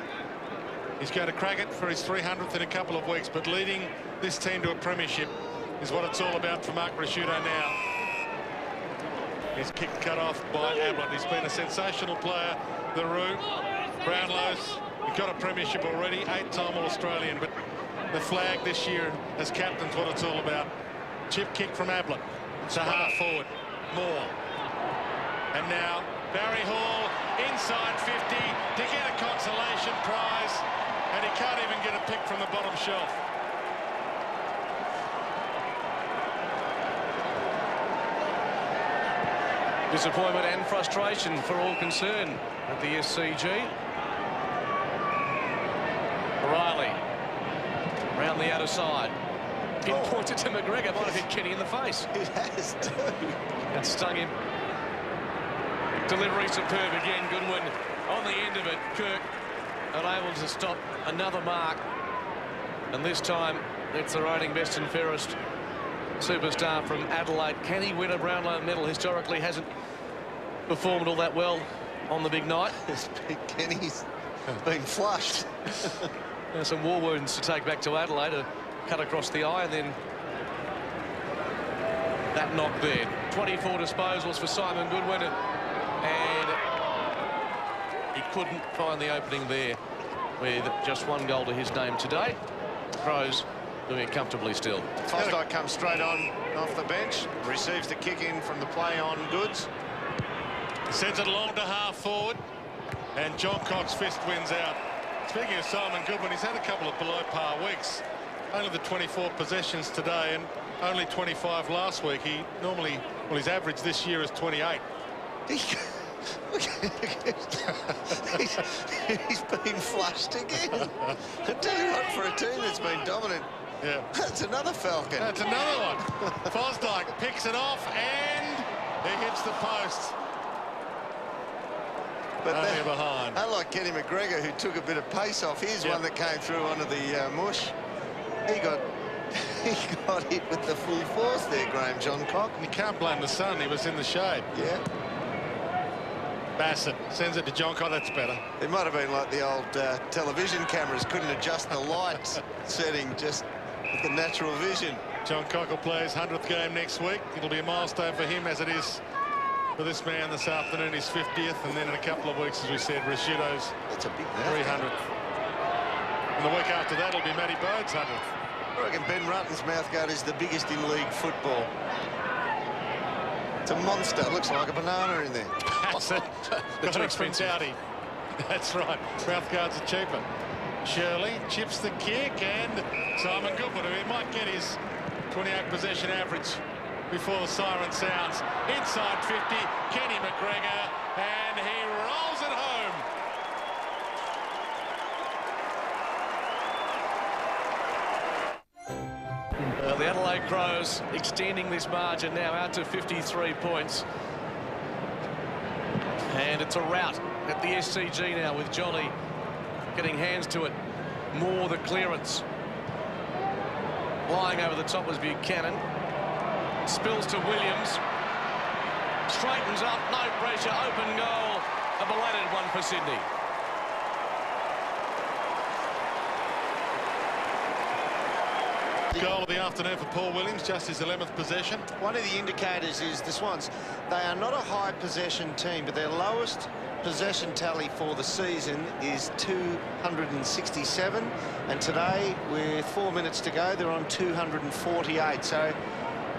He's going to crack it for his 300th in a couple of weeks, but leading this team to a premiership is what it's all about for Mark Rashudo now. His kick cut off by Ablett. He's been a sensational player. The Roo, Brownlows, he got a premiership already, 8-time All-Australian, but the flag this year as captain's what it's all about. Chip kick from Ablett to half forward. Moore. And now Barry Hall inside 50 to get a consolation prize, and he can't even get a pick from the bottom shelf. Disappointment and frustration for all concerned at the SCG. Riley round the outer side. Pinpointed to McGregor, might have hit Kenny in the face. It has too. That stung him. Delivery superb again. Goodwin on the end of it. Kirk unable to stop another mark, and this time it's the reigning best and fairest superstar from Adelaide. Can he win a Brownlow medal? Historically hasn't performed all that well on the big night. Kenny's been flushed. Some war wounds to take back to Adelaide. A cut across the eye, and then that knock there. 24 disposals for Simon Goodwin, and he couldn't find the opening there with just 1 goal to his name today. Crows doing it comfortably still. Fosdyke comes straight on off the bench, receives the kick in from the play on Goods. Sends it along to half forward, and John Cox fist wins out. Speaking of Simon Goodwin, he's had a couple of below par weeks. Only the 24 possessions today and only 25 last week. He normally, well, his average this year is 28. He's been flushed again. I tell you what, for a team that's been dominant, that's another Falcon. That's another one. Fosdyke picks it off and he hits the post. But only behind. Unlike Kenny McGregor, who took a bit of pace off his one that came through onto the mush, he got hit with the full force there, Graham John Cock. And you can't blame the sun, he was in the shade. Yeah. Bassett sends it to John Cock, that's better. It might have been like the old television cameras, couldn't adjust the light setting just with the natural vision. John Cock will play his 100th game next week. It'll be a milestone for him, as it is for this man this afternoon, his 50th, and then in a couple of weeks, as we said, Rashudo's 300th. And the week after that, it'll be Matty Bode's 100th. I reckon Ben Rutten's mouthguard is the biggest in league football. It's a monster. It looks like a banana in there. That's it. Got it from Dowdy. That's right. Mouthguards are cheaper. Shirley chips the kick, and Simon Goodwin, who might get his 28 possession average before the siren sounds. Inside 50, Kenny McGregor, and he rolls it home. The Adelaide Crows extending this margin now out to 53 points. And it's a rout at the SCG now, with Johnny getting hands to it. Moore the clearance. Flying over the top was Buchanan. Spills to Williams. Straightens up, no pressure, open goal. A belated one for Sydney. Goal of the afternoon for Paul Williams, just his 11th possession. One of the indicators is the Swans. They are not a high possession team, but their lowest possession tally for the season is 267, and today, with 4 minutes to go, they're on 248. So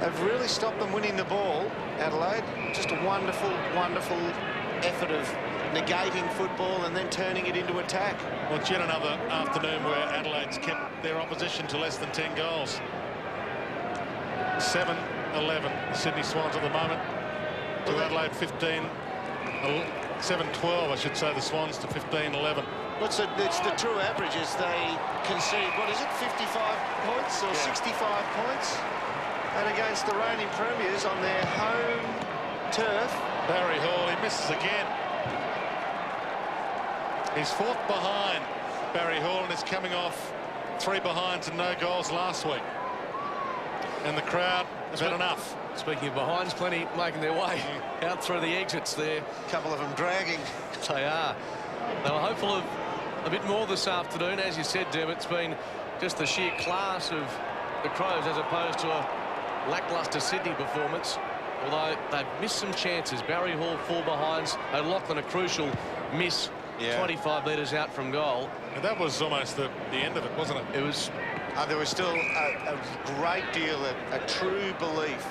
they've really stopped them winning the ball, Adelaide. Just a wonderful, wonderful effort of negating football and then turning it into attack. Well, it's yet another afternoon where Adelaide's kept their opposition to less than 10 goals. 7-11, Sydney Swans at the moment. To Adelaide 7-12, I should say, the Swans to 15-11. It's the true averages. They concede, what is it, 55 points or 65 points? And against the reigning premiers on their home turf. Barry Hall, he misses again. He's fourth behind Barry Hall and is coming off 3 behinds and no goals last week. And the crowd has had enough. Speaking of behinds, plenty making their way out through the exits there. A couple of them dragging. They are. They were hopeful of a bit more this afternoon. As you said, Dermot, it's been just the sheer class of the Crows as opposed to a lacklustre Sydney performance. Although they've missed some chances. Barry Hall 4 behinds. O'Loughlin a crucial miss. 25 metres out from goal. And that was almost the end of it, wasn't it? It was. There was still a great deal of a true belief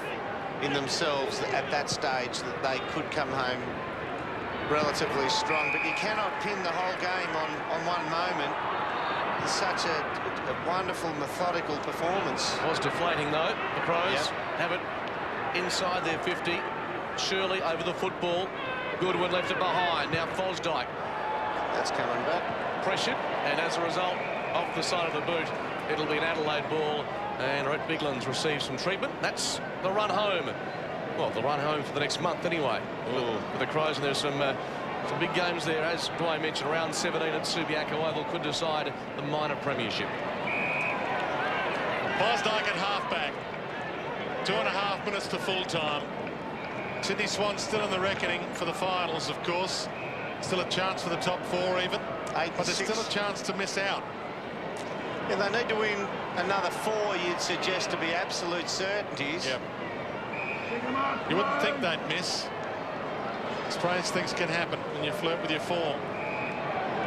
in themselves at that stage that they could come home relatively strong. But you cannot pin the whole game on one moment. It's such a wonderful, methodical performance. Was deflating, though. The Crows have it inside their 50. Shirley over the football. Goodwin left it behind. Now Fosdyke. That's coming back. Pressured, and as a result, off the side of the boot, it'll be an Adelaide ball, and Rhett Biglan's received some treatment. That's the run home. Well, the run home for the next month anyway for the Crows, and there's some big games there, as Dwayne mentioned. Round 17 at Subiaco Oval could decide the minor premiership. Fosdyke at halfback. 2.5 minutes to full time. Sydney Swans still in the reckoning for the finals, of course. Still a chance for the top 4 even. But there's still a chance to miss out. Yeah, they need to win another 4, you'd suggest, to be absolute certainties. Yep. You wouldn't think they'd miss. Strange things can happen when you flirt with your form.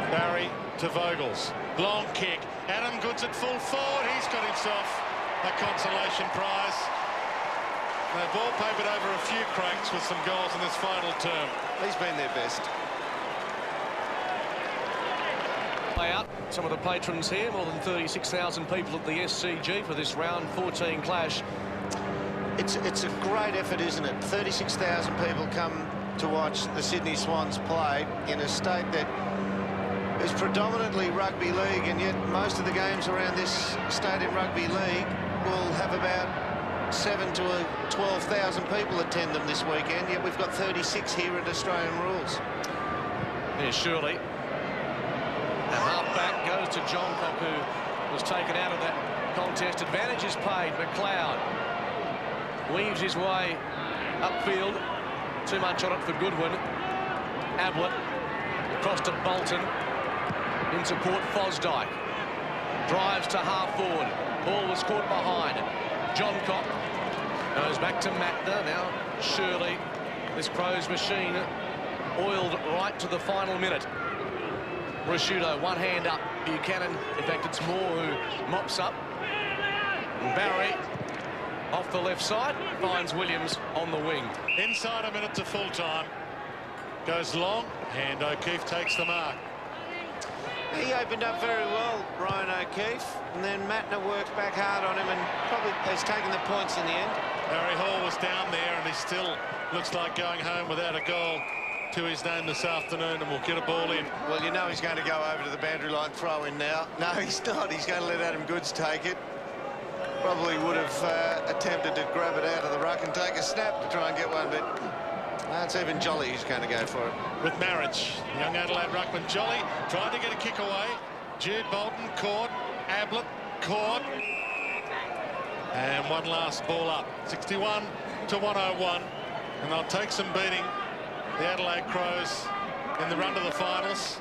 Barry to Vogels. Long kick. Adam Goods at full forward. He's got himself a consolation prize. They've wallpapered over a few cracks with some goals in this final term. He's been their best. Out. Some of the patrons here, more than 36,000 people at the SCG for this round 14 clash. It's a great effort, isn't it? 36,000 people come to watch the Sydney Swans play in a state that is predominantly rugby league, and yet most of the games around this state in rugby league will have about 7,000 to 12,000 people attend them this weekend, yet we've got 36 here at Australian rules. Yeah, surely. The halfback goes to Johncock, who was taken out of that contest. Advantage is paid. McLeod weaves his way upfield. Too much on it for Goodwin. Ablett across to Bolton. In support, Fosdyke. Drives to half forward. Ball was caught behind. Johncock goes back to Matner. Now Shirley. This Crows machine oiled right to the final minute. Rashudo, one hand up. Buchanan, in fact, it's Moore who mops up. And Barry, off the left side, finds Williams on the wing. Inside a minute to full time. Goes long, and O'Keefe takes the mark. He opened up very well, Ryan O'Keefe, and then Matner worked back hard on him and probably has taken the points in the end. Barry Hall was down there, and he still looks like going home without a goal to his name this afternoon, and will get a ball in. Well, you know he's going to go over to the boundary line throw in now. No, he's not. He's going to let Adam Goods take it. Probably would have attempted to grab it out of the ruck and take a snap to try and get one, but it's even Jolly who's going to go for it. With Marriage, young Adelaide ruckman Jolly trying to get a kick away. Jude Bolton caught. Ablett caught. And one last ball up. 61 to 101. And they'll take some beating, the Adelaide Crows, in the run to the finals.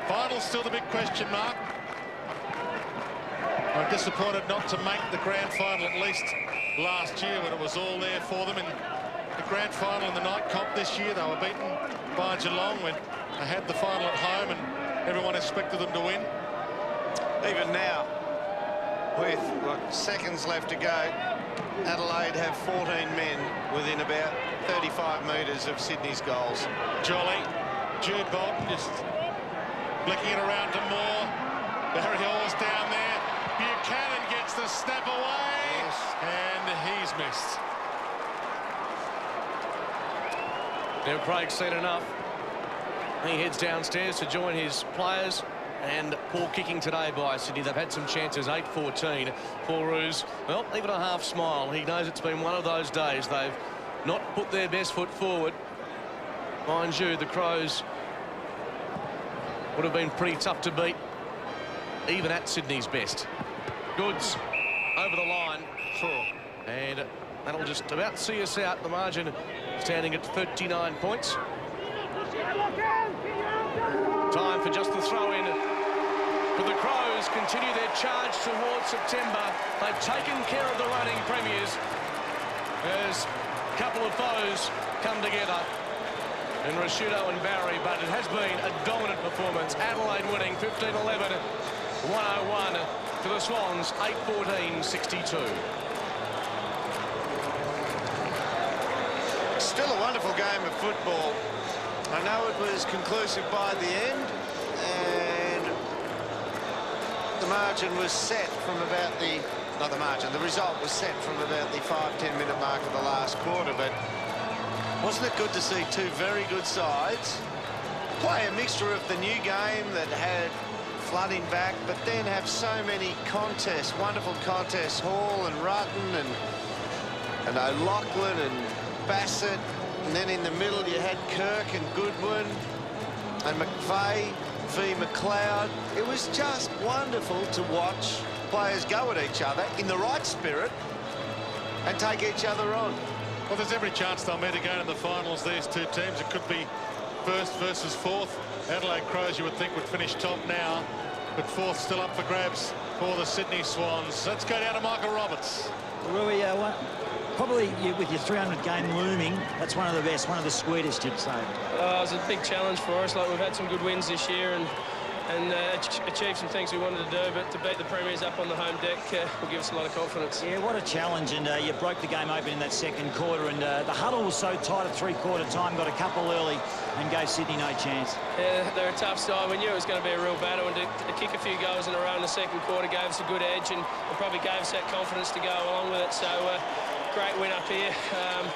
Finals still the big question mark. I'm disappointed not to make the grand final, at least last year, when it was all there for them. In the grand final in the night comp this year, they were beaten by Geelong when they had the final at home and everyone expected them to win. Even now, with seconds left to go, Adelaide have 14 men within about 35 metres of Sydney's goals. Jolly, Jude Bolton just flicking it around to Moore. Barry Hall's down there. Buchanan gets the snap away, and he's missed. chased. Now Craig's seen enough. He heads downstairs to join his players. And poor kicking today by Sydney. They've had some chances. 8-14. Paul Roos, well, even a half smile. He knows it's been one of those days. They've not put their best foot forward. Mind you, the Crows would have been pretty tough to beat, even at Sydney's best. Goods over the line. And that'll just about see us out. The margin standing at 39 points. Time for just the throw-in. But the Crows continue their charge towards September. They've taken care of the reigning premiers as a couple of foes come together in Rashudo and Barry, but it has been a dominant performance. Adelaide winning 15-11, 101 to the Swans, 8-14, 62. Still a wonderful game of football. I know it was conclusive by the end, and the margin was set from about the... Not the margin, the result was set from about the 5-10 minute mark of the last quarter, but wasn't it good to see two very good sides play a mixture of the new game that had flooding back, but then have so many contests, wonderful contests, Hall and Rutten and O'Loughlin and Bassett, and then in the middle you had Kirk and Goodwin and McVeigh v McLeod. It was just wonderful to watch players go at each other in the right spirit and take each other on. Well, there's every chance they'll meet again in the finals, these two teams. It could be first versus fourth. Adelaide Crows, you would think, would finish top now, but fourth still up for grabs for the Sydney Swans. Let's go down to Michael Roberts. Well, probably with your 300 game looming, that's one of the best, one of the sweetest, you'd say. It was a big challenge for us. Like, we've had some good wins this year and achieved some things we wanted to do, but to beat the Premiers up on the home deck will give us a lot of confidence. Yeah, what a challenge, and you broke the game open in that second quarter, and the huddle was so tight at three-quarter time, got a couple early and gave Sydney no chance. Yeah, they're a tough side. We knew it was going to be a real battle, and to kick a few goals in a row in the second quarter gave us a good edge, and it probably gave us that confidence to go along with it. So great win up here.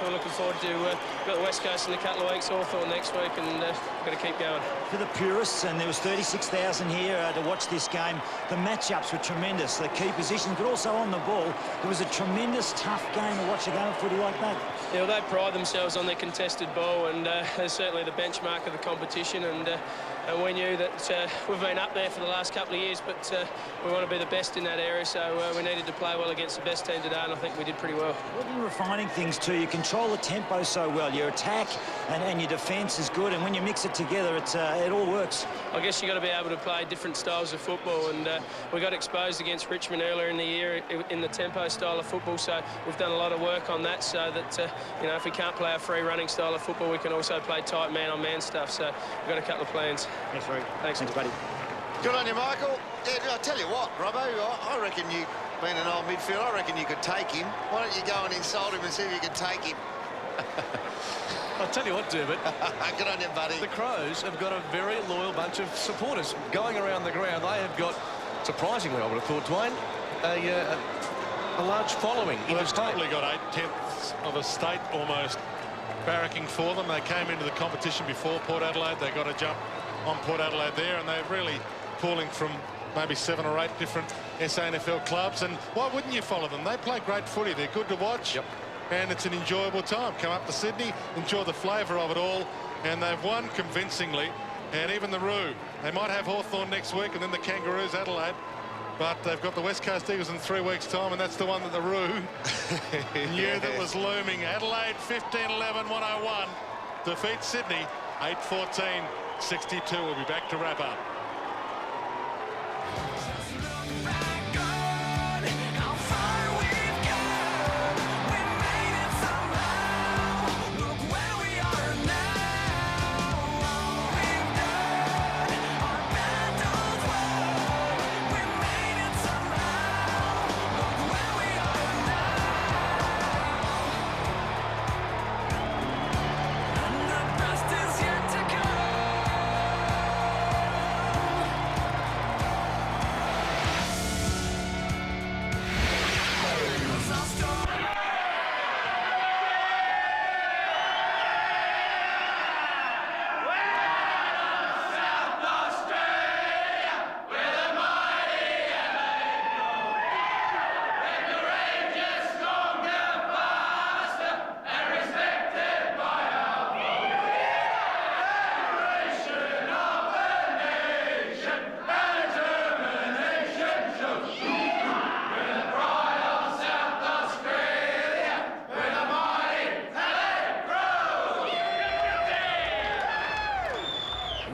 We're looking forward to the West Coast in a couple of weeks, Hawthorn next week, and we're going to keep going. For the purists, and there was 36,000 here to watch this game, the matchups were tremendous, the key positions, but also on the ball. It was a tremendous, tough game to watch a game of footy like that. Yeah, well, they pride themselves on their contested ball, and they're certainly the benchmark of the competition, and we knew that we've been up there for the last couple of years, but we want to be the best in that area, so we needed to play well against the best team today, and I think we did pretty well. Well, you're refining things too. You control the tempo so well. Your attack and your defence is good, and when you mix it together, it all works. I guess you've got to be able to play different styles of football, and we got exposed against Richmond earlier in the year in the tempo style of football, so we've done a lot of work on that, so that you know, if we can't play a free running style of football, we can also play tight man-on-man stuff, so we've got a couple of plans. Thanks, Rick. Thanks, buddy. Good on you, Michael. Yeah, I tell you what, Robbo, I reckon you, being an old midfielder, I reckon you could take him. Why don't you go and insult him and see if you can take him? I'll tell you what, Dermot. Good on you, buddy. The Crows have got a very loyal bunch of supporters going around the ground. They have got, surprisingly, I would have thought, Dwayne, a large following. Well, they've probably got 8/10 of a state almost barracking for them. They came into the competition before Port Adelaide. They got a jump on Port Adelaide there, and they're really pulling from maybe 7 or 8 different SANFL clubs. And why wouldn't you follow them? They play great footy. They're good to watch. Yep. And it's an enjoyable time. Come up to Sydney, enjoy the flavour of it all, and they've won convincingly. And even the Roo, they might have Hawthorn next week and then the Kangaroos Adelaide, but they've got the West Coast Eagles in 3 weeks' time, and that's the one that the Roo knew that was looming. Adelaide 15-11, 101 defeats Sydney 8-14, 62. We'll be back to wrap up.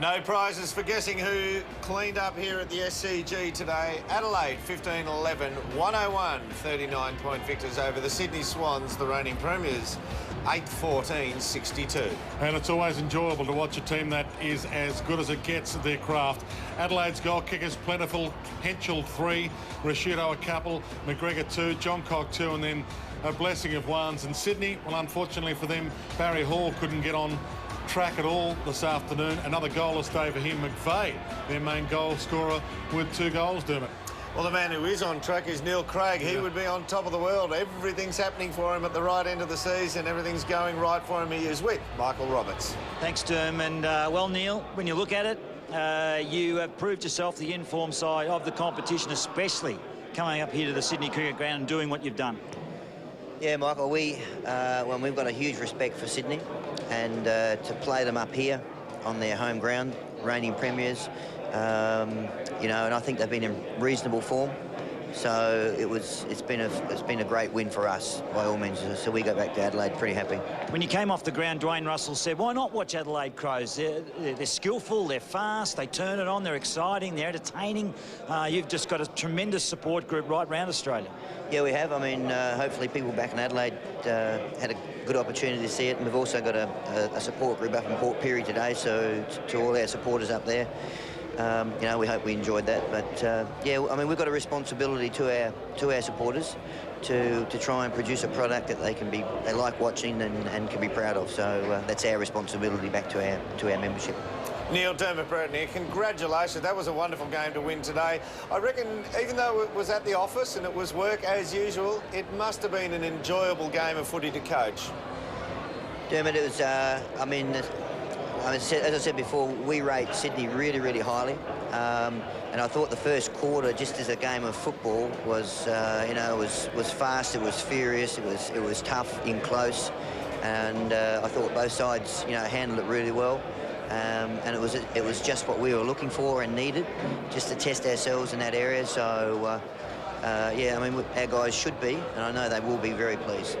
No prizes for guessing who cleaned up here at the SCG today. Adelaide 15-11, 101, 39-point victors over the Sydney Swans, the reigning premiers, 8-14, 62. And it's always enjoyable to watch a team that is as good as it gets at their craft. Adelaide's goal kickers plentiful. Henschel 3, Rashudo a couple, McGregor 2, Johncock 2, and then a blessing of ones. And Sydney, well, unfortunately for them, Barry Hall couldn't get on track at all this afternoon. Another goalless day for him. McVeigh, their main goal scorer, with 2 goals, Dermot. Well, the man who is on track is Neil Craig. He would be on top of the world. Everything's happening for him at the right end of the season. Everything's going right for him. He is with Michael Roberts. Thanks, Derm. And, well, Neil, when you look at it, you have proved yourself the inform side of the competition, especially coming up here to the Sydney Cricket Ground and doing what you've done. Yeah, Michael, we've got a huge respect for Sydney, and to play them up here on their home ground, reigning premiers, you know, and I think they've been in reasonable form. So it's been a great win for us by all means. So we go back to Adelaide pretty happy. When you came off the ground, Dwayne Russell said, why not watch Adelaide Crows? They're skillful, they're fast, they turn it on, they're exciting, they're entertaining. You've just got a tremendous support group right around Australia. Yeah, we have. I mean, hopefully people back in Adelaide had a good opportunity to see it, and we've also got a support group up in Port Pirie today, so to all our supporters up there, you know, we hope we enjoyed that. But yeah, I mean, we've got a responsibility to our supporters to try and produce a product that they like watching and can be proud of. So that's our responsibility back to our membership. Neil, Dermot Brereton here. Congratulations. That was a wonderful game to win today. I reckon even though it was at the office and it was work as usual, it must have been an enjoyable game of footy to coach. Dermot, it was, I mean, as I said before, we rate Sydney really, really highly. And I thought the first quarter, just as a game of football, was, you know, was fast, it was furious, it was tough in close. And I thought both sides, you know, handled it really well. And it was just what we were looking for and needed, just to test ourselves in that area. So, yeah, I mean, our guys should be, and I know they will be very pleased.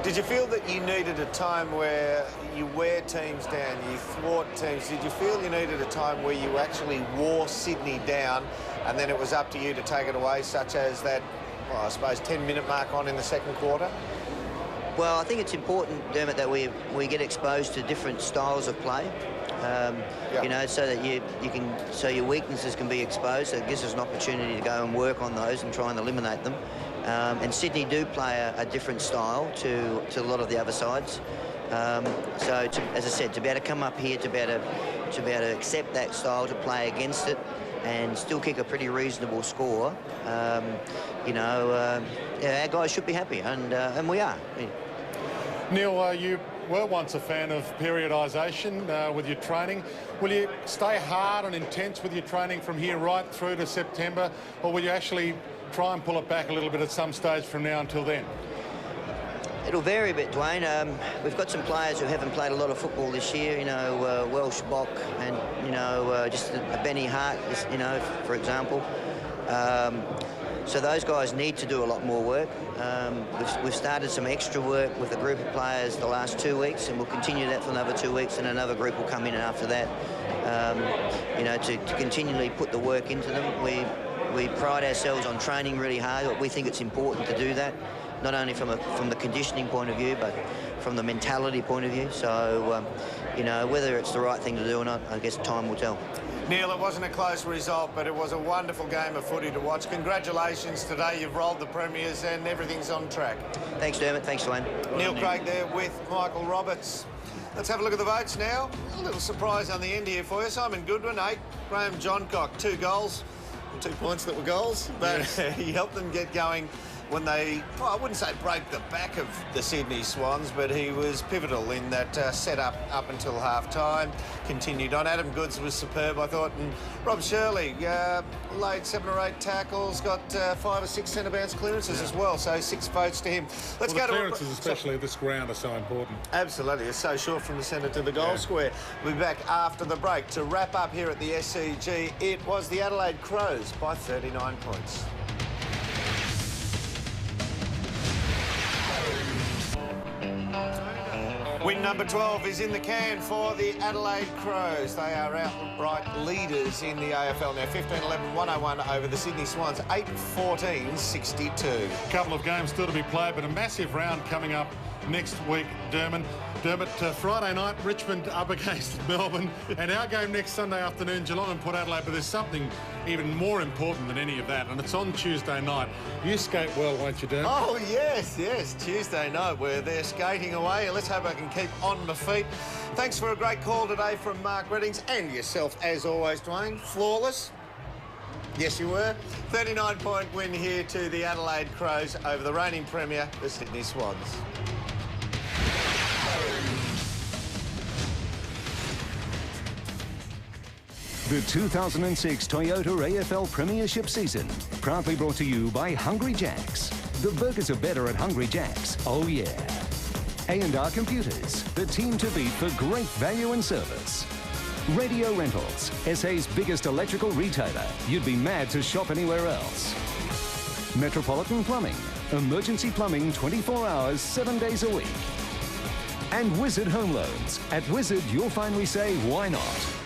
Did you feel that you needed a time where you wear teams down, you thwart teams? Did you feel you needed a time where you actually wore Sydney down and then it was up to you to take it away, such as that, well, I suppose, 10-minute mark on in the second quarter? Well, I think it's important, Dermot, that we get exposed to different styles of play. You know, so that so your weaknesses can be exposed. So it gives us an opportunity to go and work on those and try and eliminate them. And Sydney do play a different style to a lot of the other sides. So, as I said, to be able to come up here, to be able to accept that style, to play against it, and still kick a pretty reasonable score, you know, yeah, our guys should be happy, and we are. Neil, you were once a fan of periodisation with your training. Will you stay hard and intense with your training from here right through to September, or will you actually try and pull it back a little bit at some stage from now until then? It'll vary a bit, Dwayne. We've got some players who haven't played a lot of football this year, you know, Welsh Bock and, you know, just a Benny Hart, you know, for example. So those guys need to do a lot more work. We've started some extra work with a group of players the last 2 weeks, and we'll continue that for another 2 weeks, and another group will come in after that. You know, to continually put the work into them. We pride ourselves on training really hard. We think it's important to do that, not only from the conditioning point of view, but from the mentality point of view. So, you know, whether it's the right thing to do or not, I guess time will tell. Neil, it wasn't a close result, but it was a wonderful game of footy to watch. Congratulations today. You've rolled the premiers and everything's on track. Thanks, Dermot. Thanks, Dwayne. Neil Craig there with Michael Roberts. Let's have a look at the votes now. A little surprise on the end here for you. Simon Goodwin, 8. Graham Johncock, 2 goals. 2 points that were goals, but yes. He helped them get going when they, well, I wouldn't say break the back of the Sydney Swans, but he was pivotal in that setup up until half-time. Continued on. Adam Goods was superb, I thought, and Rob Shirley laid 7 or 8 tackles, got 5 or 6 centre-bounce clearances as well, so 6 votes to him. Let's go to clearances, especially at this ground, are so important. Absolutely. It's so short from the centre to the goal square. We'll be back after the break to wrap up here at the SCG. It was the Adelaide Crows by 39 points. We Win number 12 is in the can for the Adelaide Crows. They are outright leaders in the AFL now. 15-11, 101 over the Sydney Swans. 8-14, 62. A couple of games still to be played, but a massive round coming up next week, Dermot, Friday night, Richmond up against Melbourne, and our game next Sunday afternoon, Geelong and Port Adelaide. But there's something even more important than any of that, and it's on Tuesday night. You skate well, won't you, Dermot? Oh, yes, Tuesday night. We're there skating away. Let's hope I can keep on my feet. Thanks for a great call today from Mark Reddings and yourself, as always, Dwayne. Flawless. Yes, you were. 39-point win here to the Adelaide Crows over the reigning premier, the Sydney Swans. The 2006 Toyota AFL Premiership season, proudly brought to you by Hungry Jack's. The burgers are better at Hungry Jack's, oh yeah. A&R Computers, the team to beat for great value and service. Radio Rentals, SA's biggest electrical retailer. You'd be mad to shop anywhere else. Metropolitan Plumbing, emergency plumbing 24 hours, 7 days a week. And Wizard Home Loans. At Wizard, you'll find we say, why not?